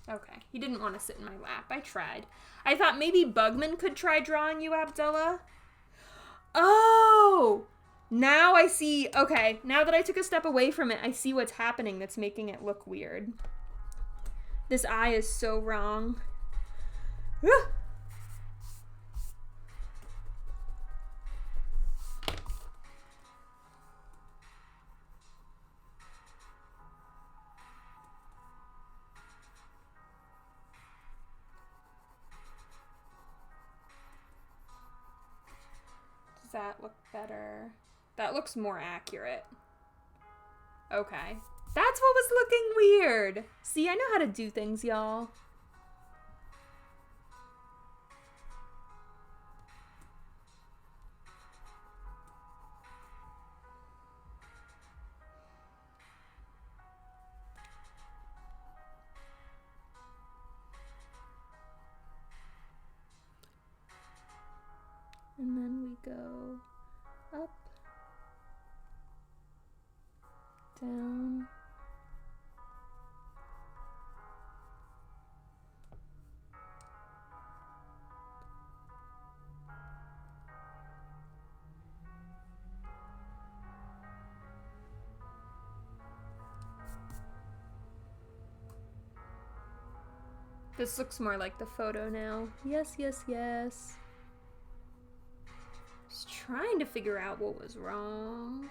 Okay, He didn't want to sit in my lap. I tried. I thought maybe Bugman could try drawing you, Abdullah. Oh! Now I see. Okay, now that I took a step away from it, I see what's happening that's making it look weird. This eye is so wrong. Does that look better? That looks more accurate. Okay. That's what was looking weird. See, I know how to do things, y'all. And then we go up, down. This looks more like the photo now. Yes, yes, yes. Just trying to figure out what was wrong.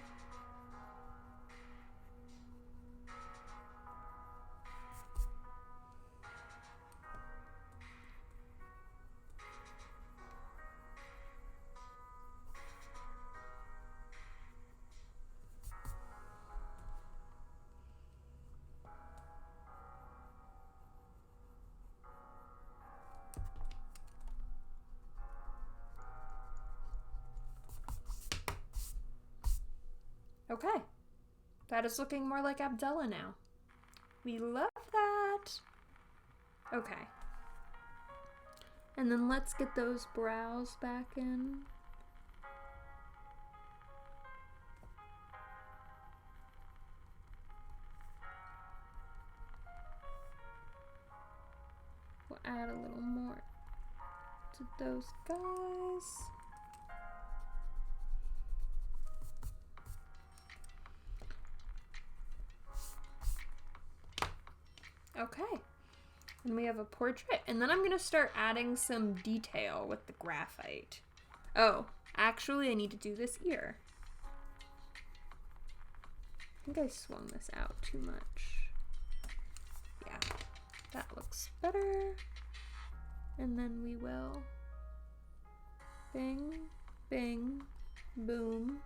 Okay. That is looking more like Abdullah now. We love that. Okay. And then let's get those brows back in. We'll add a little more to those guys. Okay, and we have a portrait, and then I'm gonna start adding some detail with the graphite. Oh, actually I need to do this ear. I think I swung this out too much. Yeah, that looks better. And then we will bing, bing, boom.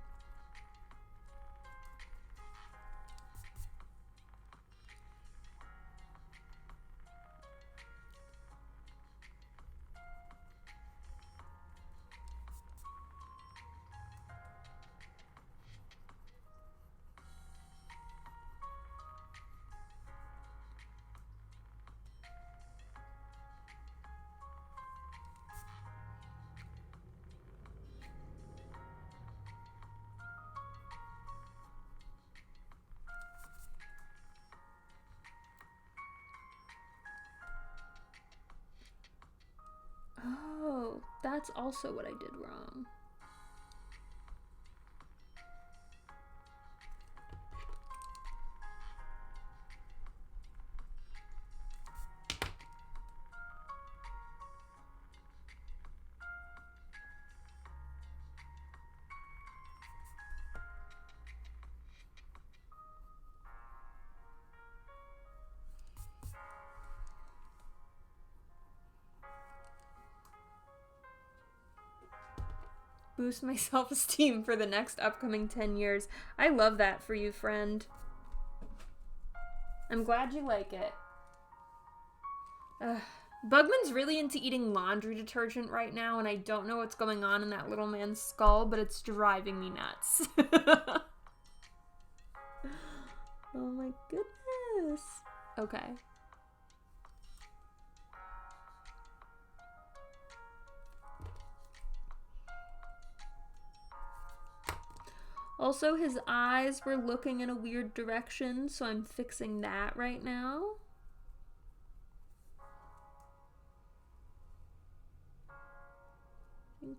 Oh, that's also what I did wrong. Boost my self-esteem for the next upcoming 10 years. I love that for you, friend. I'm glad you like it. Bugman's really into eating laundry detergent right now, and I don't know what's going on in that little man's skull, but it's driving me nuts. Oh my goodness. Okay. Also, his eyes were looking in a weird direction, so I'm fixing that right now. think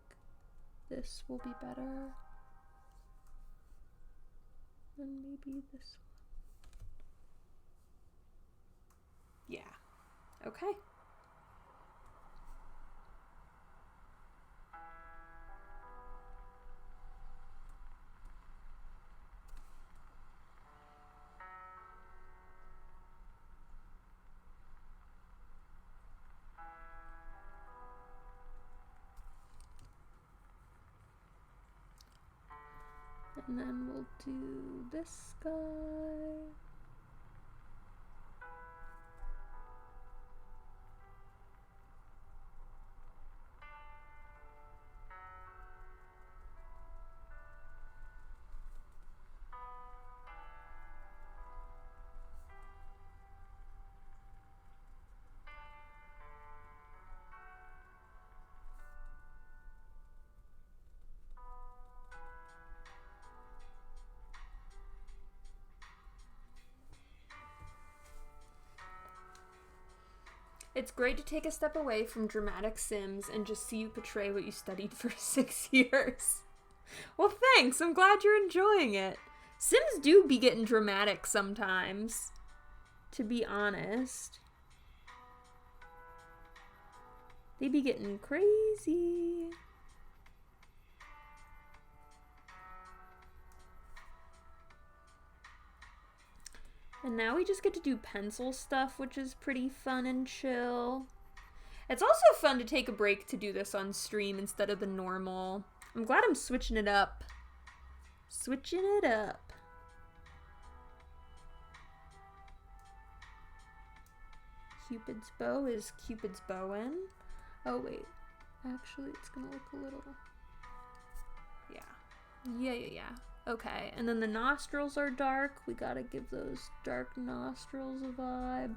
this will be better. And maybe this one. Yeah. Okay. And then we'll do this guy. It's great to take a step away from dramatic Sims and just see you portray what you studied for 6 years. Well, thanks. I'm glad you're enjoying it. Sims do be getting dramatic sometimes, to be honest. They be getting crazy. And now we just get to do pencil stuff, which is pretty fun and chill. It's also fun to take a break to do this on stream instead of the normal. I'm glad I'm switching it up. Switching it up. Cupid's bow is Cupid's bowing. Oh, wait. Actually, it's gonna look a little... Yeah. Okay, and then the nostrils are dark. We gotta give those dark nostrils a vibe.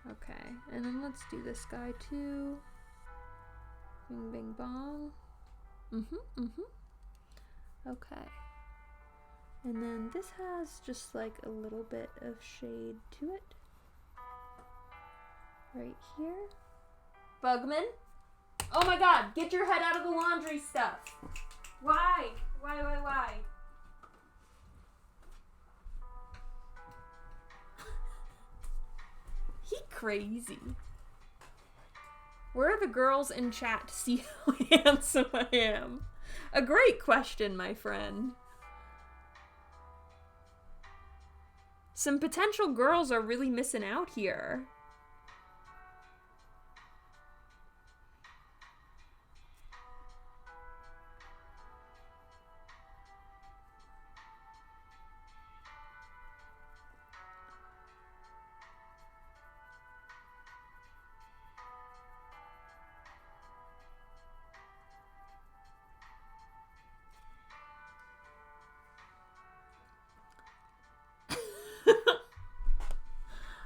Okay, and then let's do this guy too. Bing, bing, bong. Okay. And then this has just like a little bit of shade to it. Right here. Bugman? Oh my god, get your head out of the laundry stuff. Why? Why? He crazy. Where are the girls in chat to see how handsome I am? A great question, my friend. Some potential girls are really missing out here.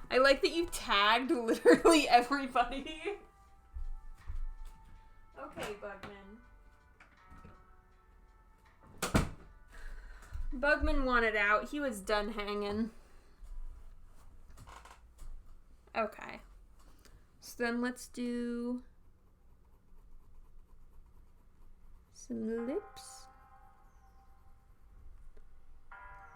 I like that you tagged literally everybody. Okay, Bugman. Bugman wanted out. He was done hanging. Okay. So then let's do some lips.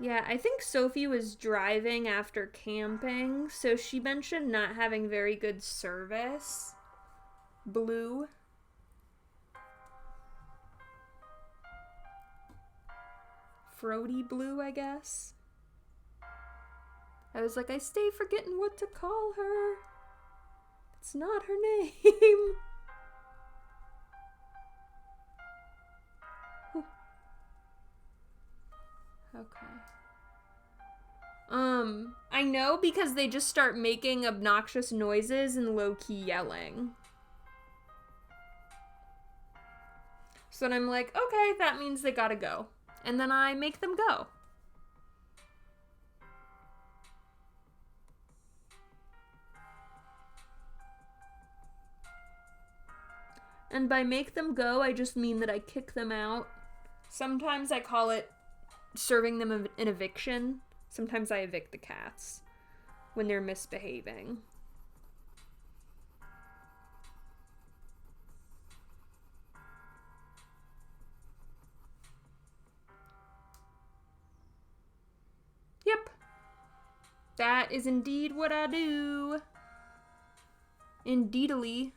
Yeah, I think Sophie was driving after camping, so she mentioned not having very good service. Blue. Frody blue, I guess. I was like, I stay forgetting what to call her. It's not her name. Okay. I know because they just start making obnoxious noises and low-key yelling. So then I'm like, okay, that means they gotta go. And then I make them go. And by make them go, I just mean that I kick them out. Sometimes I call it serving them an eviction. Sometimes I evict the cats when they're That is indeed what I do. Indeedly.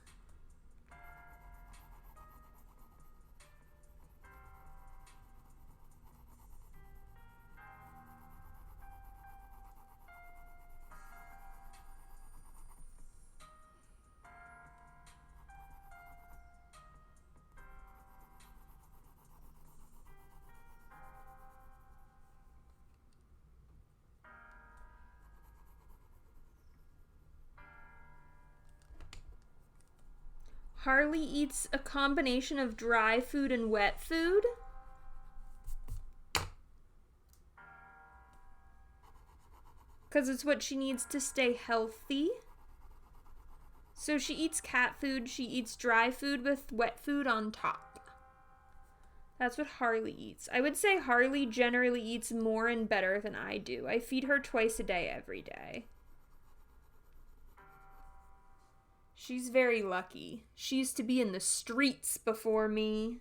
Harley eats a combination of dry food and wet food. Because it's what she needs to stay healthy. So she eats cat food, she eats dry food with wet food on top. That's what Harley eats. I would say Harley generally eats more and better than I do. I feed her twice a day every day. She's very lucky. She used to be in the streets before me.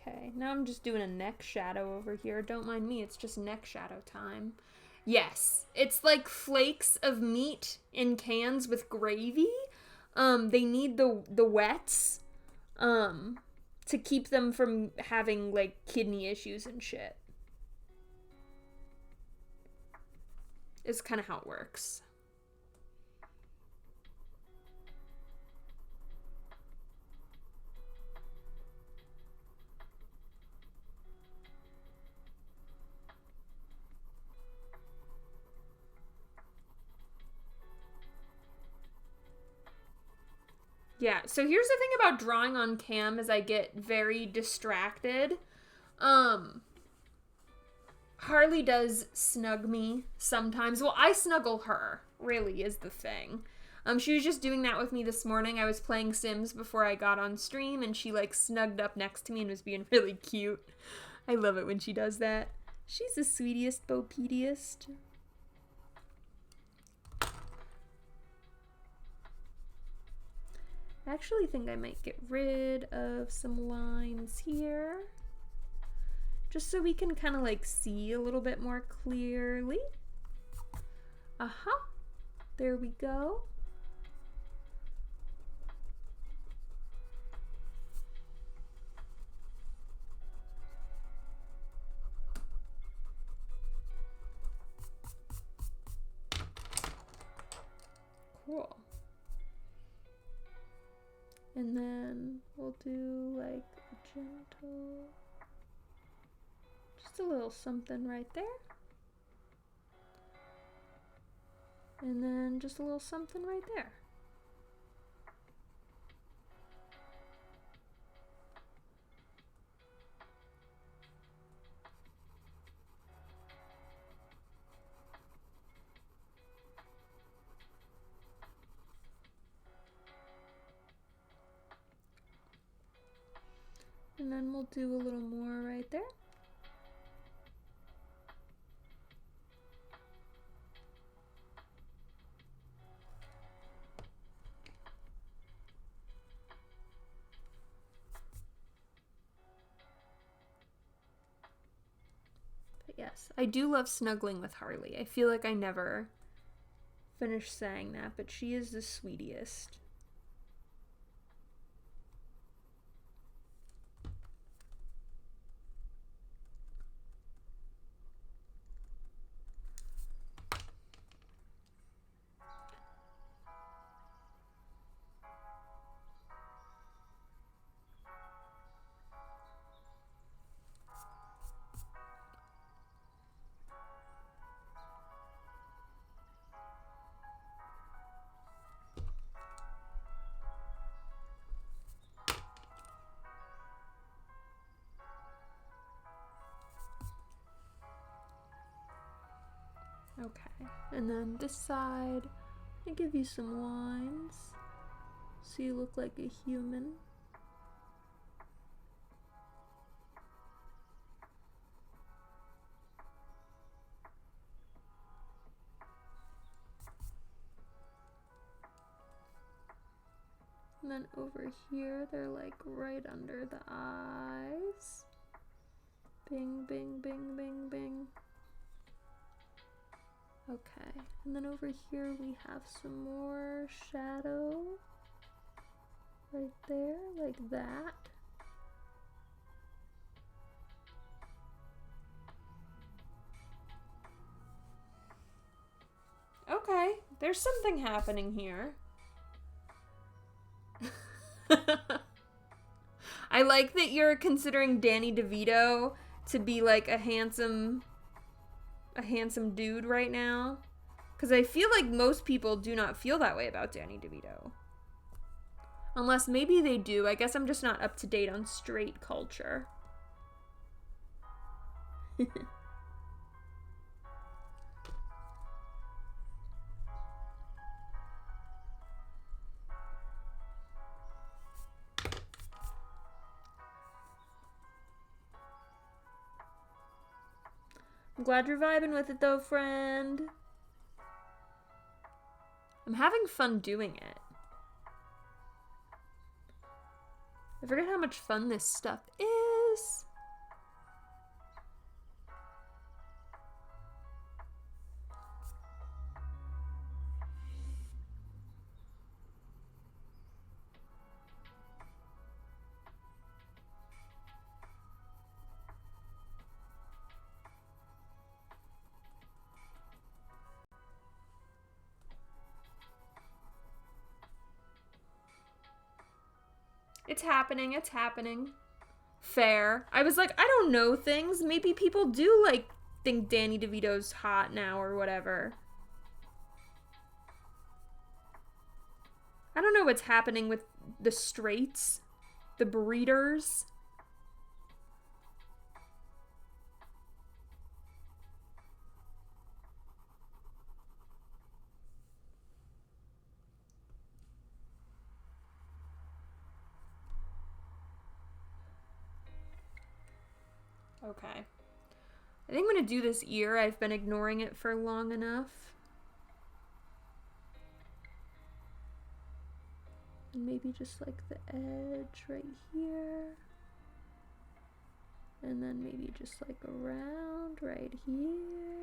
Okay, now I'm just doing a neck shadow over here. Don't mind me, it's just neck shadow time. Yes, it's like flakes of meat in cans with gravy. They need the wets, to keep them from having, like, kidney issues and shit. Is kind of how it works. Yeah, so here's the thing about drawing on cam is I get very distracted. Harley does snug me sometimes. Well, I snuggle her, really, is the thing. She was just doing that with me this morning. I was playing Sims before I got on stream, and she, like, snugged up next to me and was being really cute. I love it when she does that. She's the sweetest Bopediest. I actually think I might get rid of some lines here. Just so we can kind of like see a little bit more clearly. There we go. Cool. And then we'll do like a gentle, just a little something right there. And then just a little something right there. And then we'll do a little more right there. But yes, I do love snuggling with Harley. I feel like I never finished saying that, but she is the sweetest. Okay, and then this side, I give you some lines. so you look like a human. And then over here, they're like right under the eyes. Bing, bing, bing, bing, bing. Okay, and then over here we have some more shadow. Right there, like that. Okay, there's something happening here. I like that you're considering Danny DeVito to be like a handsome dude right now. Because I feel like most people do not feel that way about Danny DeVito. Unless maybe they do. I guess I'm just not up to date on straight culture. I'm glad you're vibing with it though, friend. I'm having fun doing it. I forget how much fun this stuff is. It's happening, it's happening. Fair. I was like, I don't know things. Maybe people do, like, think Danny DeVito's hot now or whatever. I don't know what's happening with the straights. The breeders. Okay. I think I'm gonna do this ear. I've been ignoring it for long enough. And maybe just like the edge right here. And then maybe just like around right here.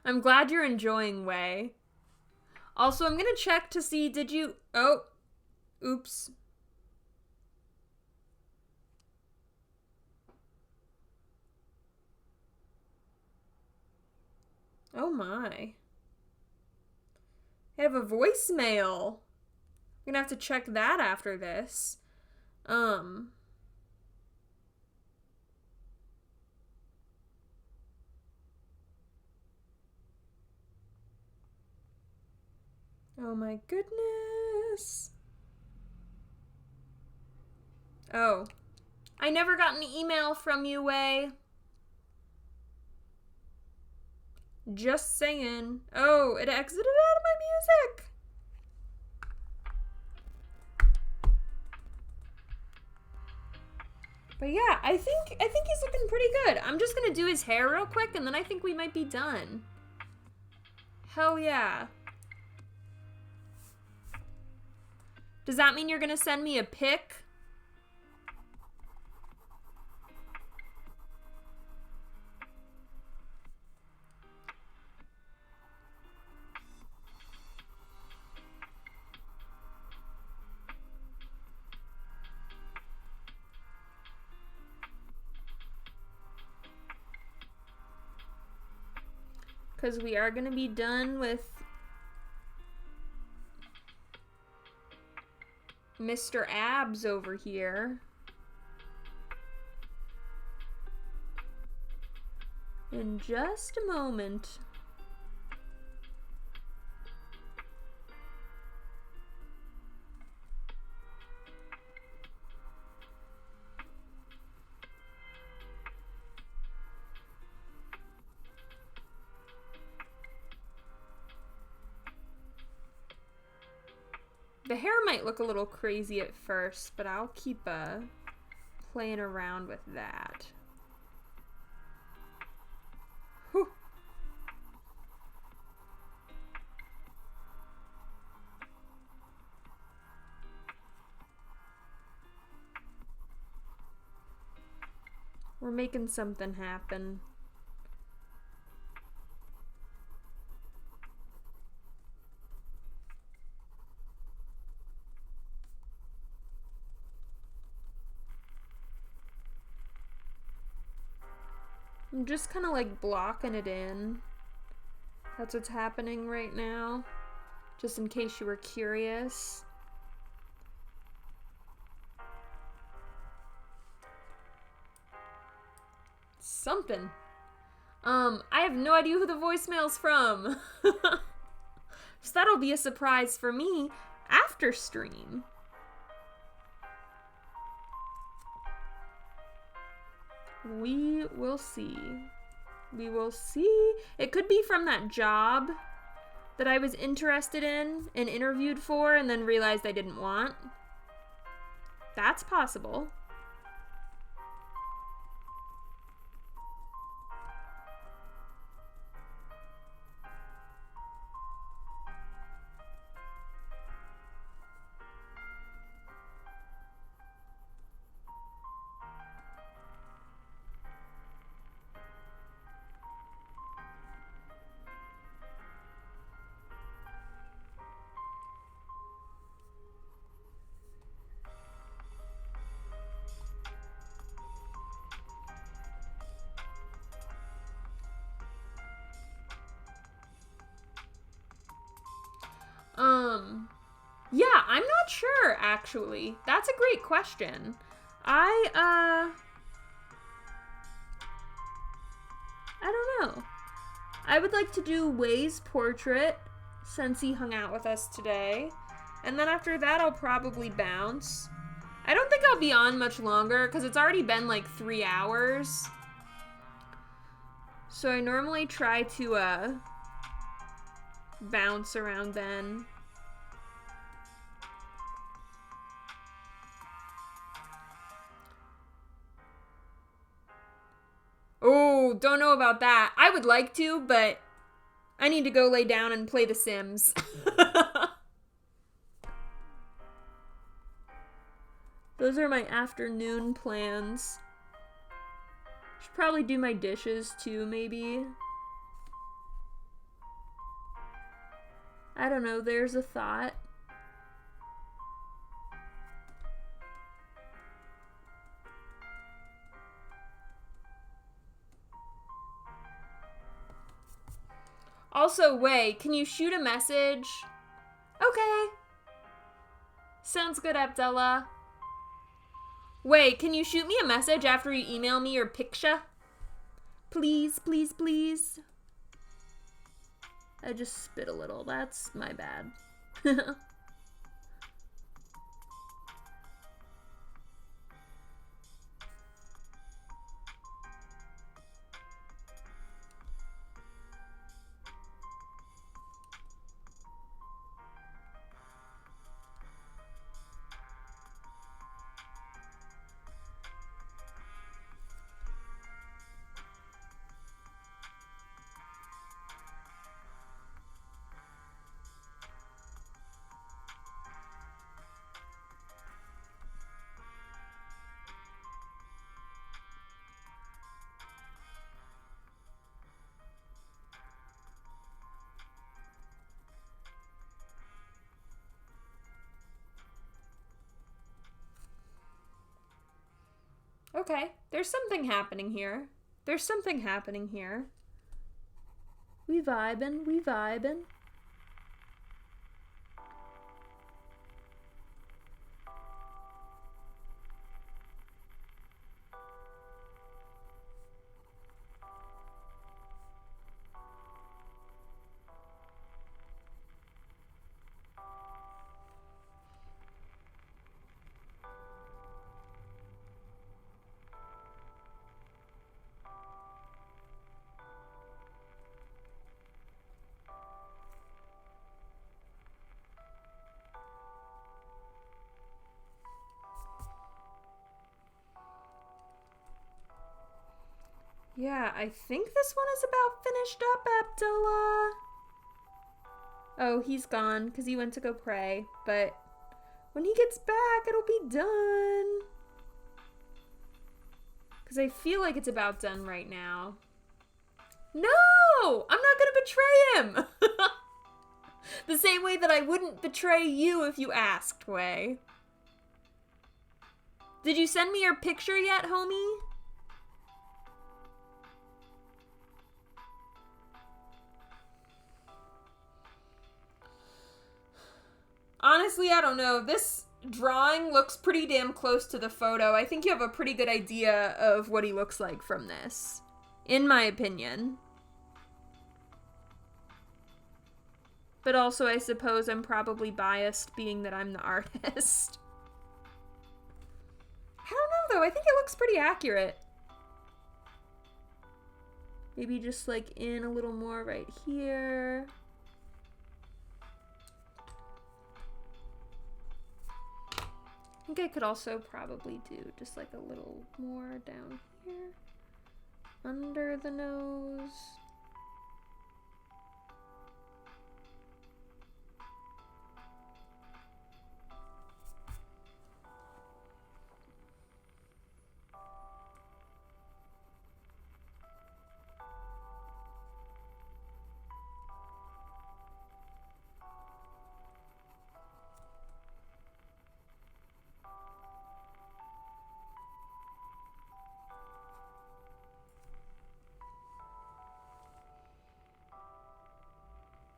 I'm glad you're enjoying Way. Also, I'm gonna check to see, did you... Oh. Oops. Oh my. I have a voicemail. I'm gonna have to check that after this. Oh my goodness. Oh. I never got an email from you, Way. Just saying. Oh, it exited out of my music. But yeah, I think he's looking pretty good. I'm just gonna do his hair real quick and then I think we might be done. Hell yeah. Does that mean you're gonna send me a pic? Because we are gonna be done with Mr. Abs over here in just a moment. The hair might look a little crazy at first, but I'll keep playing around with that. Whew. We're making something happen. I'm just kind of like blocking it in. That's what's happening right now. Just in case you were curious. Something. I have no idea who the voicemail's from. So that'll be a surprise for me after stream. We will see. We will see. It could be from that job that I was interested in and interviewed for and then realized I didn't want. That's possible. Yeah, I'm not sure, actually. That's a great question. I don't know. I would like to do Way's portrait since he hung out with us today. And then after that, I'll probably bounce. I don't think I'll be on much longer because it's already been like 3 hours. So I normally try to, bounce around then. Oh, don't know about that. I would like to, but I need to go lay down and play The Sims. Those are my afternoon plans. Should probably do my dishes too, maybe. I don't know, there's a thought. Also, Way, can you shoot a message? Okay. Sounds good, Abdullah. Way, can you shoot me a message after you email me your picture? Please, please, please. I just spit a little. That's my bad. Okay, there's something happening here. There's something happening here. We vibin', we vibin'. Yeah, I think this one is about finished up, Abdullah. Oh, he's gone because he went to go pray. But when he gets back, it'll be done. Because I feel like it's about done right now. No! I'm not going to betray him! The same way that I wouldn't betray you if you asked, Way. Did you send me your picture yet, homie? Honestly, I don't know. This drawing looks pretty damn close to the photo. I think you have a pretty good idea of what he looks like from this, in my opinion. But also, I suppose I'm probably biased, being that I'm the artist. I don't know, though. I think it looks pretty accurate. Maybe just, like, in a little more right here. I think I could also probably do just like a little more down here, under the nose.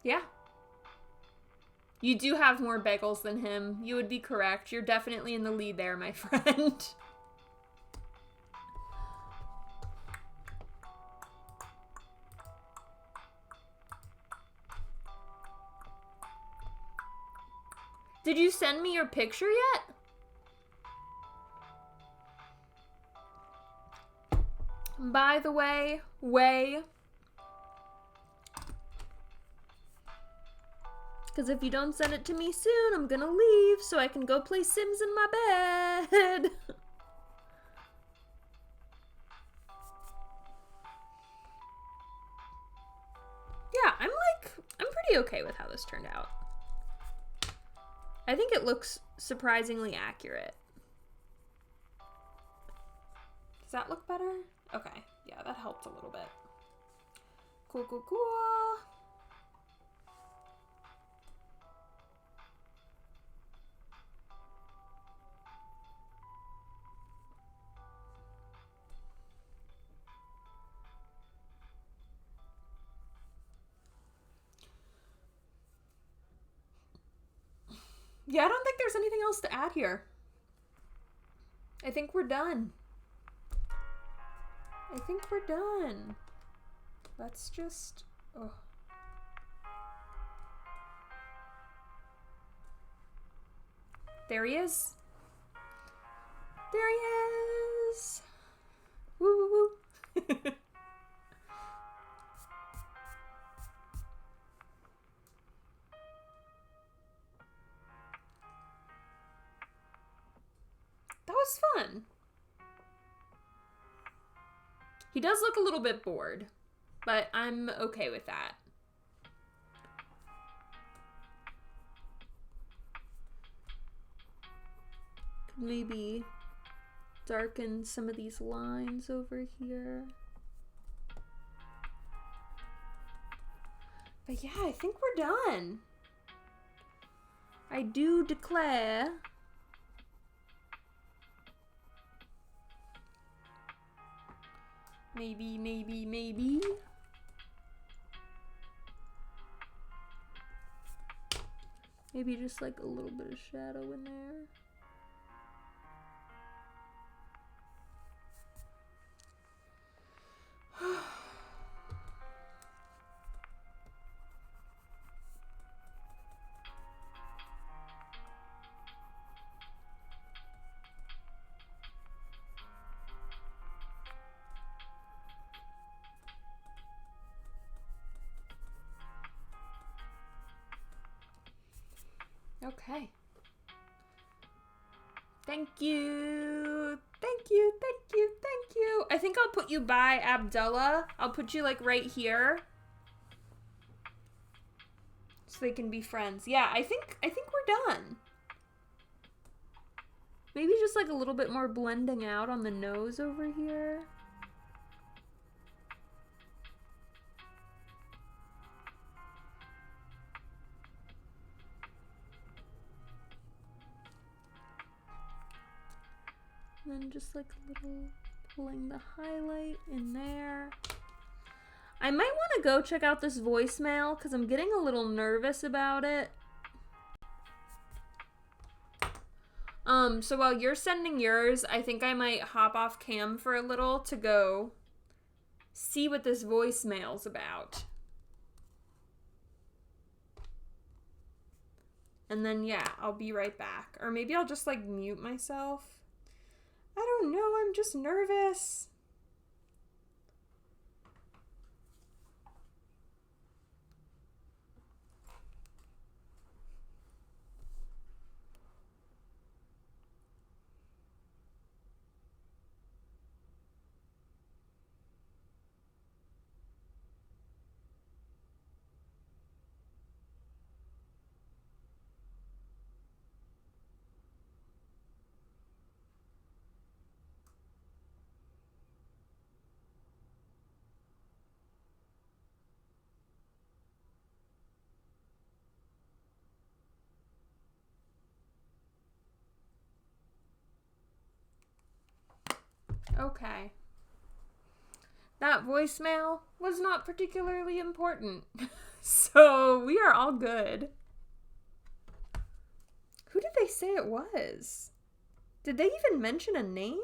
Yeah. You do have more bagels than him. You would be correct. You're definitely in the lead there, my friend. Did you send me your picture yet? By the way, Way. Because if you don't send it to me soon, I'm gonna leave so I can go play Sims in my bed. Yeah, I'm pretty okay with how this turned out. I think it looks surprisingly accurate. Does that look better? Okay, yeah, that helped a little bit. Cool, cool, cool. Yeah, I don't think there's anything else to add here. I think we're done. I think we're done. Let's just... Oh. There he is. There he is. Woo, woo, woo. That was fun. He does look a little bit bored, but I'm okay with that. Could maybe darken some of these lines over here. But yeah, I think we're done. I do declare. Maybe, maybe, maybe. Maybe just like a little bit of shadow in there. Okay. Thank you. Thank you, thank you, thank you. I think I'll put you by Abdullah. I'll put you like right here. So they can be friends. Yeah, I think we're done. Maybe just like a little bit more blending out on the nose over here. And then just like a little pulling the highlight in there. I might want to go check out this voicemail because I'm getting a little nervous about it. So while you're sending yours, I think I might hop off cam for a little to go see what this voicemail's about. And then, yeah, I'll be right back. Or maybe I'll just, like, mute myself. I don't know, I'm just nervous. Okay. That voicemail was not particularly important. So we are all good. Who did they say it was? Did they even mention a name?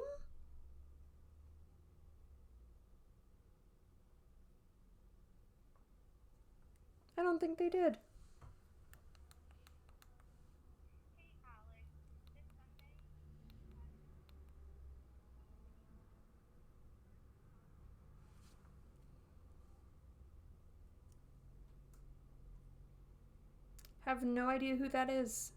I don't think they did. Have no idea who that is.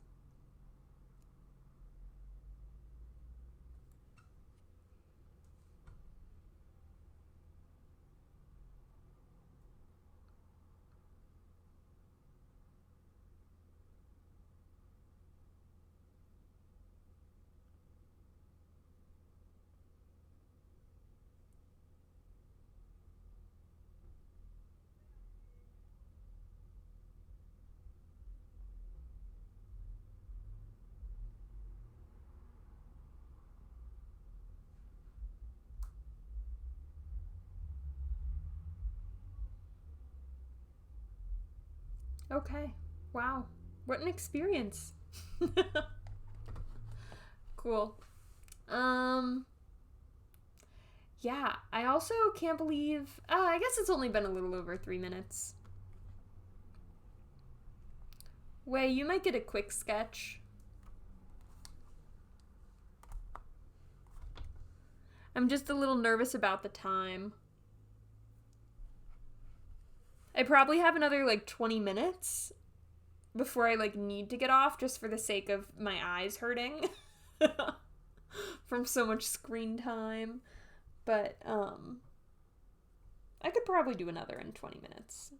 Okay. Wow. What an experience. Cool. Yeah, I also can't believe... I guess it's only been a little over 3 minutes. Wei, you might get a quick sketch. I'm just a little nervous about the time. I probably have another, like, 20 minutes before I, like, need to get off just for the sake of my eyes hurting from so much screen time. But, I could probably do another in 20 minutes.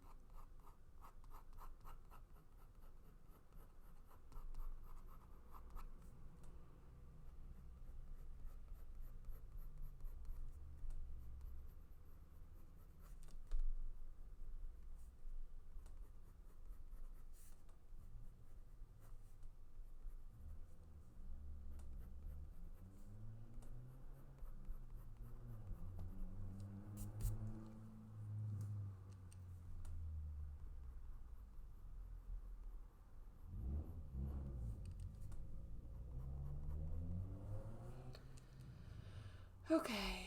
Okay.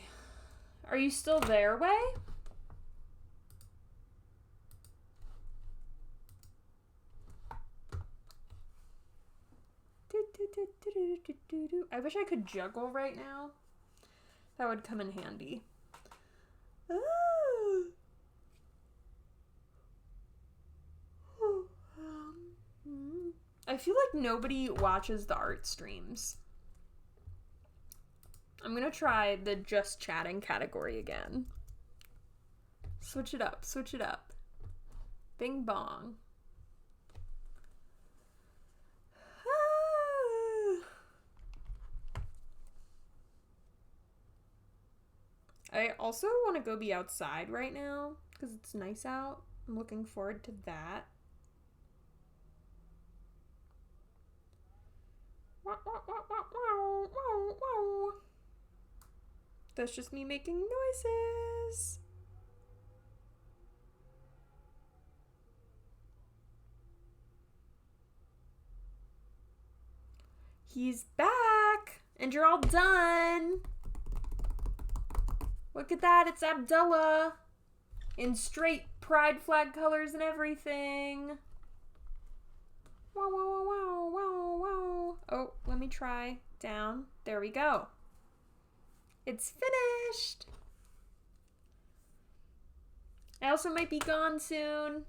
Are you still there, Way? I wish I could juggle right now. That would come in handy. I feel like nobody watches the art streams. I'm gonna try the just chatting category again. Switch it up, switch it up. Bing bong. I also want to go be outside right now because it's nice out. I'm looking forward to that. That's just me making noises. He's back, and you're all done. Look at that, it's Abdullah. In straight pride flag colors and everything. Wow, wow, wow, wow, wow. Oh, let me try. Down. There we go. It's finished. I also might be gone soon.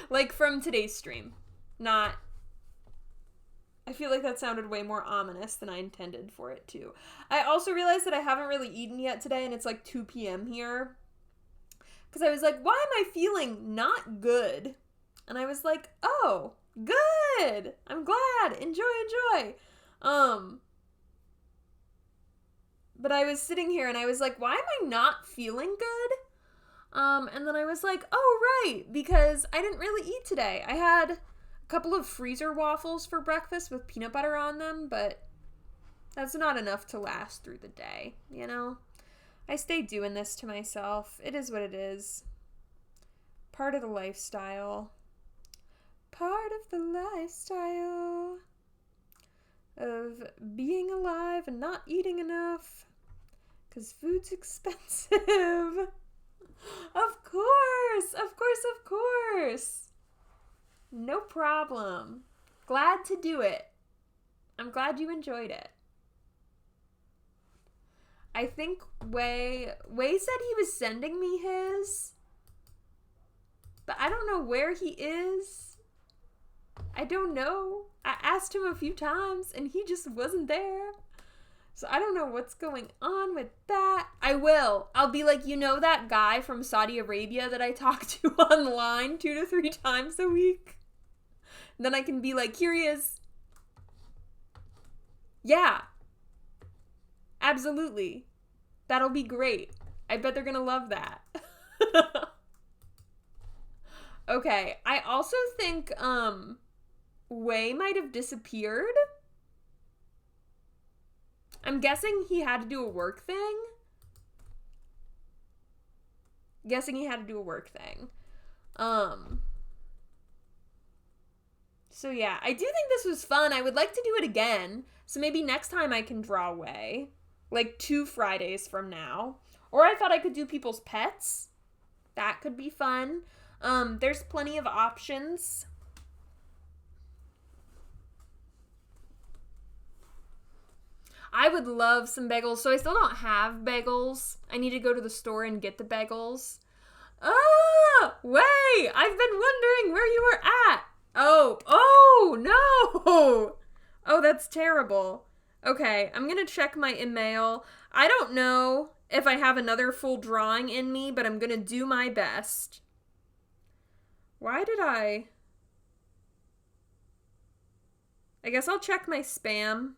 Like from today's stream. Not... I feel like that sounded way more ominous than I intended for it to. I also realized that I haven't really eaten yet today, and it's like 2 p.m. here. Because I was like, why am I feeling not good? And I was like, oh, good! I'm glad! Enjoy, enjoy! But I was sitting here, and I was like, why am I not feeling good? And then I was like, oh, right, because I didn't really eat today. I had a couple of freezer waffles for breakfast with peanut butter on them, but that's not enough to last through the day, you know? I stay doing this to myself. It is what it is. Part of the lifestyle. Part of the lifestyle of being alive and not eating enough because food's expensive. Of course, of course, of course. No problem. Glad to do it. I'm glad you enjoyed it. I think Way said he was sending me his, but I don't know where he is. I don't know. I asked him a few times and he just wasn't there. So I don't know what's going on with that. I will. I'll be like, you know that guy from Saudi Arabia that I talk to online 2 to 3 times a week? And then I can be like, here he is. Yeah. Absolutely. That'll be great. I bet they're gonna love that. Okay. I also think, Way might have disappeared. I'm guessing he had to do a work thing. So yeah, I do think this was fun. I would like to do it again. So maybe next time I can draw Way. Like 2 Fridays from now. Or I thought I could do people's pets. That could be fun. There's plenty of options. I would love some bagels. So I still don't have bagels. I need to go to the store and get the bagels. Ah! Way! I've been wondering where you were at. Oh, no! Oh, that's terrible. Okay, I'm gonna check my email. I don't know if I have another full drawing in me, but I'm gonna do my best. Why did I guess I'll check my spam.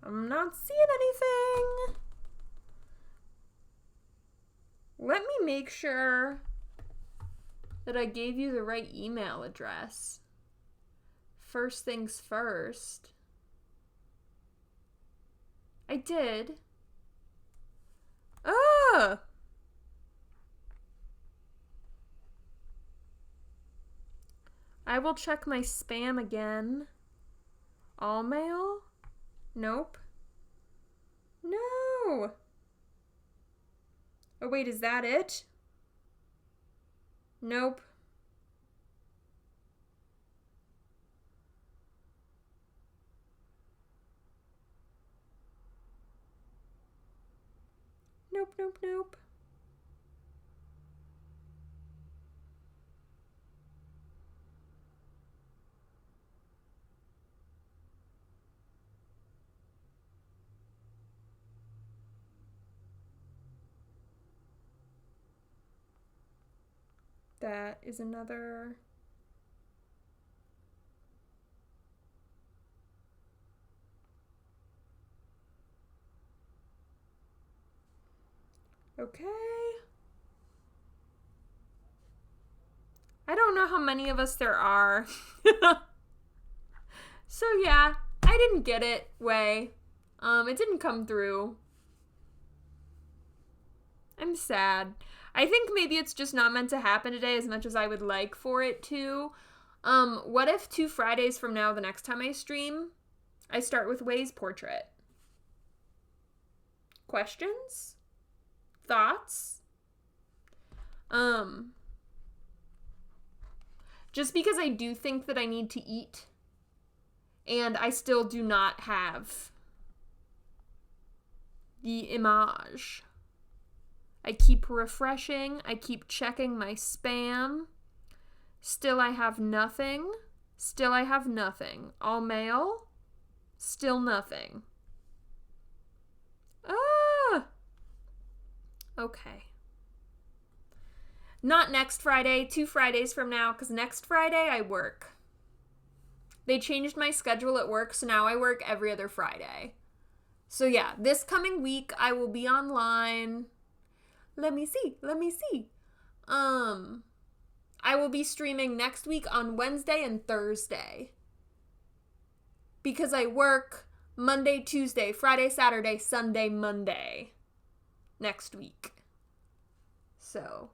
I'm not seeing anything. Let me make sure that I gave you the right email address. First things first. I did. Ah! I will check my spam again. All mail? Nope. No! Oh wait, is that it? Nope. Nope, nope, nope. That is another... Okay. I don't know how many of us there are. So yeah, I didn't get it, Way. It didn't come through. I'm sad. I think maybe it's just not meant to happen today as much as I would like for it to. What if 2 Fridays from now, the next time I stream, I start with Way's portrait? Questions? Thoughts? Just because I do think that I need to eat, and I still do not have the image. I keep refreshing. I keep checking my spam. Still I have nothing. Still I have nothing. All mail. Still nothing. Ah! Okay. Not next Friday, 2 Fridays from now, because next Friday I work. They changed my schedule at work, so now I work every other Friday. So yeah, this coming week I will be online. Let me see. I will be streaming next week on Wednesday and Thursday. Because I work Monday, Tuesday, Friday, Saturday, Sunday, Monday. Next week. So,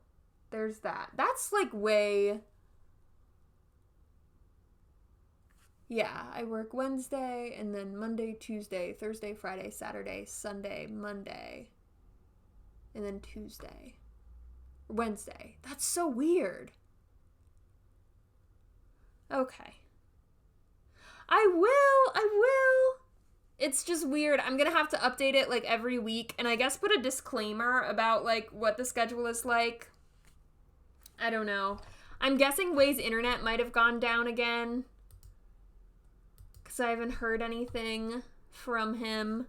there's that. That's like way... Yeah, I work Wednesday and then Monday, Tuesday, Thursday, Friday, Saturday, Sunday, Monday. And then Tuesday. Wednesday. That's so weird. Okay. I will. It's just weird. I'm gonna have to update it like every week and I guess put a disclaimer about like what the schedule is like. I don't know. I'm guessing Way's internet might have gone down again. Because I haven't heard anything from him.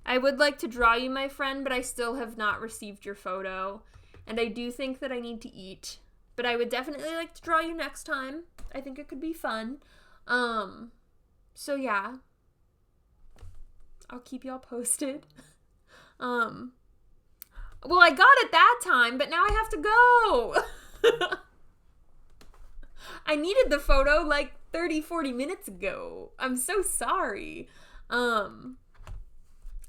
I would like to draw you, my friend, but I still have not received your photo. And I do think that I need to eat. But I would definitely like to draw you next time. I think it could be fun. So yeah. I'll keep y'all posted. Well, I got it that time, but now I have to go. I needed the photo like 30-40 minutes ago. I'm so sorry.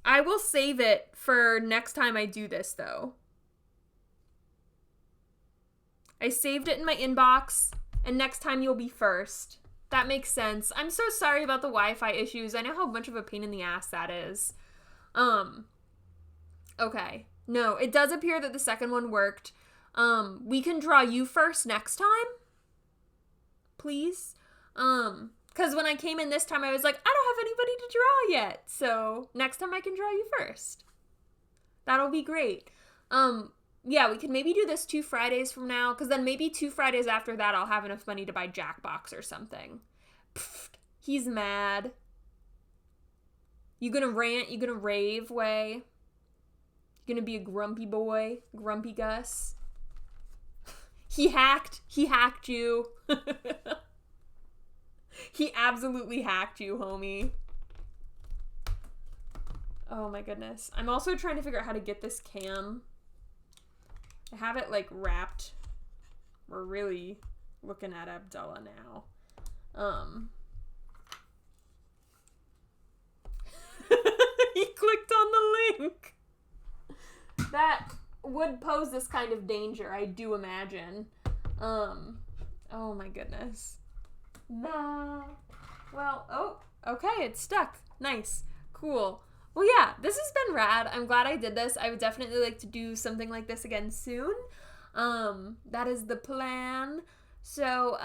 I will save it for next time I do this, though. I saved it in my inbox, and next time you'll be first. That makes sense. I'm so sorry about the Wi-Fi issues. I know how much of a pain in the ass that is. Okay. No, it does appear that the second one worked. We can draw you first next time? Please? Because when I came in this time, I was like, I don't have anybody to draw yet. So next time I can draw you first. That'll be great. Yeah, we could maybe do this 2 Fridays from now, because then maybe 2 Fridays after that I'll have enough money to buy Jackbox or something. Pfft, he's mad. You gonna rant? You gonna rave, Way? You gonna be a grumpy boy? Grumpy Gus? He hacked you. He absolutely hacked you, homie. Oh my goodness. I'm also trying to figure out how to get this cam I have it, like, wrapped. We're really looking at Abdullah now. He clicked on the link. That would pose this kind of danger, I do imagine. Oh my goodness. Nah. Well, oh, okay, it's stuck. Nice. Cool. Well, yeah, this has been rad. I'm glad I did this. I would definitely like to do something like this again soon. That is the plan. So,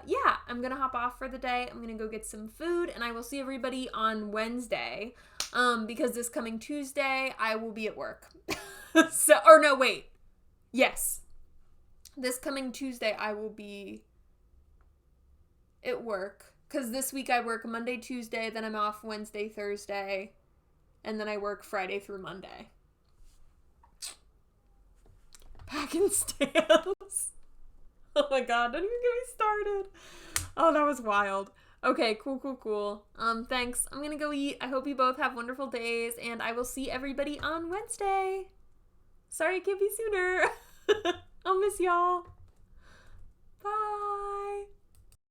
yeah, I'm gonna hop off for the day. I'm gonna go get some food, and I will see everybody on Wednesday. Because this coming Tuesday, I will be at work. So, or no, wait. Yes. This coming Tuesday, I will be at work. Because this week I work Monday, Tuesday, then I'm off Wednesday, Thursday, and then I work Friday through Monday. Packing stamps. Oh my god, don't even get me started. Oh, that was wild. Okay, cool. Thanks. I'm gonna go eat. I hope you both have wonderful days, and I will see everybody on Wednesday. Sorry I can't be sooner. I'll miss y'all.